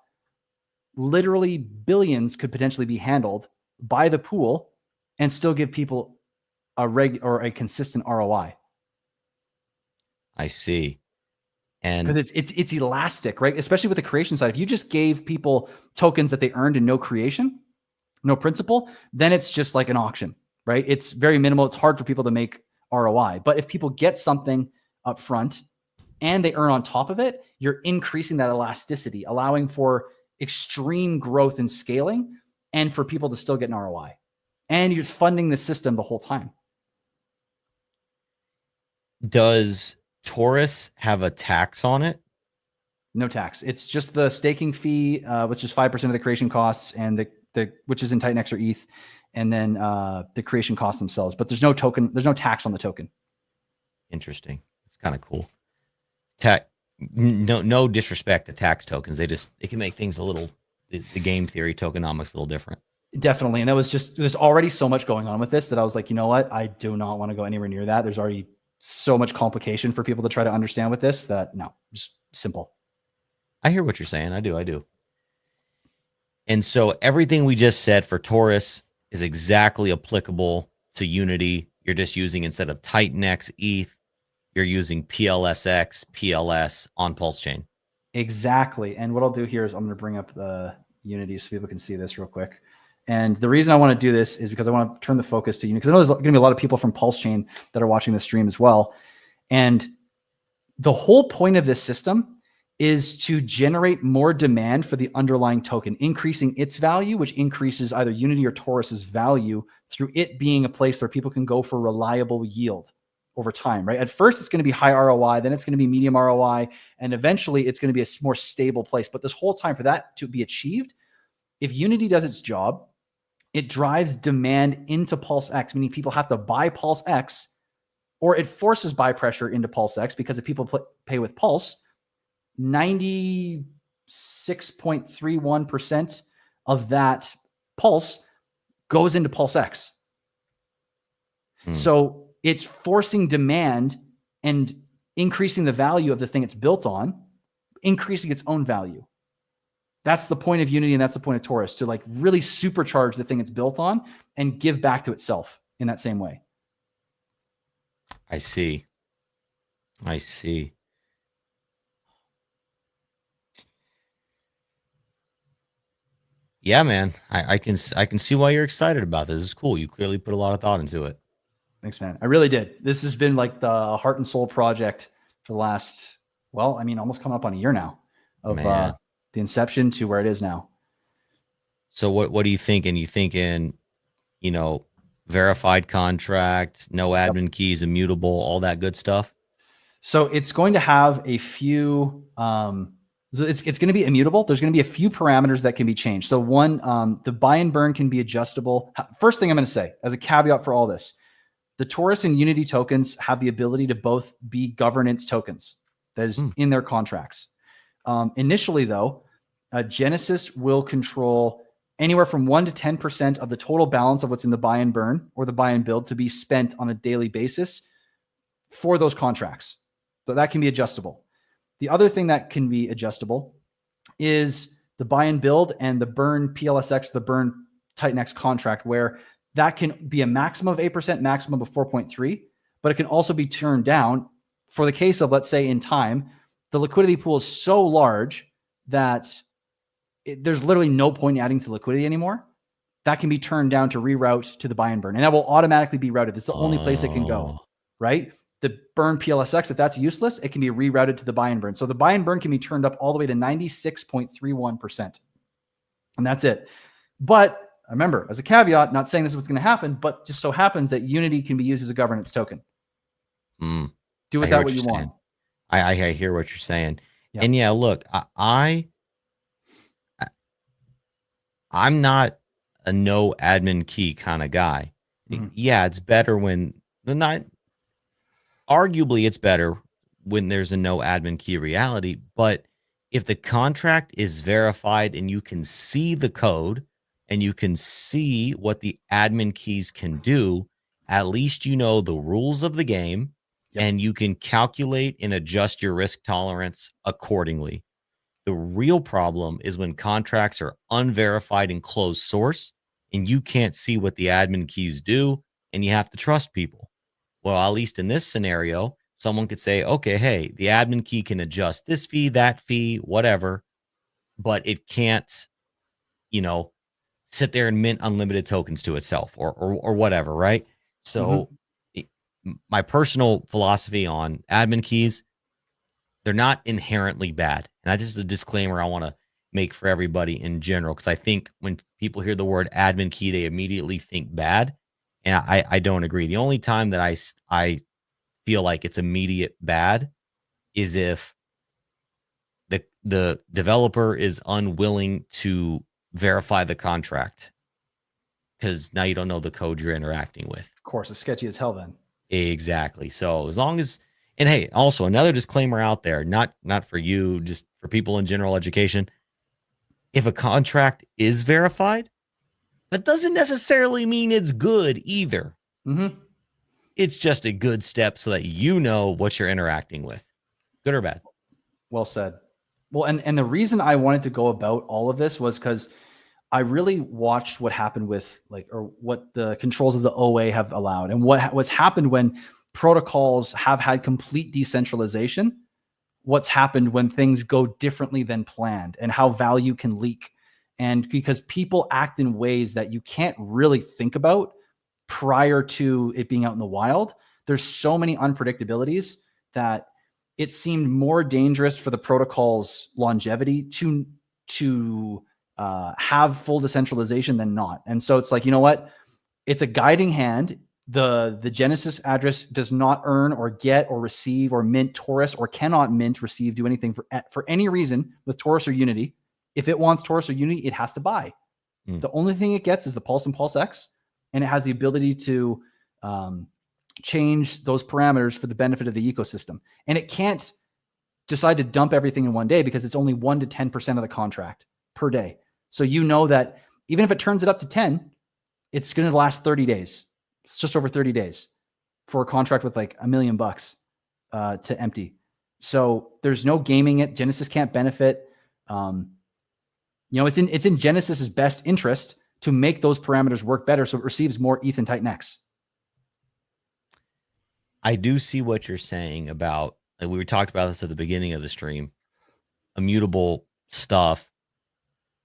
literally billions could potentially be handled by the pool and still give people a consistent ROI. I see. And because it's elastic, right? Especially with the creation side. If you just gave people tokens that they earned and no creation, no principal, then it's just like an auction, right? It's very minimal. It's hard for people to make ROI. But if people get something up front and they earn on top of it, you're increasing that elasticity, allowing for extreme growth and scaling and for people to still get an ROI. And you're funding the system the whole time. Does Taurus have a tax on it? No tax. It's just the staking fee, which is 5% of the creation costs, and the which is in Titan X or ETH, and then the creation costs themselves. But there's no token. There's no tax on the token. Interesting. It's kind of cool. No disrespect to tax tokens. They can make things a little, the game theory tokenomics a little different. Definitely. And there's already so much going on with this that I was like, you know what? I do not want to go anywhere near that. There's already so much complication for people to try to understand with this that no, just simple. I hear what you're saying. I do. And so everything we just said for Taurus is exactly applicable to Unity. You're just using, instead of Titan X ETH, you're using PLSX, PLS on PulseChain. Exactly. And what I'll do here is I'm going to bring up the Unity so people can see this real quick. And the reason I want to do this is because I want to turn the focus to Unity, because I know there's going to be a lot of people from PulseChain that are watching the stream as well. And the whole point of this system is to generate more demand for the underlying token, increasing its value, which increases either Unity or Taurus's value through it being a place where people can go for reliable yield. over time, right? At first, it's going to be high ROI, then it's going to be medium ROI, and eventually it's going to be a more stable place. But this whole time, for that to be achieved, if Unity does its job, it drives demand into PulseX, meaning people have to buy PulseX, or it forces buy pressure into PulseX, because if people pay with Pulse, 96.31% of that Pulse goes into PulseX. So it's forcing demand and increasing the value of the thing it's built on, increasing its own value. That's the point of Unity, and that's the point of Taurus, to like really supercharge the thing it's built on and give back to itself in that same way. I see. Yeah, man. I can see why you're excited about this. It's cool. You clearly put a lot of thought into it. Thanks, man. I really did. This has been like the heart and soul project for the last, well, I mean, almost coming up on a year now of the inception to where it is now. So what are you thinking? You thinking, you know, verified contract, no admin keys, immutable, all that good stuff? So it's going to have a few, so it's going to be immutable. There's going to be a few parameters that can be changed. So one, the buy and burn can be adjustable. First thing I'm going to say as a caveat for all this, the Taurus and Unity tokens have the ability to both be governance tokens. That is in their contracts. Initially, though, Genesis will control anywhere from 1 to 10% of the total balance of what's in the buy and burn or the buy and build to be spent on a daily basis for those contracts. So that can be adjustable. The other thing that can be adjustable is the buy and build and the burn PLSX, the burn TitanX contract, where that can be a maximum of 8%, maximum of 4.3, but it can also be turned down for the case of, let's say in time, the liquidity pool is so large that there's literally no point in adding to liquidity anymore. That can be turned down to reroute to the buy and burn, and that will automatically be routed. It's the only place it can go, right? The burn PLSX, if that's useless, it can be rerouted to the buy and burn. So the buy and burn can be turned up all the way to 96.31%. And that's it. But remember, as a caveat, not saying this is what's going to happen, but just so happens that Unity can be used as a governance token. Do with that what you want. I hear what you're saying. Yep. And yeah, look, I'm not a no admin key kind of guy. Yeah, it's better when arguably it's better when there's a no admin key reality, but if the contract is verified and you can see the code and you can see what the admin keys can do, at least you know the rules of the game and you can calculate and adjust your risk tolerance accordingly. The real problem is when contracts are unverified and closed source and you can't see what the admin keys do and you have to trust people. Well, at least in this scenario, someone could say, okay, hey, the admin key can adjust this fee, that fee, whatever, but it can't, sit there and mint unlimited tokens to itself or whatever, right? So my personal philosophy on admin keys, they're not inherently bad. And that's just a disclaimer I want to make for everybody in general, because I think when people hear the word admin key, they immediately think bad. And I don't agree. The only time that I feel like it's immediate bad is if the developer is unwilling to verify the contract, because now you don't know the code you're interacting with. Of course, it's sketchy as hell then. Exactly. So as long as, and hey, also another disclaimer out there, not for you, just for people in general education. If a contract is verified, that doesn't necessarily mean it's good either. It's just a good step so that you know what you're interacting with, good or bad. Well said. Well, and the reason I wanted to go about all of this was because I really watched what happened with or what the controls of the OA have allowed, and what's happened when protocols have had complete decentralization, what's happened when things go differently than planned, and how value can leak. And because people act in ways that you can't really think about prior to it being out in the wild, there's so many unpredictabilities that it seemed more dangerous for the protocol's longevity to have full decentralization than not. And so it's like, you know what? It's a guiding hand, The Genesis address does not earn or get or receive or mint Taurus, or cannot mint, receive, do anything for any reason with Taurus or Unity. If it wants Taurus or Unity, it has to buy. The only thing it gets is the Pulse and Pulse X, and it has the ability to change those parameters for the benefit of the ecosystem. And it can't decide to dump everything in one day because it's only 1 to 10% of the contract per day. So you know that even if it turns it up to 10, it's going to last 30 days. It's just over 30 days for a contract with like $1 million to empty. So there's no gaming it. Genesis can't benefit. It's in Genesis's best interest to make those parameters work better so it receives more ETH and Titan X. I do see what you're saying about, like we talked about this at the beginning of the stream, immutable stuff.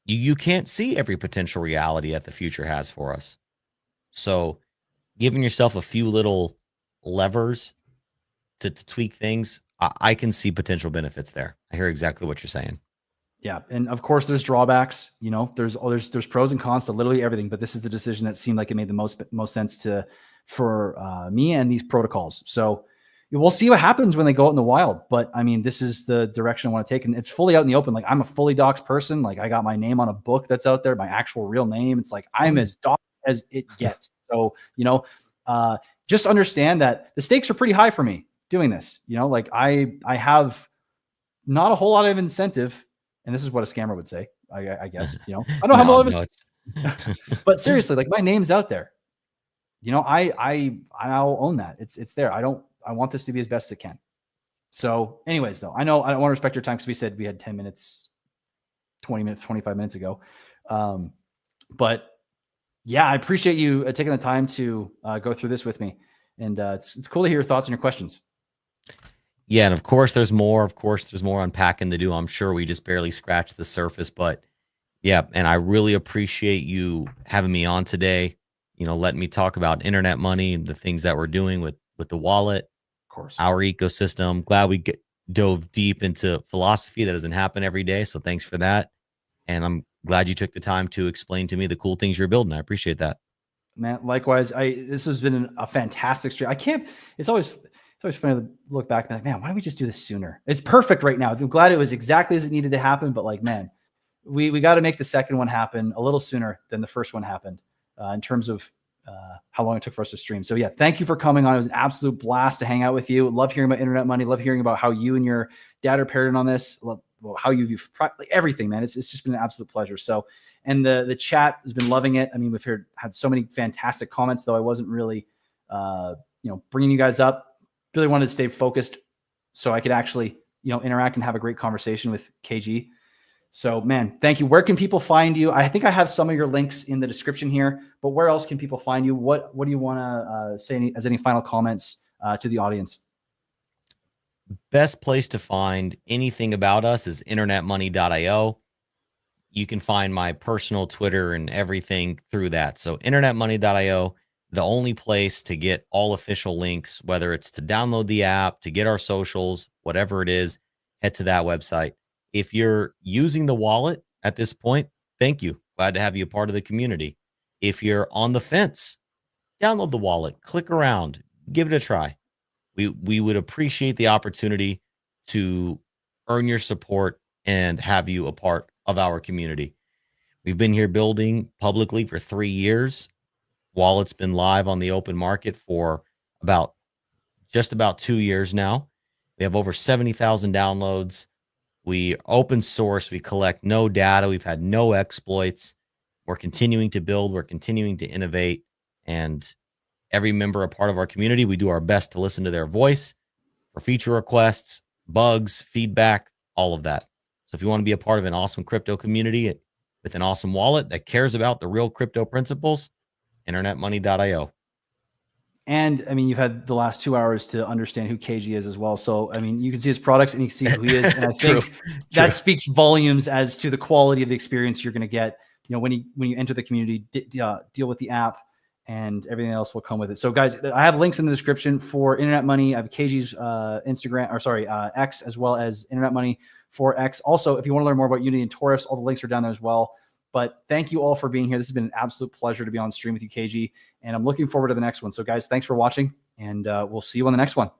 You can't see every potential reality that the future has for us. So giving yourself a few little levers to tweak things, I can see potential benefits there. I hear exactly what you're saying. Yeah. And of course there's drawbacks, there's pros and cons to literally everything, but this is the decision that seemed like it made the most sense for me and these protocols. So we'll see what happens when they go out in the wild, but I mean, this is the direction I want to take, and it's fully out in the open. Like I'm a fully doxed person. Like I got my name on a book that's out there, my actual real name. It's like, I'm as doxed as it gets. So, just understand that the stakes are pretty high for me doing this. Like I have not a whole lot of incentive. And this is what a scammer would say, I guess, I don't have a lot of it, but seriously, like my name's out there, I'll own that. It's there. I want this to be as best it can. So anyways, though, I know I don't want to respect your time because we said we had 10 minutes, 20 minutes, 25 minutes ago. But yeah, I appreciate you taking the time to go through this with me. And it's cool to hear your thoughts and your questions. Yeah, and of course there's more. Of course there's more unpacking to do. I'm sure we just barely scratched the surface, but yeah, and I really appreciate you having me on today. Letting me talk about internet money and the things that we're doing with the wallet, of course, our ecosystem. Glad we dove deep into philosophy. That doesn't happen every day, so thanks for that. And I'm glad you took the time to explain to me the cool things you're building. I appreciate that, man. Likewise, this has been a fantastic stream. It's always funny to look back and be like, man, why don't we just do this sooner? It's perfect right now. I'm glad it was exactly as it needed to happen. But like, man, we got to make the second one happen a little sooner than the first one happened in terms of how long it took for us to stream. So yeah, thank you for coming on. It was an absolute blast to hang out with you. Love hearing about internet money. Love hearing about how you and your dad are paired in on this. Love how you've everything, man. It's just been an absolute pleasure. So, and the chat has been loving it. I mean, we've had so many fantastic comments, though I wasn't really, bringing you guys up. Really wanted to stay focused so I could actually, interact and have a great conversation with KG. So, man, thank you. Where can people find you? I think I have some of your links in the description here, but where else can people find you? What do you want to say as any final comments to the audience? Best place to find anything about us is internetmoney.io. You can find my personal Twitter and everything through that. So internetmoney.io, the only place to get all official links, whether it's to download the app, to get our socials, whatever it is, head to that website. If you're using the wallet at this point, thank you. Glad to have you a part of the community. If you're on the fence, download the wallet, click around, give it a try. We would appreciate the opportunity to earn your support and have you a part of our community. We've been here building publicly for 3 years. Wallet's been live on the open market for just about 2 years now. We have over 70,000 downloads. We open source. We collect no data. We've had no exploits. We're continuing to build. We're continuing to innovate. And every member a part of our community, we do our best to listen to their voice for feature requests, bugs, feedback, all of that. So if you want to be a part of an awesome crypto community with an awesome wallet that cares about the real crypto principles, internetmoney.io. And I mean, you've had the last 2 hours to understand who KG is as well. So, I mean, you can see his products and you can see who he is. And I think that speaks volumes as to the quality of the experience you're going to get, when you enter the community, deal with the app, and everything else will come with it. So guys, I have links in the description for Internet Money. I have KG's X, as well as Internet Money for X. Also, if you want to learn more about Unity and Taurus, all the links are down there as well. But thank you all for being here. This has been an absolute pleasure to be on stream with you, KG. And I'm looking forward to the next one. So guys, thanks for watching, and we'll see you on the next one.